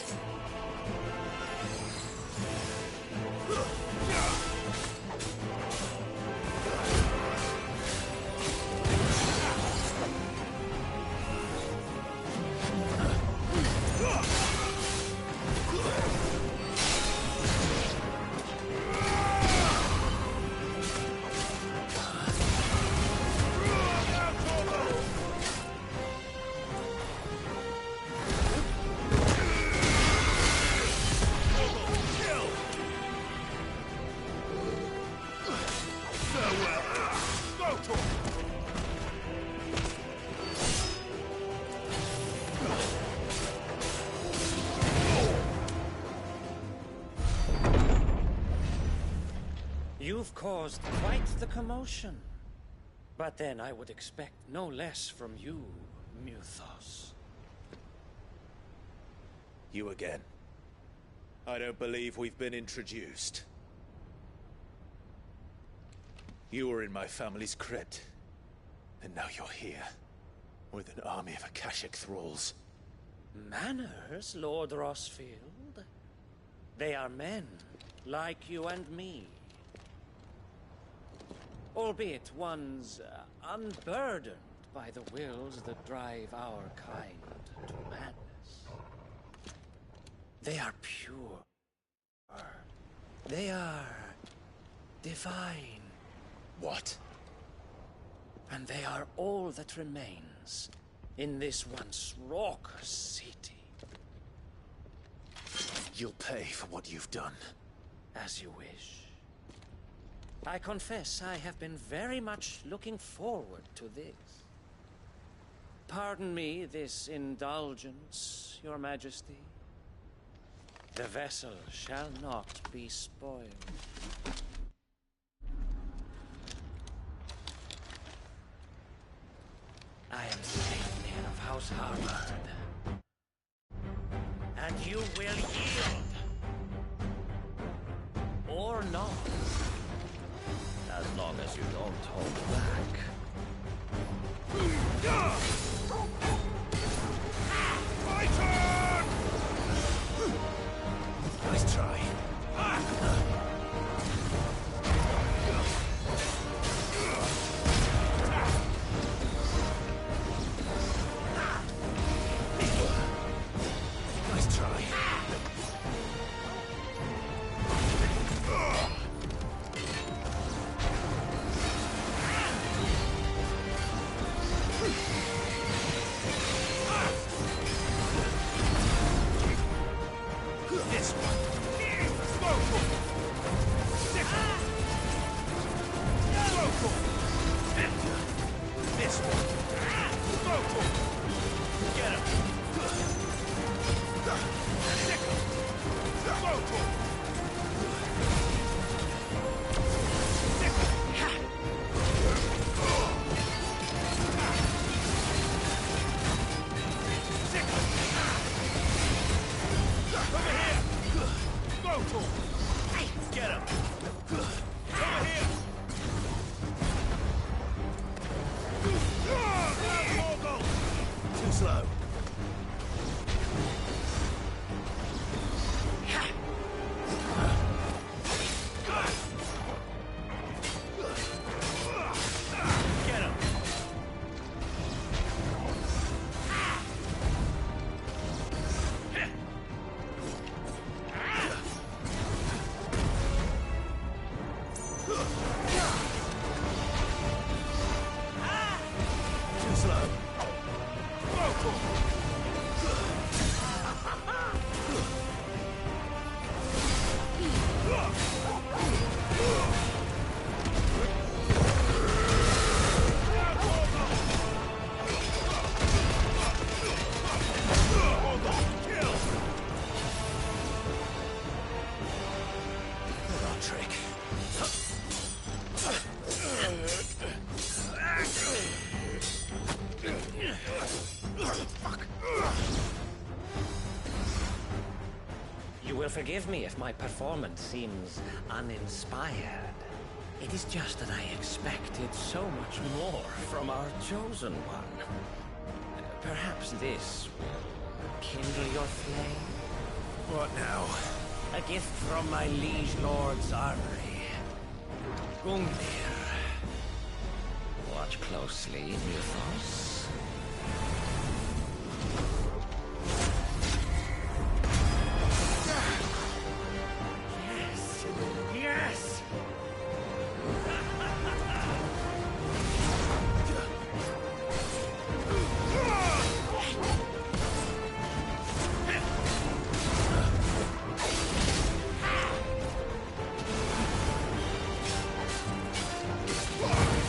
You've caused quite the commotion. But then I would expect no less from you, Muthos. You again. I don't believe we've been introduced. You were in my family's crypt. And now you're here. With an army of Akashic thralls. Manners, Lord Rosfield? They are men, like you and me. Albeit ones unburdened by the wills that drive our kind to madness. They are pure. They are divine. What? And they are all that remains in this once raucous city. You'll pay for what you've done. As you wish. I confess I have been very much looking forward to this. Pardon me this indulgence, Your Majesty. The vessel shall not be spoiled. I am Saintmere of House Harvard. And you will yield. Or not. As long as you don't hold back. My turn! Nice try. Nice try. This one. Smoke. Stick. Smoke. This one. Smoke. Get him. Stick. Smoke. Get him! Over here! Too slow. Get him! Too slow. Trick. You will forgive me if my performance seems uninspired. It is just that I expected so much more from our chosen one. Perhaps this will kindle your flame? What now? A gift from my liege lord's armory. Gungnir. Watch closely, Nilfos. Yes! Yes!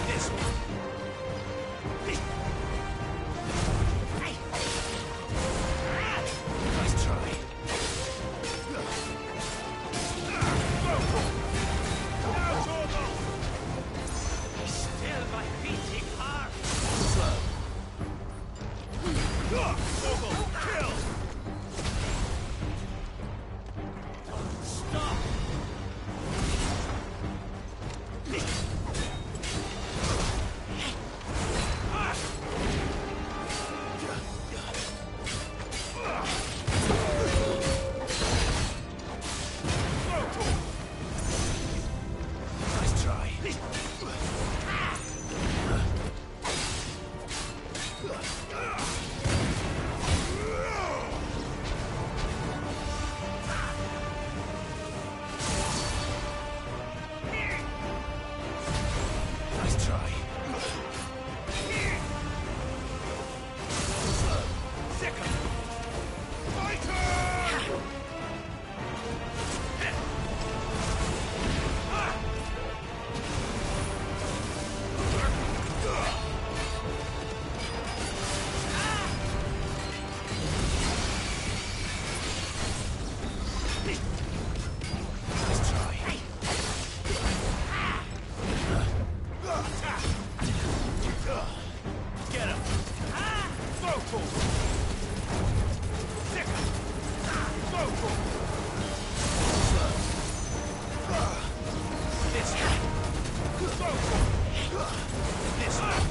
This one. Nice try. Still my beating heart! Slow. Kill! Stop! Nice try. Nice try. Slow. Second. Fighter! Nice try. Get him! Vocal! Second! Vocal! Slow. This one! Vocal! This one!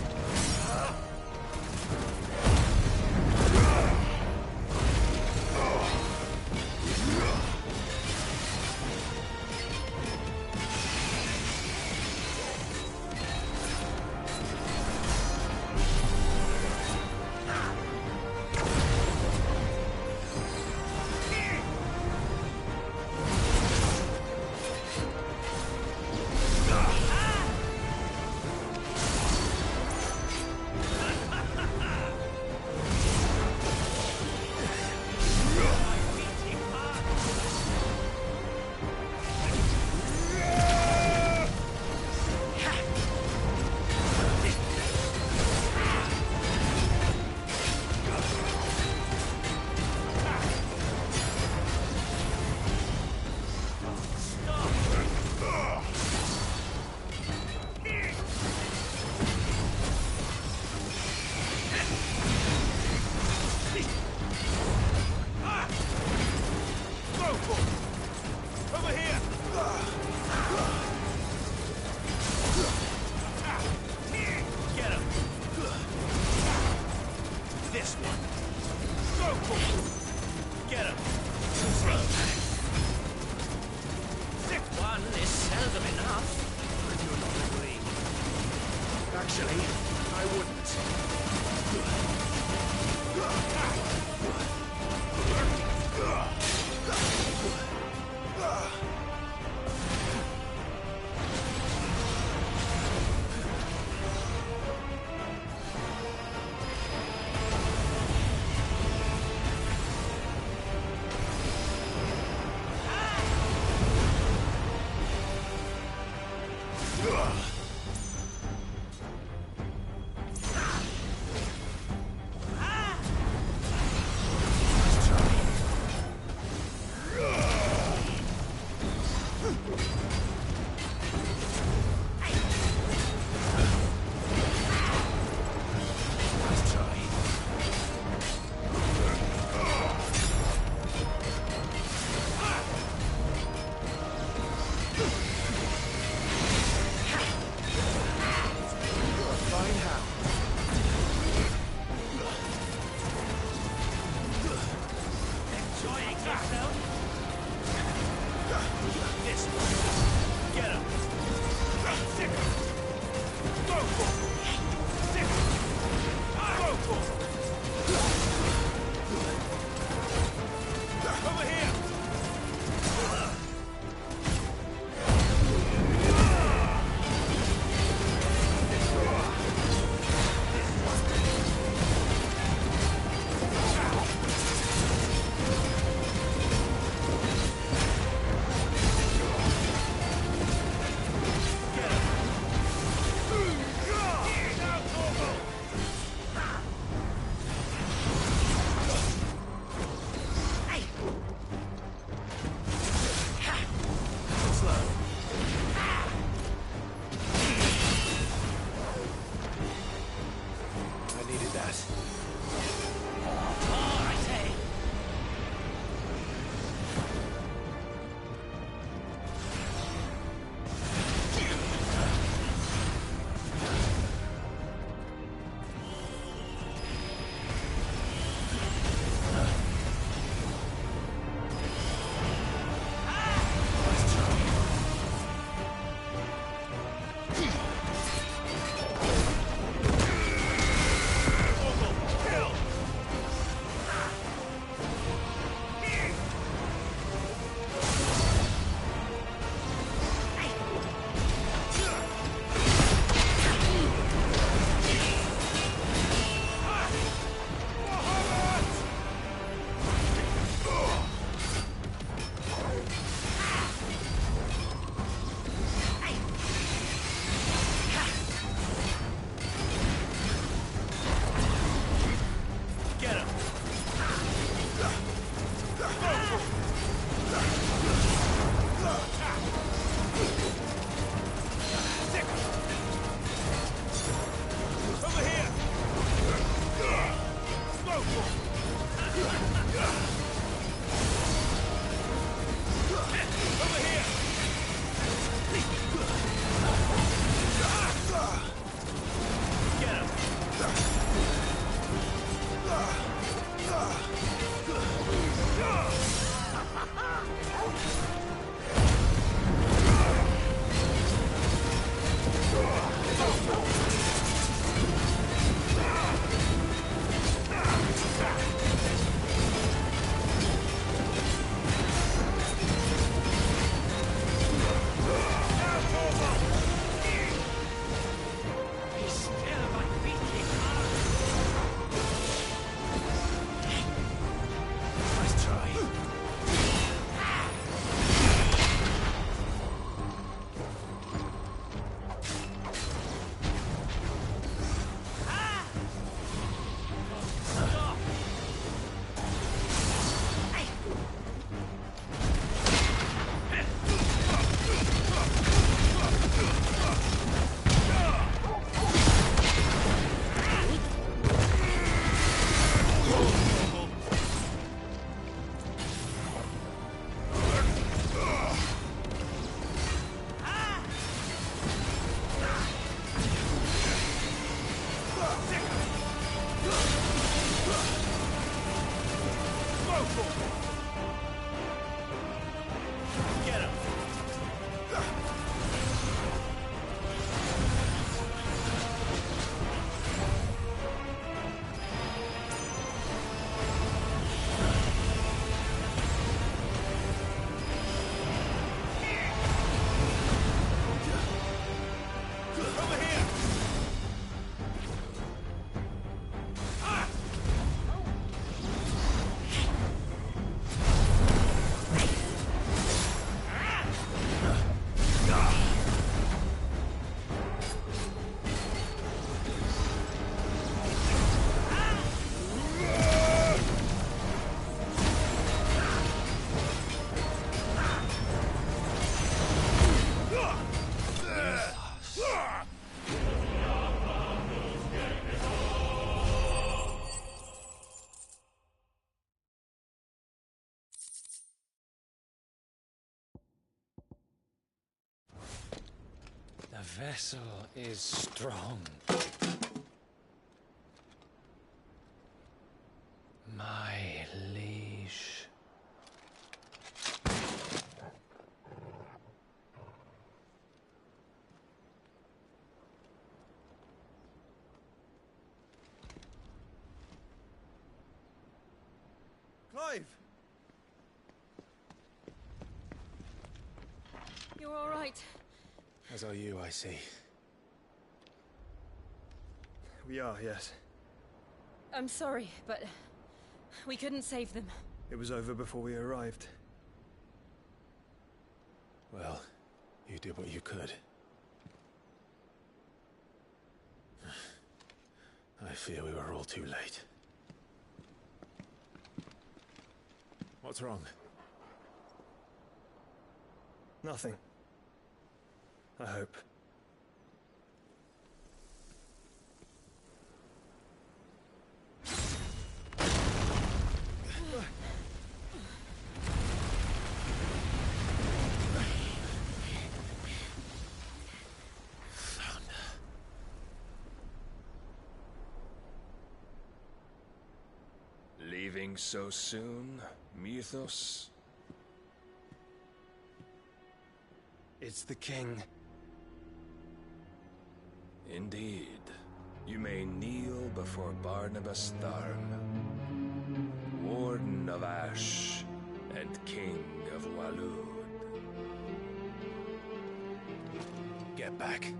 Actually, I wouldn't. vessel is strong. My liege. Clive! You're all right. As are you, I see. We are, yes. I'm sorry, but we couldn't save them. It was over before we arrived. Well, you did what you could. I fear we were all too late. What's wrong? Nothing. I hope. Leaving so soon, Mythos? It's the king. Indeed. You may kneel before Barnabas Tharn, Warden of Ash and King of Waloed. Get back.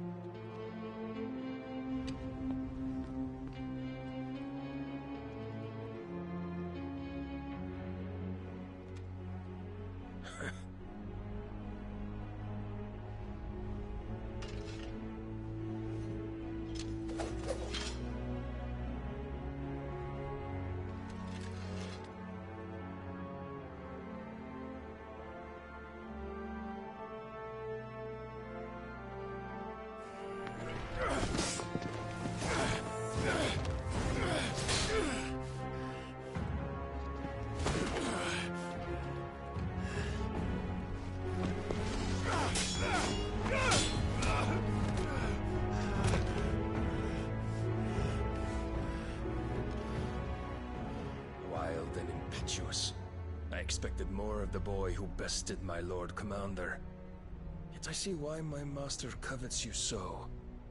Wild and impetuous. I expected more of the boy who bested my Lord Commander. Yet I see why my master covets you so.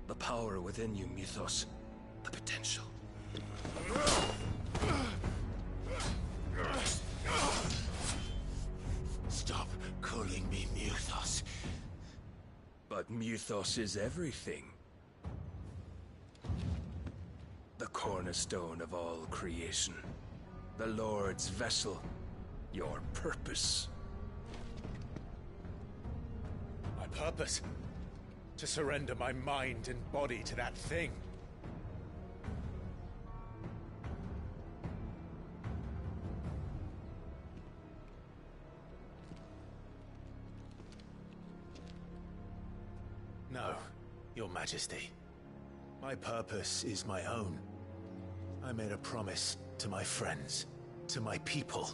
The power within you, Mythos. The potential. Stop calling me Mythos. But Mythos is everything. The cornerstone of all creation. The Lord's vessel. Your purpose. My purpose? To surrender my mind and body to that thing. No, Your Majesty. My purpose is my own. I made a promise to my friends, to my people.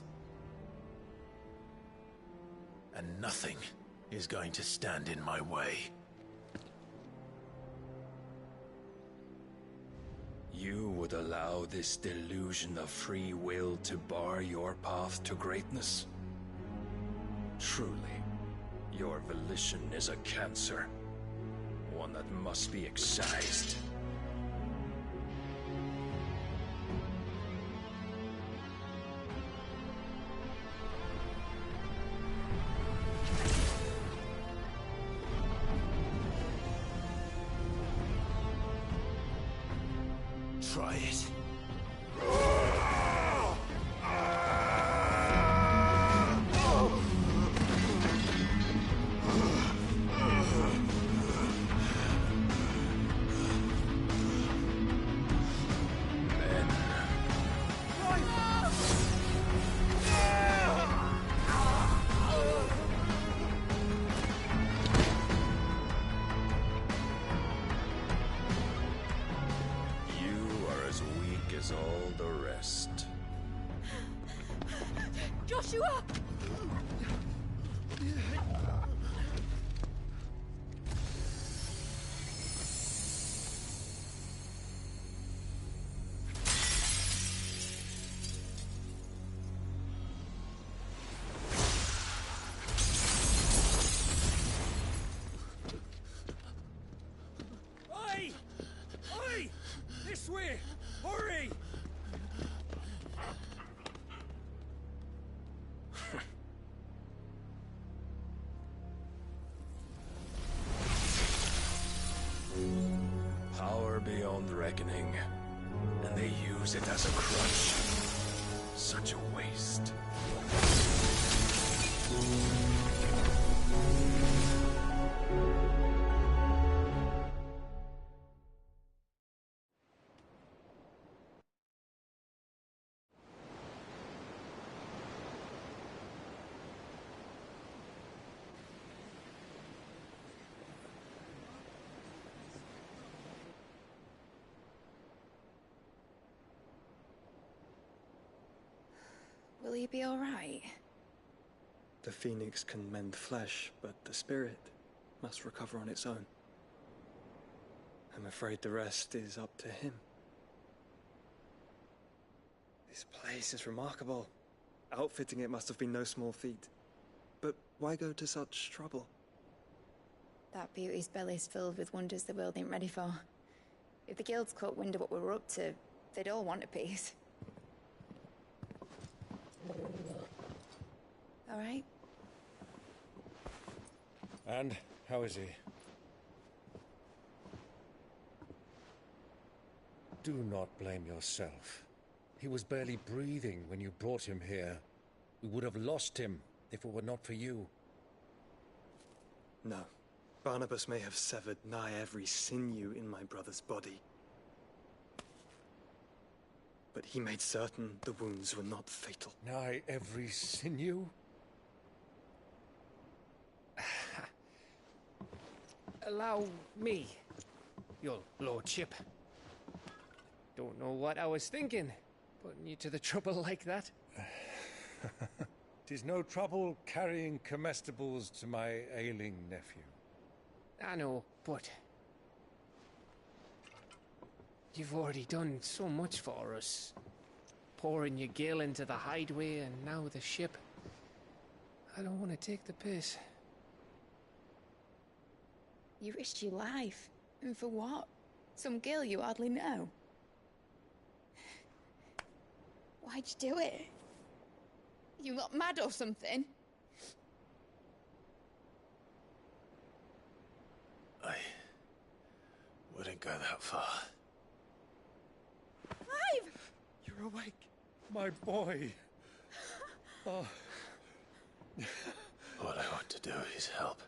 And nothing is going to stand in my way. You would allow this delusion of free will to bar your path to greatness? Truly, your volition is a cancer. One that must be excised. Try it. All the rest. Joshua! beyond reckoning, and they use it as a crutch. Such a waste. Will he be all right? The phoenix can mend flesh, but the spirit must recover on its own. I'm afraid the rest is up to him. This place is remarkable. Outfitting it must have been no small feat. But why go to such trouble? That beauty's belly's filled with wonders the world ain't ready for. If the guilds caught wind of what we were up to, they'd all want a piece. All right? And how is he? Do not blame yourself. He was barely breathing when you brought him here. We would have lost him if it were not for you. No. Barnabas may have severed nigh every sinew in my brother's body. But he made certain the wounds were not fatal. Nigh every sinew? Allow me, your lordship. Don't know what I was thinking, putting you to the trouble like that. 'Tis no trouble carrying comestibles to my ailing nephew. I know, but you've already done so much for us. Pouring your gil into the hideaway and now the ship. I don't want to take the piss. You risked your life. And for what? Some girl you hardly know. Why'd you do it? You not mad or something? I wouldn't go that far. Clive! You're awake, my boy. Oh. All I want to do is help.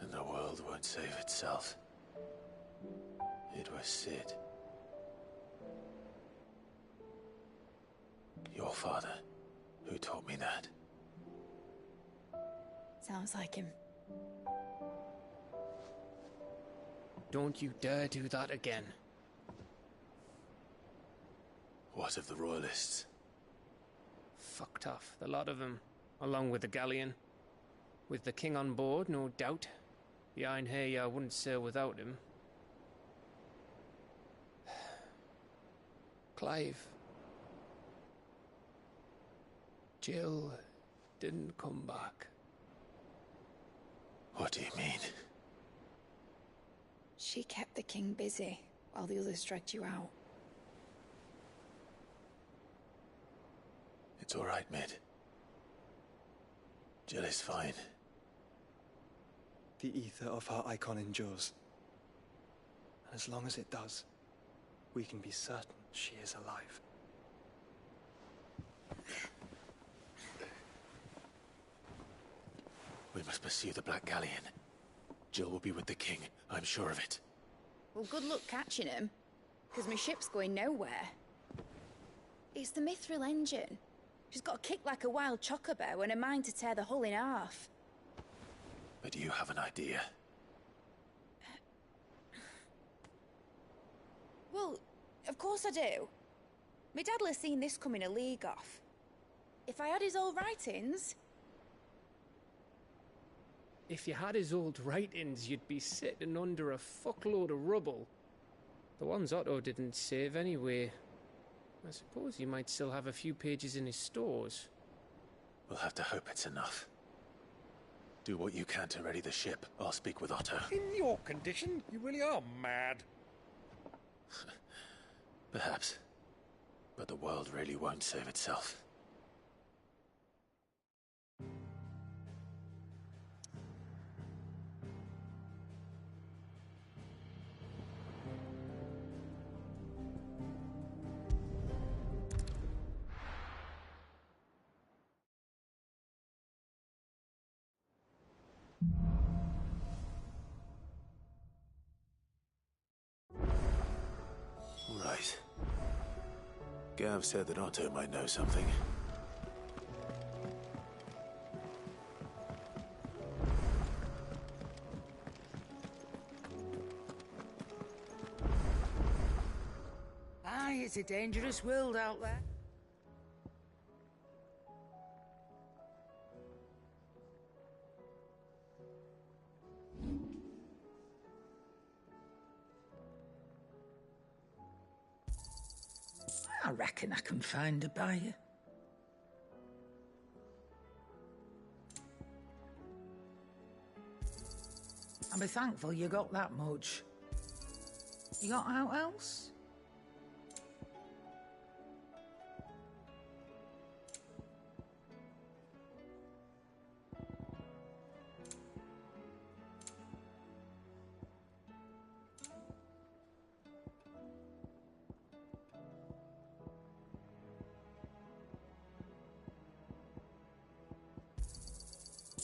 And the world won't save itself. It was Sid. Your father, who taught me that. Sounds like him. Don't you dare do that again. What of the Royalists? Fucked off, the lot of them, along with the galleon. With the king on board, no doubt. Behind here, I wouldn't sail without him. Clive. Jill didn't come back. What do you mean? She kept the king busy while the others dragged you out. It's all right, Mid. Jill is fine. The ether of her icon endures. And as long as it does, we can be certain she is alive. We must pursue the Black Galleon. Jill will be with the king, I'm sure of it. Well, good luck catching him, because my ship's going nowhere. It's the Mithril engine. She's got a kick like a wild chocobo and a mind to tear the hull in half. But you have an idea. Well, of course I do. My dad'll have seen this coming a league off. If I had his old writings... If you had his old writings, you'd be sitting under a fuckload of rubble. The ones Otto didn't save anyway. I suppose he might still have a few pages in his stores. We'll have to hope it's enough. Do what you can to ready the ship. I'll speak with Otto. In your condition, you really are mad. Perhaps. But the world really won't save itself. Gav said that Otto might know something. Aye, it's a dangerous world out there. I reckon I can find a buyer. I'll be thankful you got that much. You got out else?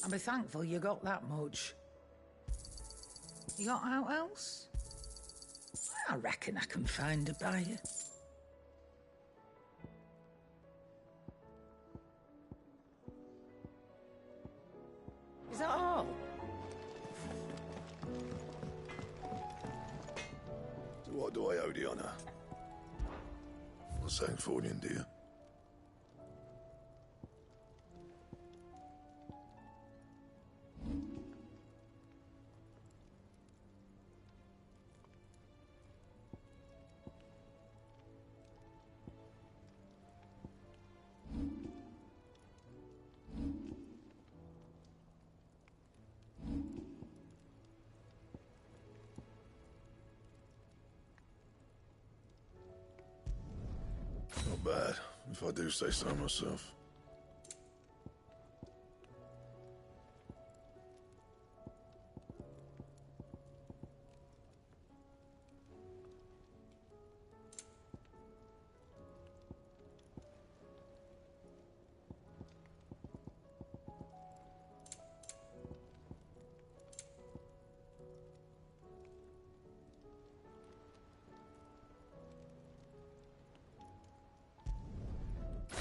I'll be thankful you got that much. You got out else? I reckon I can find a buyer. Is that all? So what do I owe the honor? For saying Fornian, dear? Not bad, if I do say so myself.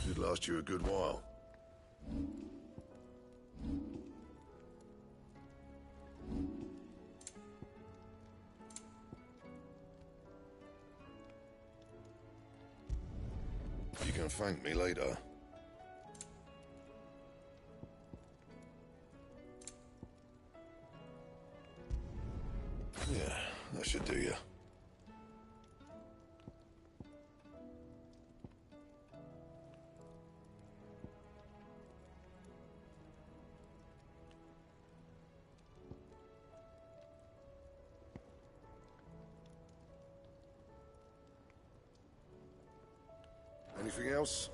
Should last you a good while. You can thank me later. Yeah, that should do you. Anything else?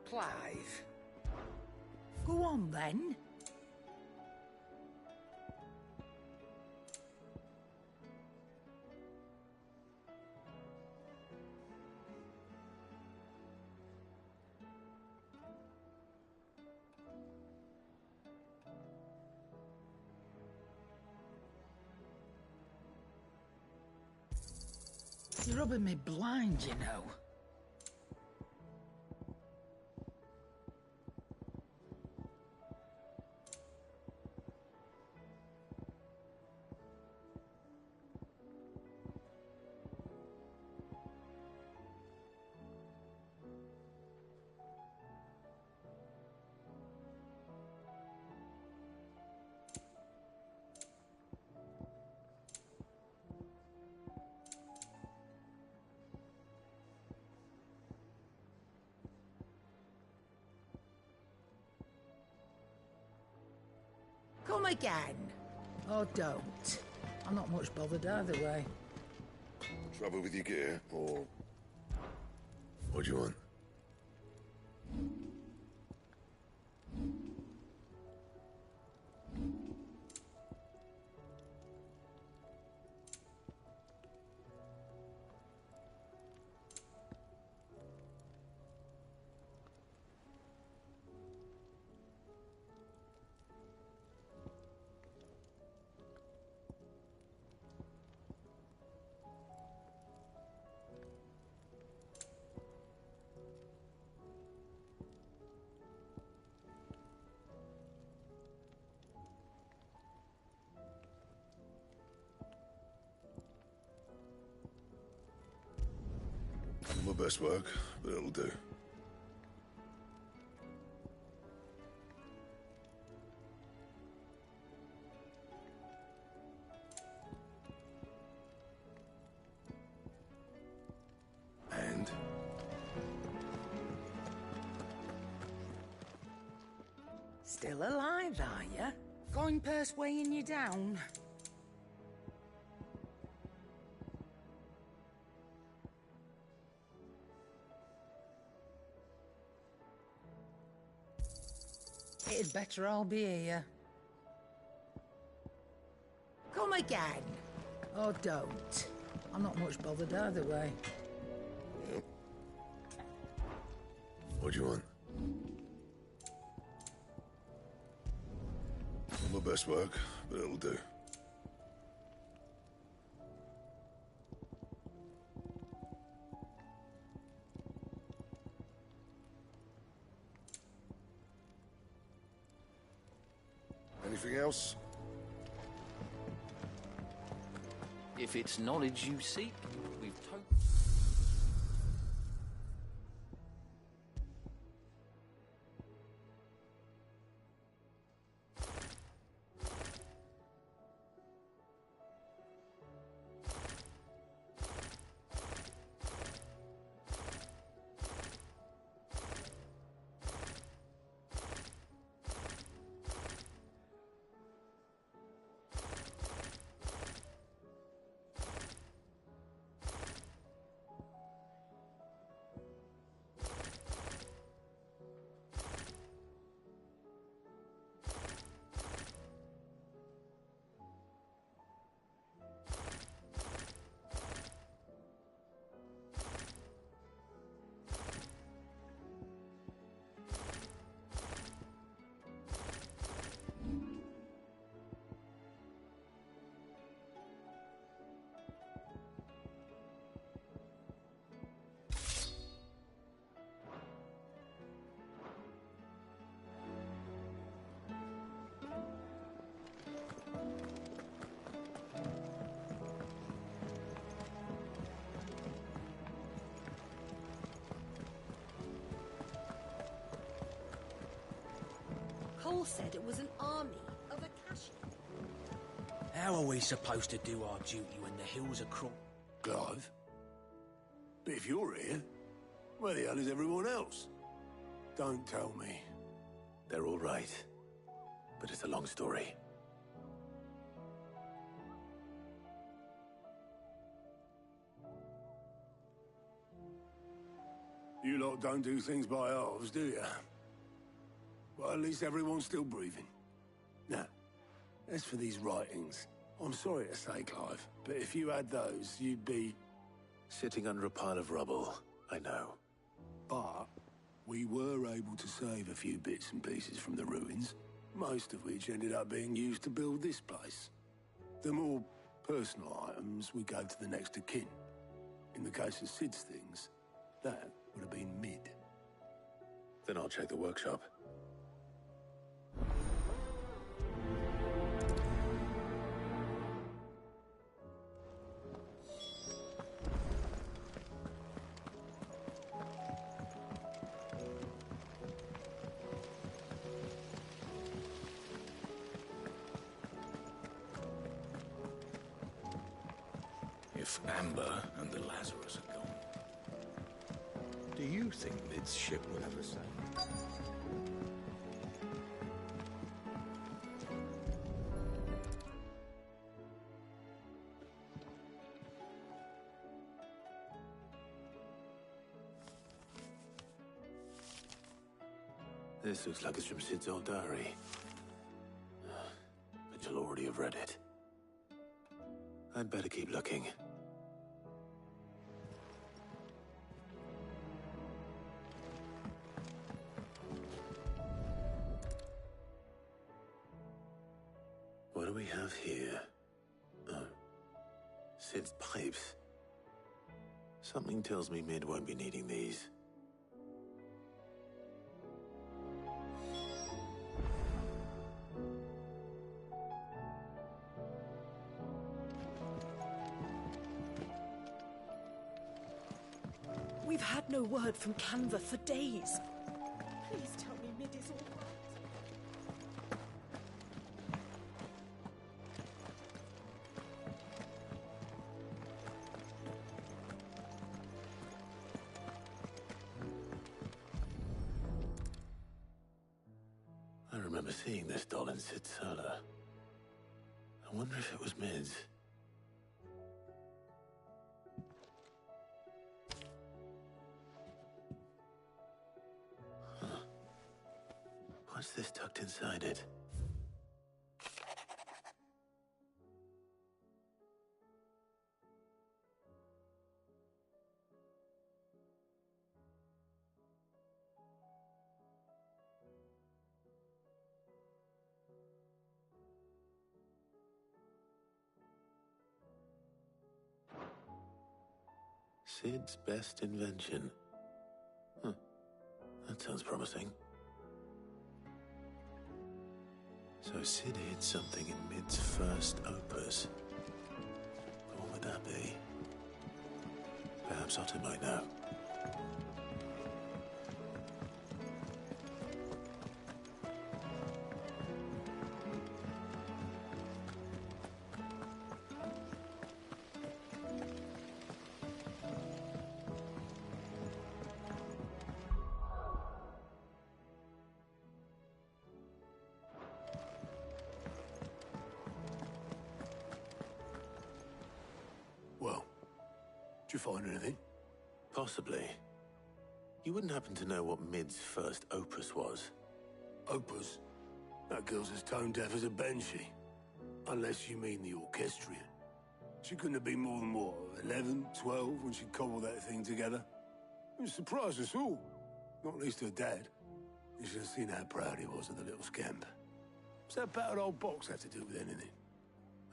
Clive. Go on, then. rubbing me blind, you know. Come again. Or don't. I'm not much bothered either way. Trouble with your gear, or... What do you want? My best work, but it'll do. And? Still alive, are you? Going purse weighing you down? It'd better all be here. Come again. Or don't. I'm not much bothered either way. Yep. What do you want? My best work, but it'll do. Anything else? If it's knowledge you seek, we've totally... Cole said it was an army of Akashi. How are we supposed to do our duty when the hills are Clive? But if you're here, where the hell is everyone else? Don't tell me. They're all right. But it's a long story. You lot don't do things by halves, do you? Well, at least everyone's still breathing. Now, as for these writings, I'm sorry to say, Clive, but if you had those, you'd be... Sitting under a pile of rubble, I know. But we were able to save a few bits and pieces from the ruins, most of which ended up being used to build this place. The more personal items we gave to the next of kin. In the case of Sid's things, that would have been mid. Then I'll check the workshop. If Amber and the Lazarus are gone, do you think Mid's ship will ever sail? This looks like it's from Sid's old diary. But you'll already have read it. I'd better keep looking. What do we have here? Oh. Sid's pipes. Something tells me Mid won't be needing these. We've had no word from Canva for days. Please tell me Mid is all right. I remember seeing this doll in Sid's cellar. I wonder if it was Mid's. What's this tucked inside it? Sid's best invention. Huh. That sounds promising. So Sid hid something in Mid's first opus. What would that be? Perhaps Otter might know. Well, did you find anything? Possibly. You wouldn't happen to know what Mid's first opus was? Opus? That girl's as tone deaf as a banshee. Unless you mean the orchestrion. She couldn't have been more than, what, 11, 12 when she cobbled that thing together? It surprised us all. Not least her dad. You should have seen how proud he was of the little scamp. What's that battered old box have to do with anything?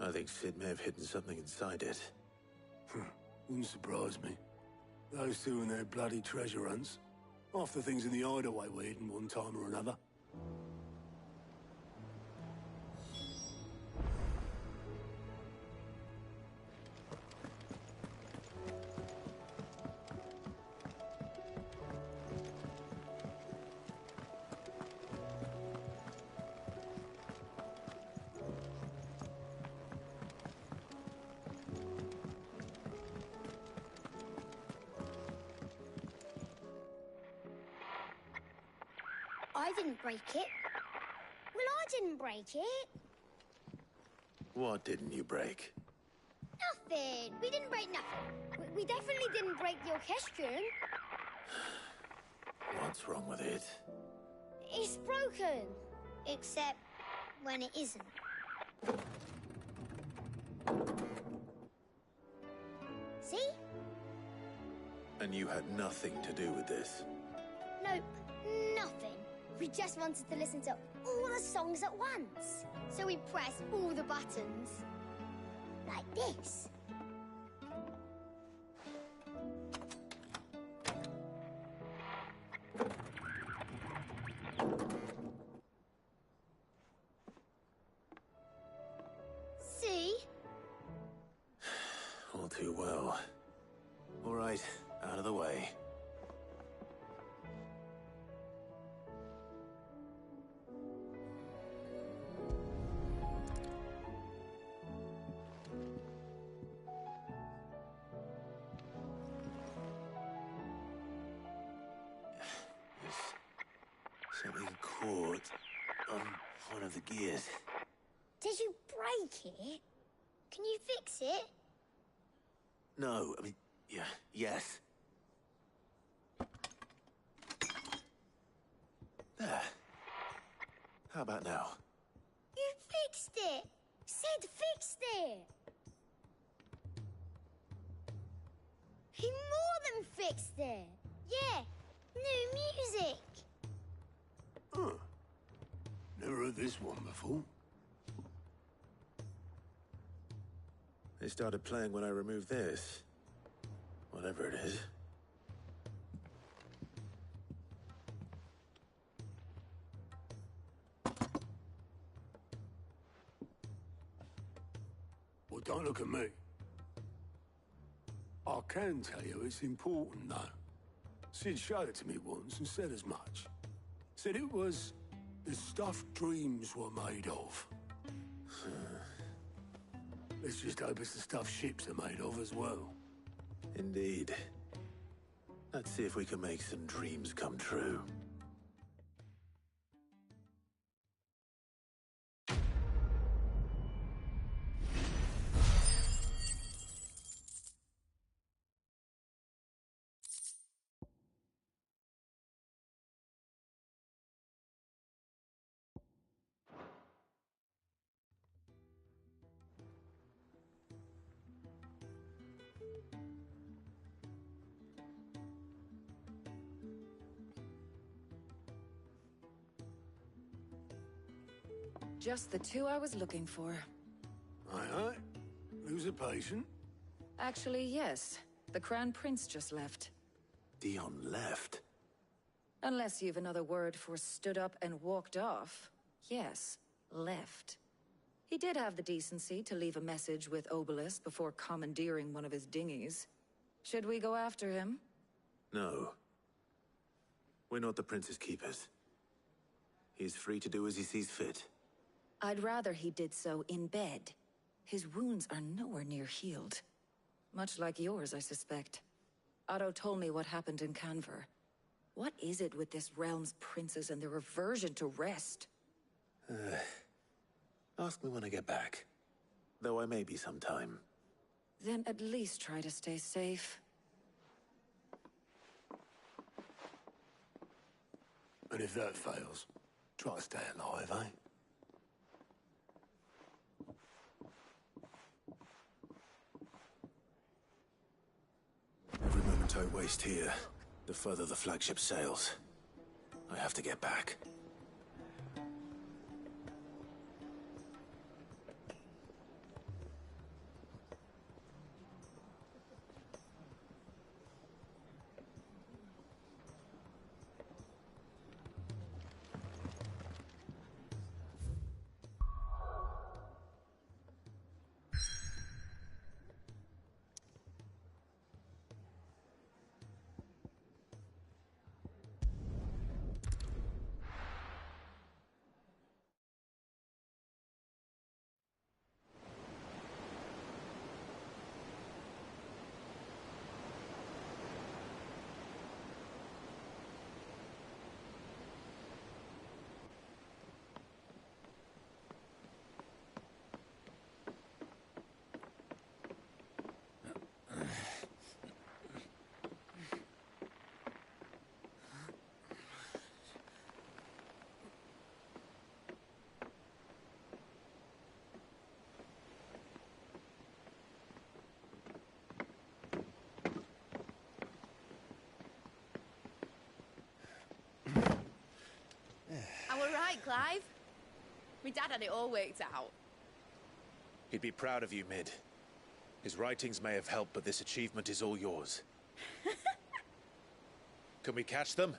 I think Sid may have hidden something inside it. Wouldn't surprise me. Those two and their bloody treasure hunts. Half the things in the hideaway were hidden one time or another. I didn't break it. Well, I didn't break it. What didn't you break? Nothing. We didn't break nothing. We definitely didn't break the orchestrion. What's wrong with it? It's broken. Except when it isn't. See? And you had nothing to do with this? Nope, nothing. We just wanted to listen to all the songs at once. So we pressed all the buttons. Like this. All too well. All right, out of the way. Something caught on one of the gears. Did you break it? Can you fix it? No, I mean, yeah, yes. There. How about now? You fixed it! Sid fixed it! He more than fixed it! Yeah, new music! Huh. Never heard this one before. They started playing when I removed this. Whatever it is. Well, don't look at me. I can tell you it's important, though. Sid showed it to me once and said as much. Said it was the stuff dreams were made of. Let's just hope it's the stuff ships are made of as well. Indeed. Let's see if we can make some dreams come true. Just the two I was looking for. Aye, aye. Lose a patient? Actually, yes. The Crown Prince just left. Dion left? Unless you've another word for stood up and walked off. Yes, left. He did have the decency to leave a message with Obelisk before commandeering one of his dinghies. Should we go after him? No. We're not the Prince's keepers. He's free to do as he sees fit. I'd rather he did so in bed. His wounds are nowhere near healed. Much like yours, I suspect. Otto told me what happened in Canver. What is it with this realm's princes and their aversion to rest? Ask me when I get back. Though I may be sometime. Then at least try to stay safe. And if that fails, try to stay alive, eh? Every moment I waste here, the further the flagship sails. I have to get back. Right, Clive? My dad had it all worked out. He'd be proud of you, Mid. His writings may have helped, but this achievement is all yours. Can we catch them?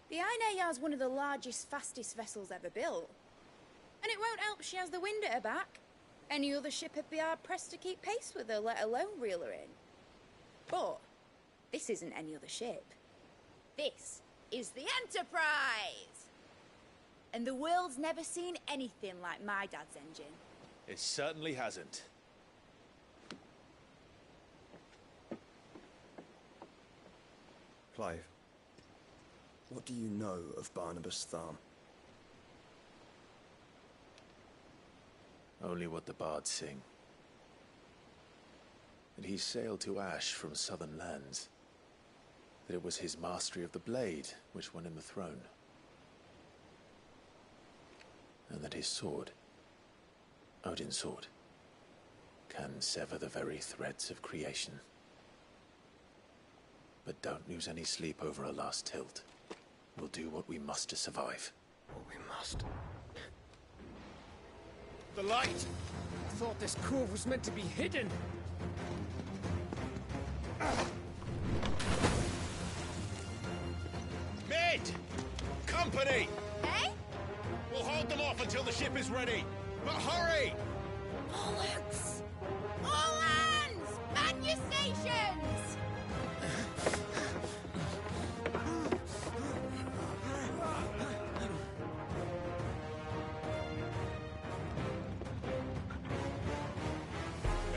The Ainayar's one of the largest, fastest vessels ever built. And it won't help she has the wind at her back. Any other ship would be hard-pressed to keep pace with her, let alone reel her in. But this isn't any other ship. This is the Enterprise! And the world's never seen anything like my dad's engine. It certainly hasn't. Clive, what do you know of Barnabas Tharm? Only what the bards sing. That he sailed to Ash from southern lands. That it was his mastery of the blade which won him the throne. And that his sword, Odin's sword, can sever the very threads of creation. But don't lose any sleep over a last tilt. We'll do what we must to survive. What we must. The light! I thought this cove was meant to be hidden. Mid! Company! Eh? We'll hold them off until the ship is ready. But hurry! Bollocks! All hands! Man your stations!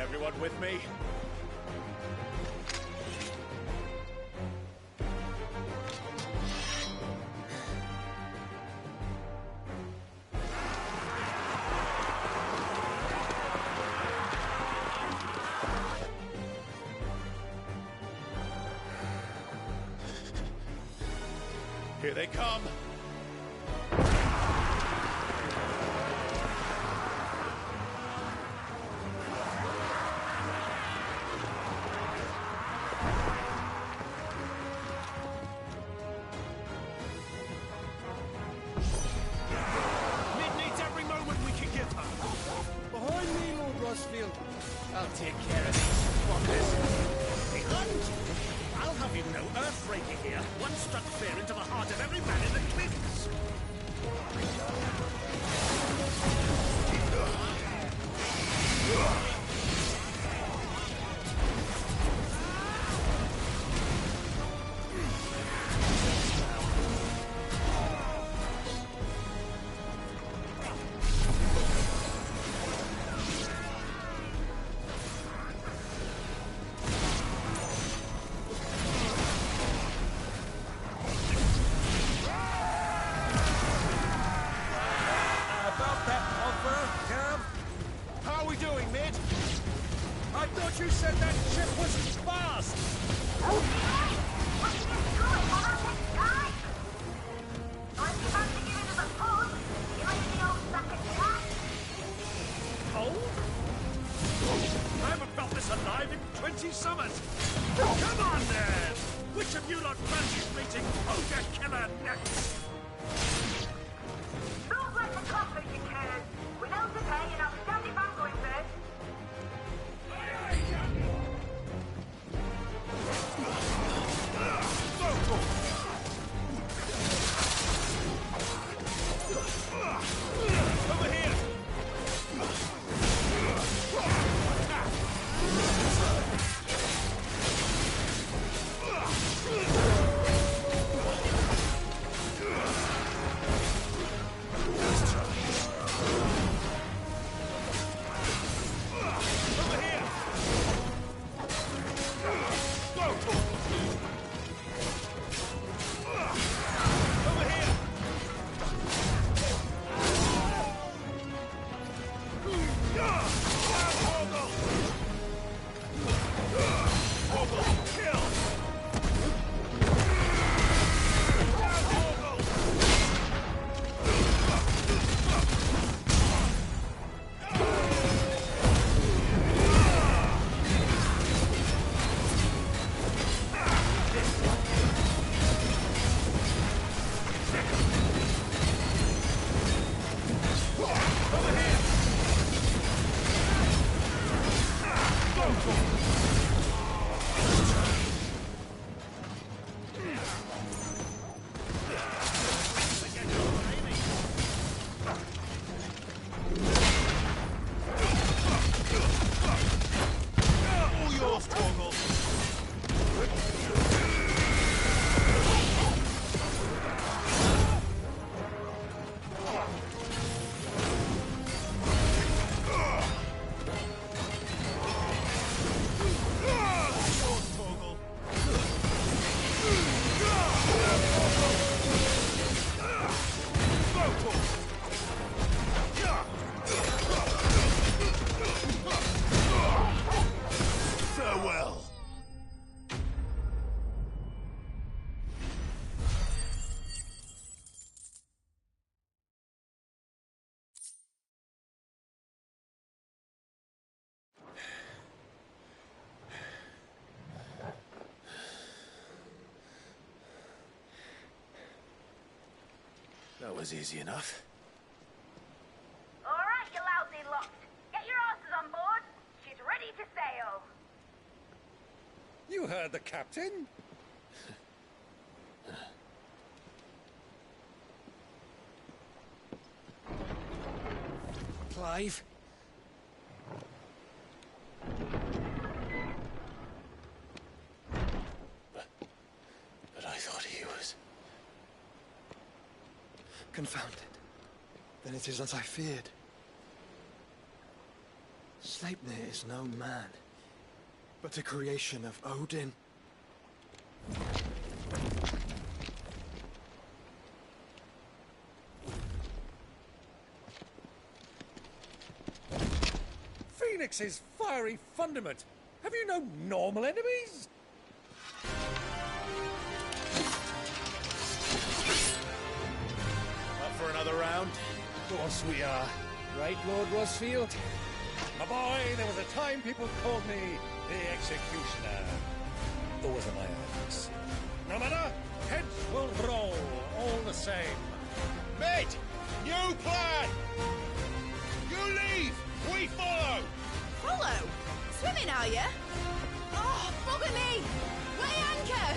Everyone with me? Here they come! Mid needs every moment we can give her. Behind me, Lord Rosfield. I'll take care of these fuckers. Behind you? I'll have you know, Earthbreaker here once struck fear into the heart of every man in the cliffs. About that offer, Cav? How are we doing, Mid? I thought you said that ship was fast! Cold? I haven't felt this alive in 20 summers! Come on, then! Which of you lot fancies meeting Ogre Killer next? Don't let the comfort you can. Without the pay and outstanding banquet first. Over here! off, Torgal! Farewell. That was easy enough. All right, you lousy lot. Get your asses on board. She's ready to sail. You heard the captain? Clive? But I thought he was... Confounded. Then it is as I feared. Sleipnir is no man, but a creation of Odin. Phoenix's fiery fundament. Have you no normal enemies? Up for another round? Of course we are. Right, Lord Rosfield? My boy, there was a time people called me the Executioner. Those are my eyes. No matter, heads will roll all the same. Mate! New plan! You leave! We follow! Follow? Swimming, are you? Oh, bugger me! Weigh anchor!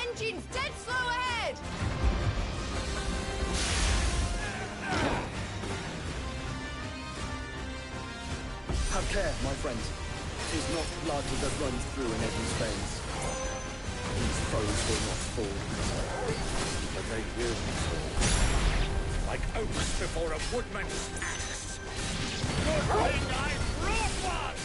Engine's dead slow ahead! Have care, my friends. 'Tis not blood that runs through in Edmund's veins. These foes will not fall, but they will fall. Like oaks before a woodman's axe. Good thing I brought one!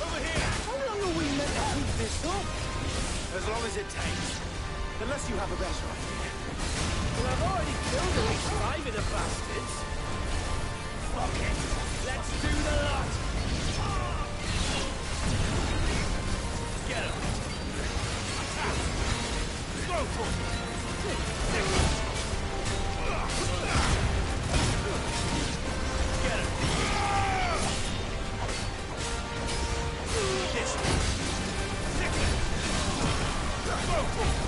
Over here! How long are we meant to keep this up? As long as it takes. Unless you have a better idea. Well, I've already killed at least 5 of the bastards. Fuck it! Let's do the lot! Get him! Attack! Go for it! Get him! This way! Stick it! Go for it!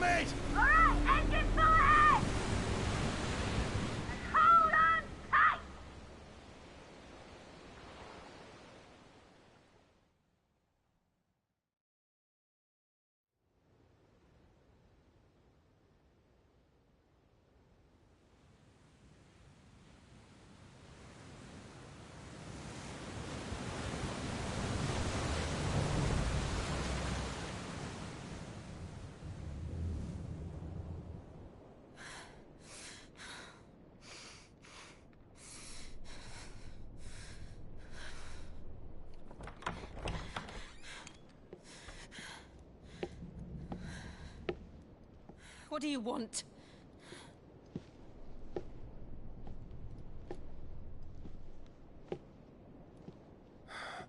mate! Alright, engine full ahead! And hold on tight! What do you want?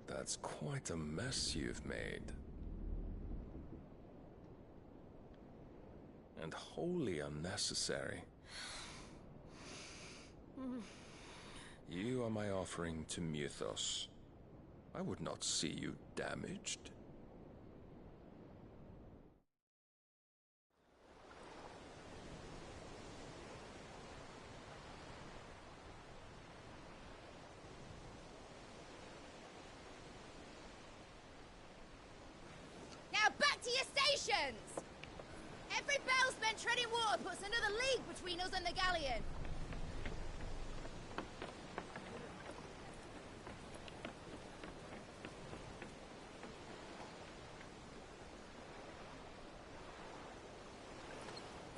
That's quite a mess you've made. And wholly unnecessary. You are my offering to Mythos. I would not see you damaged. Now back to your stations! Every bell spent treading water puts another league between us and the galleon.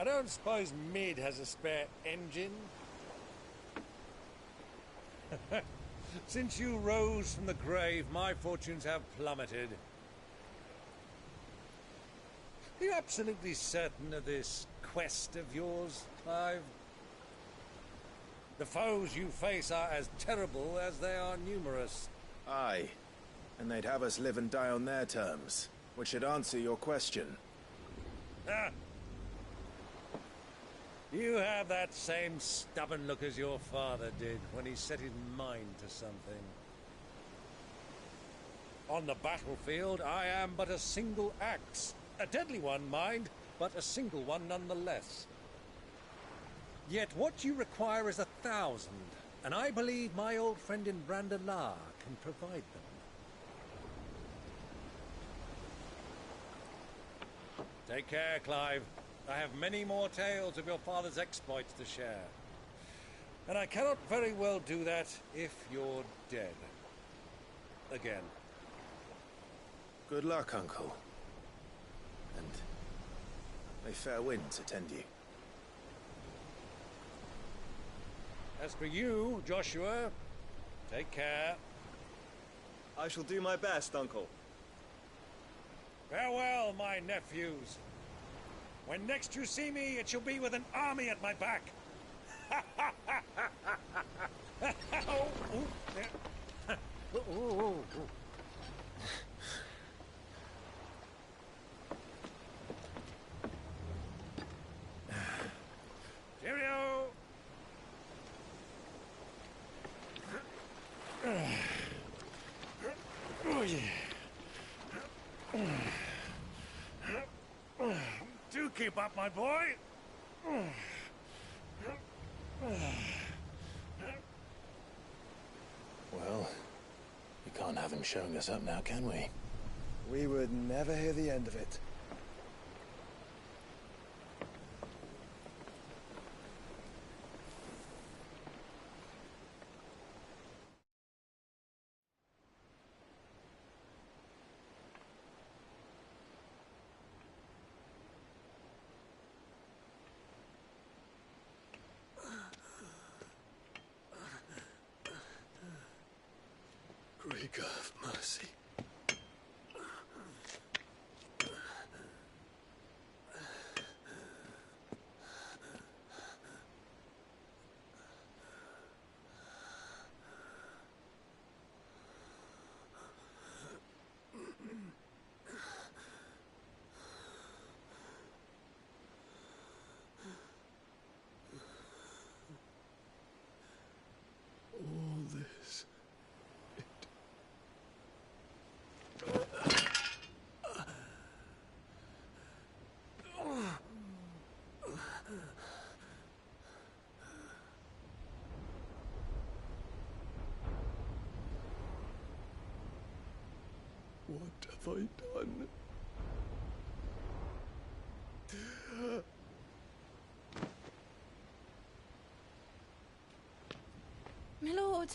I don't suppose Mid has a spare engine? Since you rose from the grave, my fortunes have plummeted. Are you absolutely certain of this quest of yours, Clive? The foes you face are as terrible as they are numerous. Aye. And they'd have us live and die on their terms, which should answer your question. Ah! You have that same stubborn look as your father did when he set his mind to something. On the battlefield, I am but a single axe. A deadly one, mind, but a single one nonetheless. Yet what you require is 1,000, and I believe my old friend in Brandalar can provide them. Take care, Clive. I have many more tales of your father's exploits to share. And I cannot very well do that if you're dead. Again. Good luck, Uncle. And may fair winds attend you. As for you, Joshua, take care. I shall do my best, Uncle. Farewell, my nephews. When next you see me, it shall be with an army at my back. Oh, ooh, yeah. Ooh, ooh, ooh. Cheerio! Oh, yeah. Do keep up, my boy. Well, we can't have him showing us up now, can we? We would never hear the end of it. Greek of mercy. All this, have I done? My lord.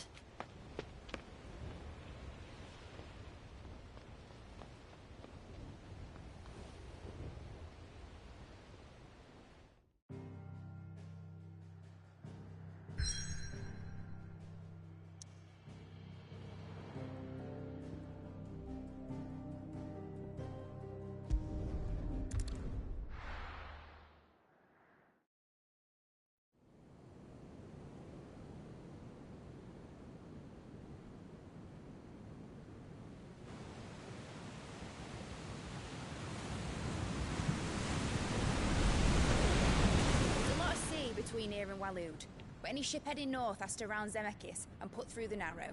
Between here and Waloed, but any ship heading north has to round Zemeckis and put through the Narrow.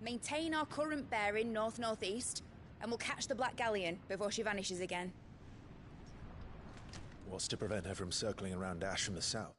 Maintain our current bearing north-northeast, and we'll catch the Black Galleon before she vanishes again. What's to prevent her from circling around Ash from the south?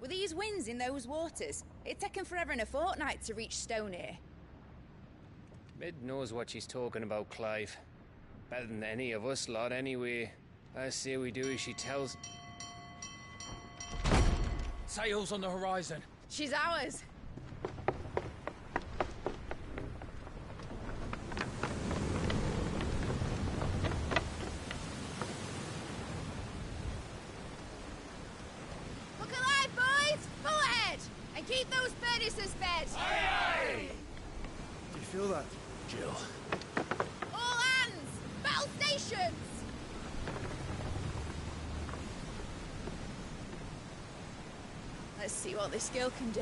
With these winds in those waters, it'd taken forever and a fortnight to reach Stonehenge. Mid knows what she's talking about, Clive. Better than any of us lot, anyway. I say we do as she tells. Sails on the horizon. She's ours. Look alive, boys! Pull ahead! And keep those furnaces fed! Aye! Do you feel that? Jill. All hands! Battle stations! Let's see what this girl can do.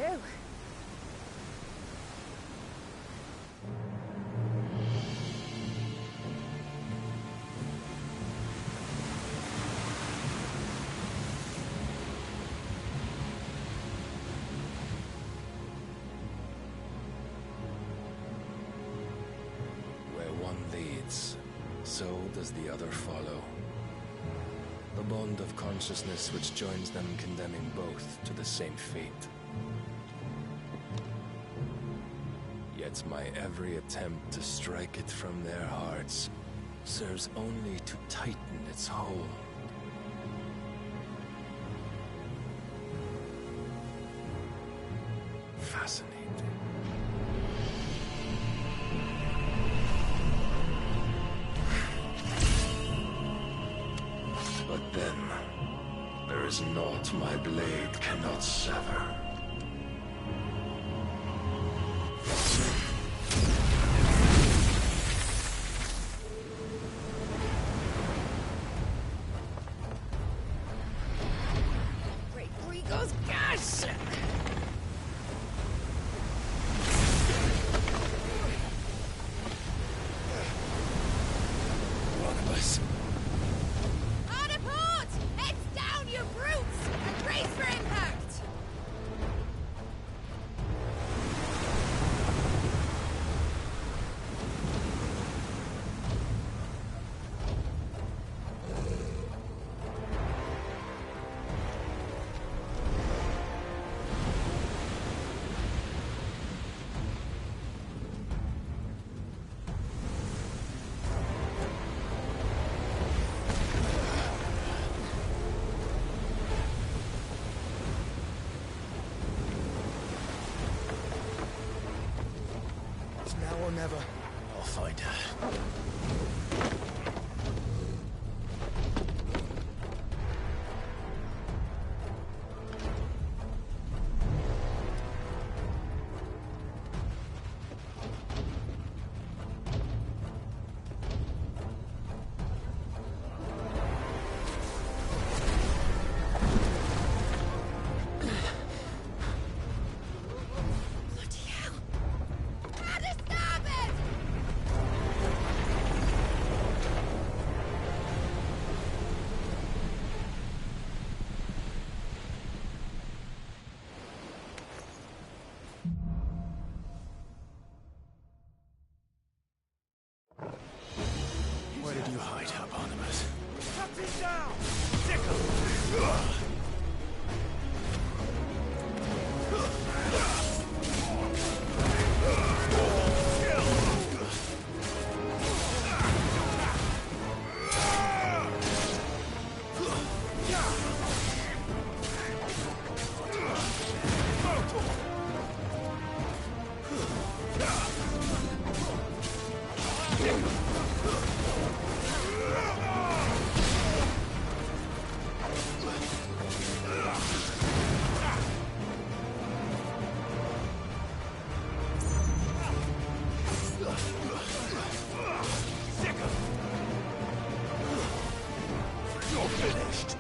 Where one leads, so does the other follow. The bond of consciousness which joins them condemning both to the same fate. Yet my every attempt to strike it from their hearts serves only to tighten its hold. Fascinating. But then, there is naught my blade cannot sever. Great Grigo's gosh! One of us. Hard a port! Heads down, you brutes! And brace for impact! It's now or never. I'll find her. Bloody hell! How to stop it! Where did you hide her, Barnabas? Shut him down! You're finished.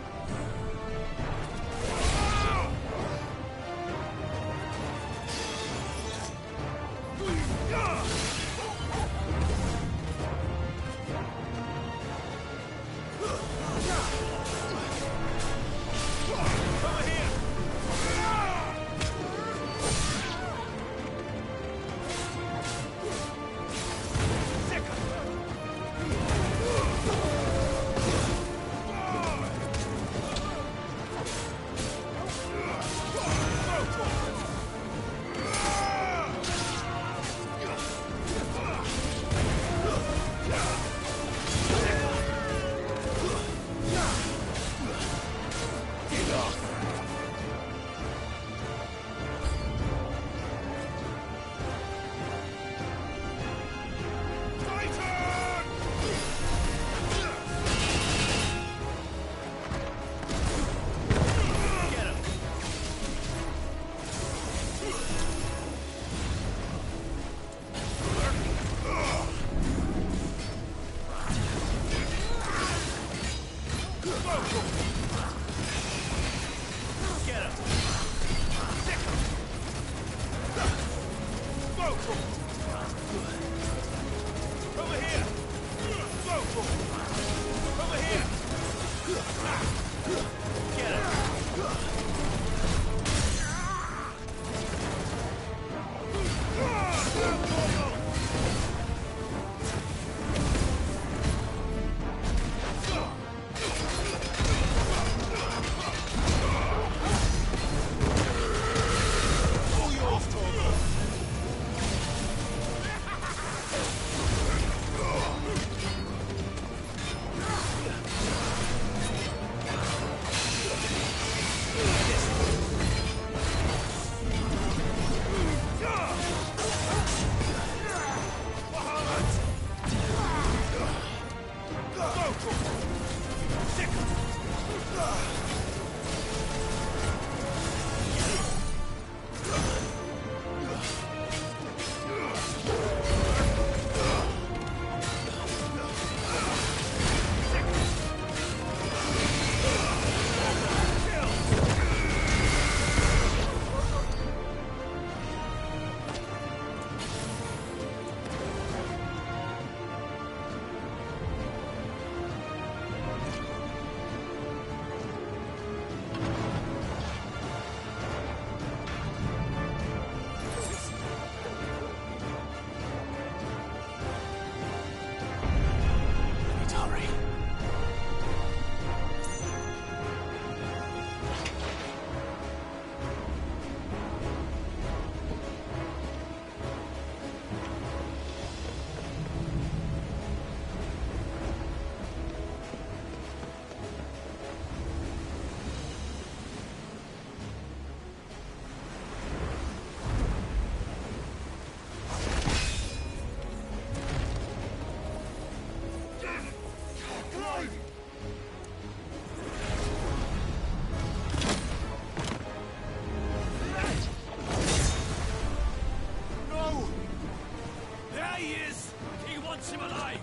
keeps him alive!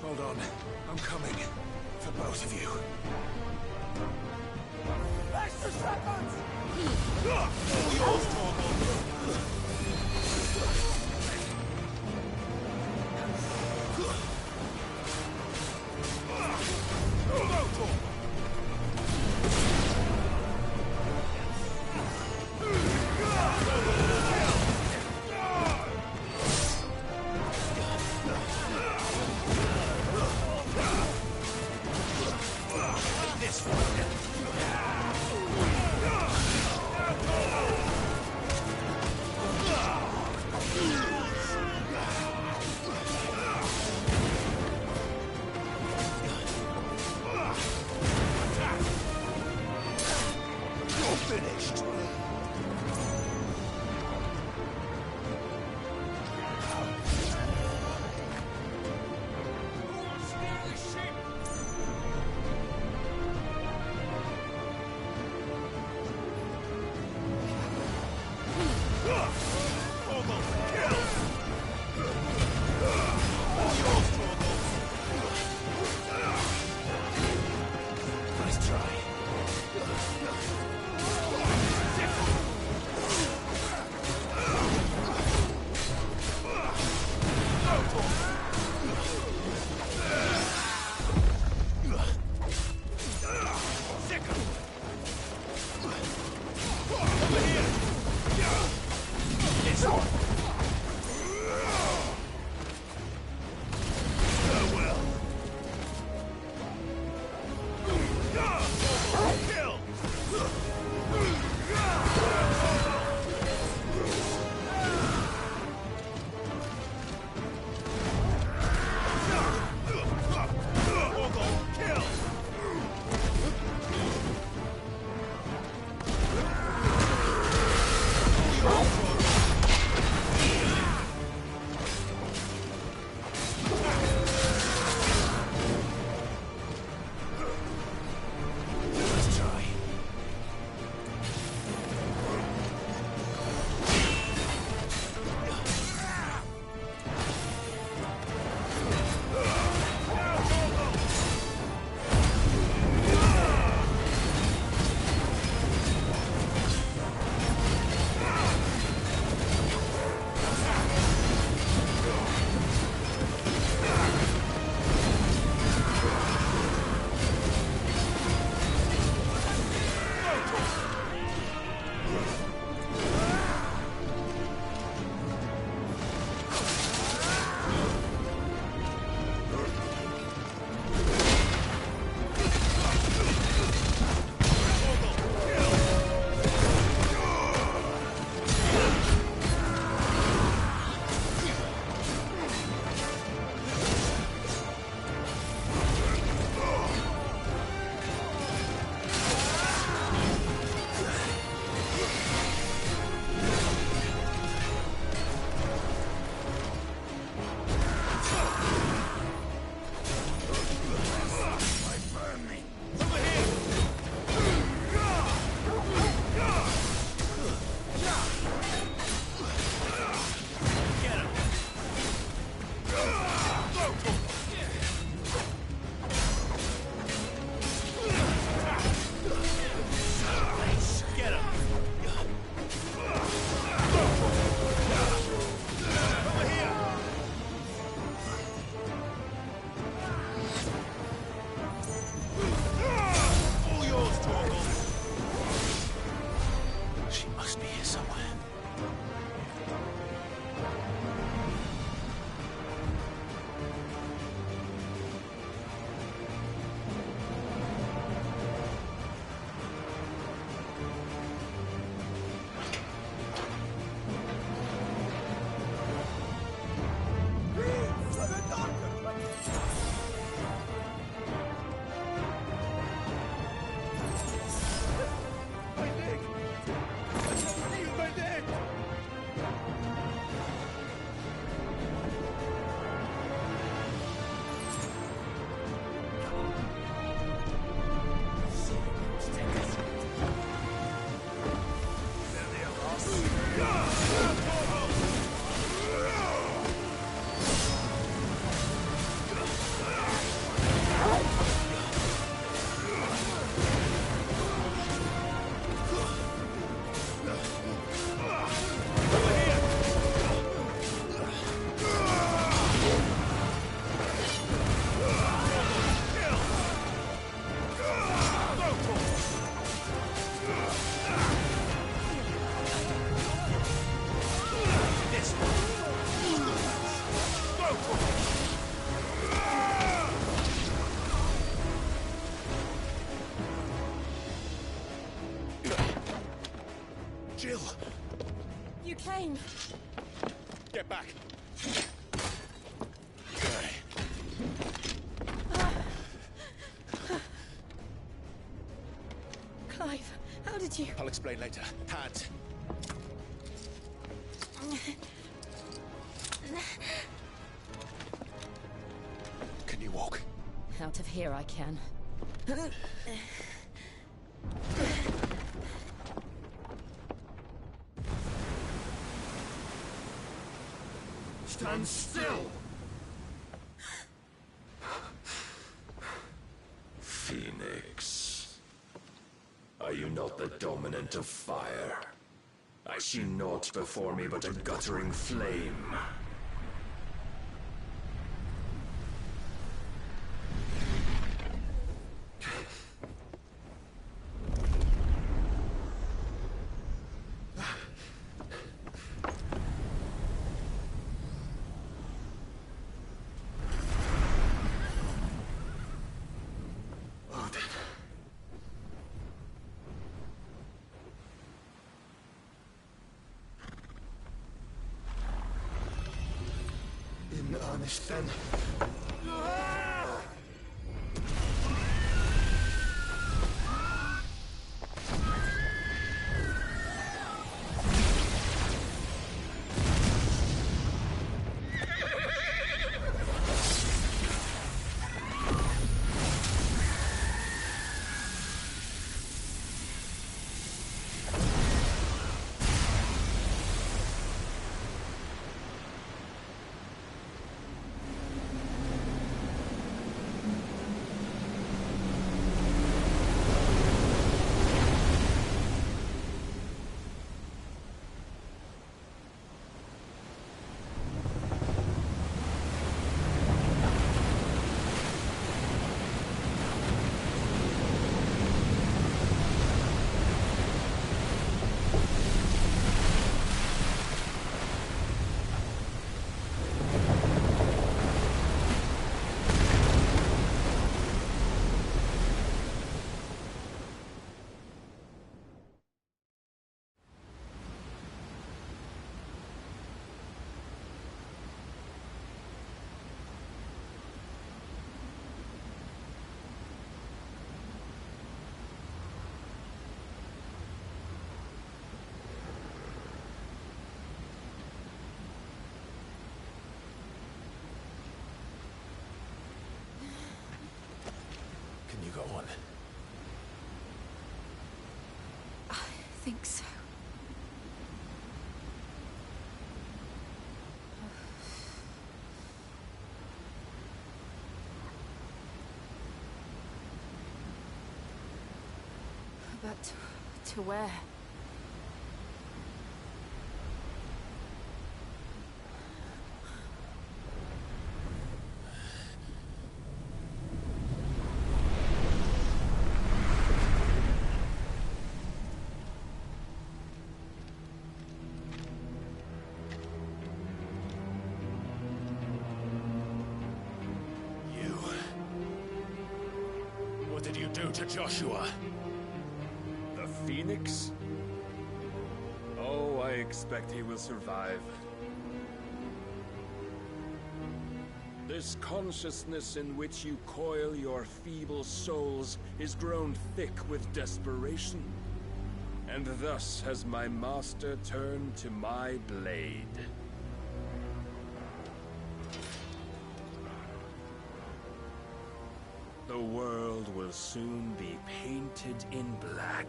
Hold on. I'm coming. For both of you. Extra seconds! Get back! Clive, how did you... I'll explain later. Hands. Can you walk? Out of here I can. Stand still! Phoenix. Are you not the dominant of fire? I see naught before me but a guttering flame. In earnest then. Can you go on? I think so. But to where? What did you do to Joshua? The Phoenix? Oh, I expect he will survive. This consciousness in which you coil your feeble souls is grown thick with desperation. And thus has my master turned to my blade. The world will soon be painted in black.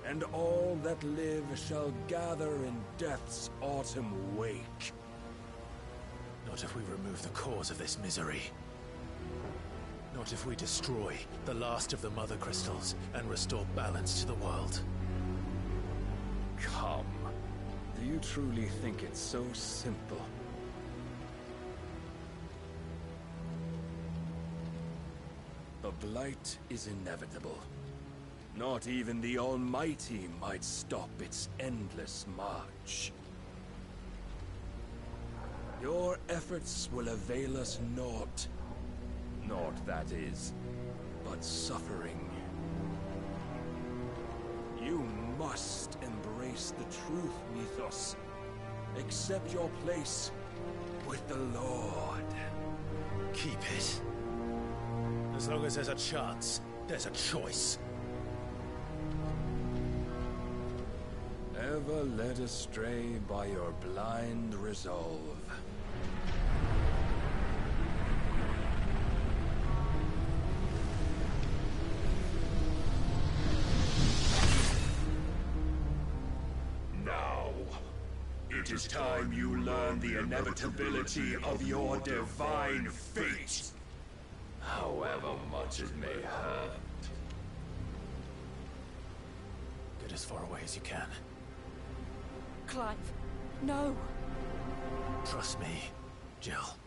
And all that live shall gather in death's autumn wake. Not if we remove the cause of this misery. Not if we destroy the last of the Mother Crystals and restore balance to the world. Come. Do you truly think it's so simple? The Blight is inevitable. Not even the Almighty might stop its endless march. Your efforts will avail us naught. Naught, that is, but suffering. You must embrace the truth, Mythos. Accept your place with the Lord. Keep it. As long as there's a chance, there's a choice. Ever led astray by your blind resolve. Now, it is time you learn the inevitability of your divine fate. However much it may hurt. Get as far away as you can. Clive, no! Trust me, Jill.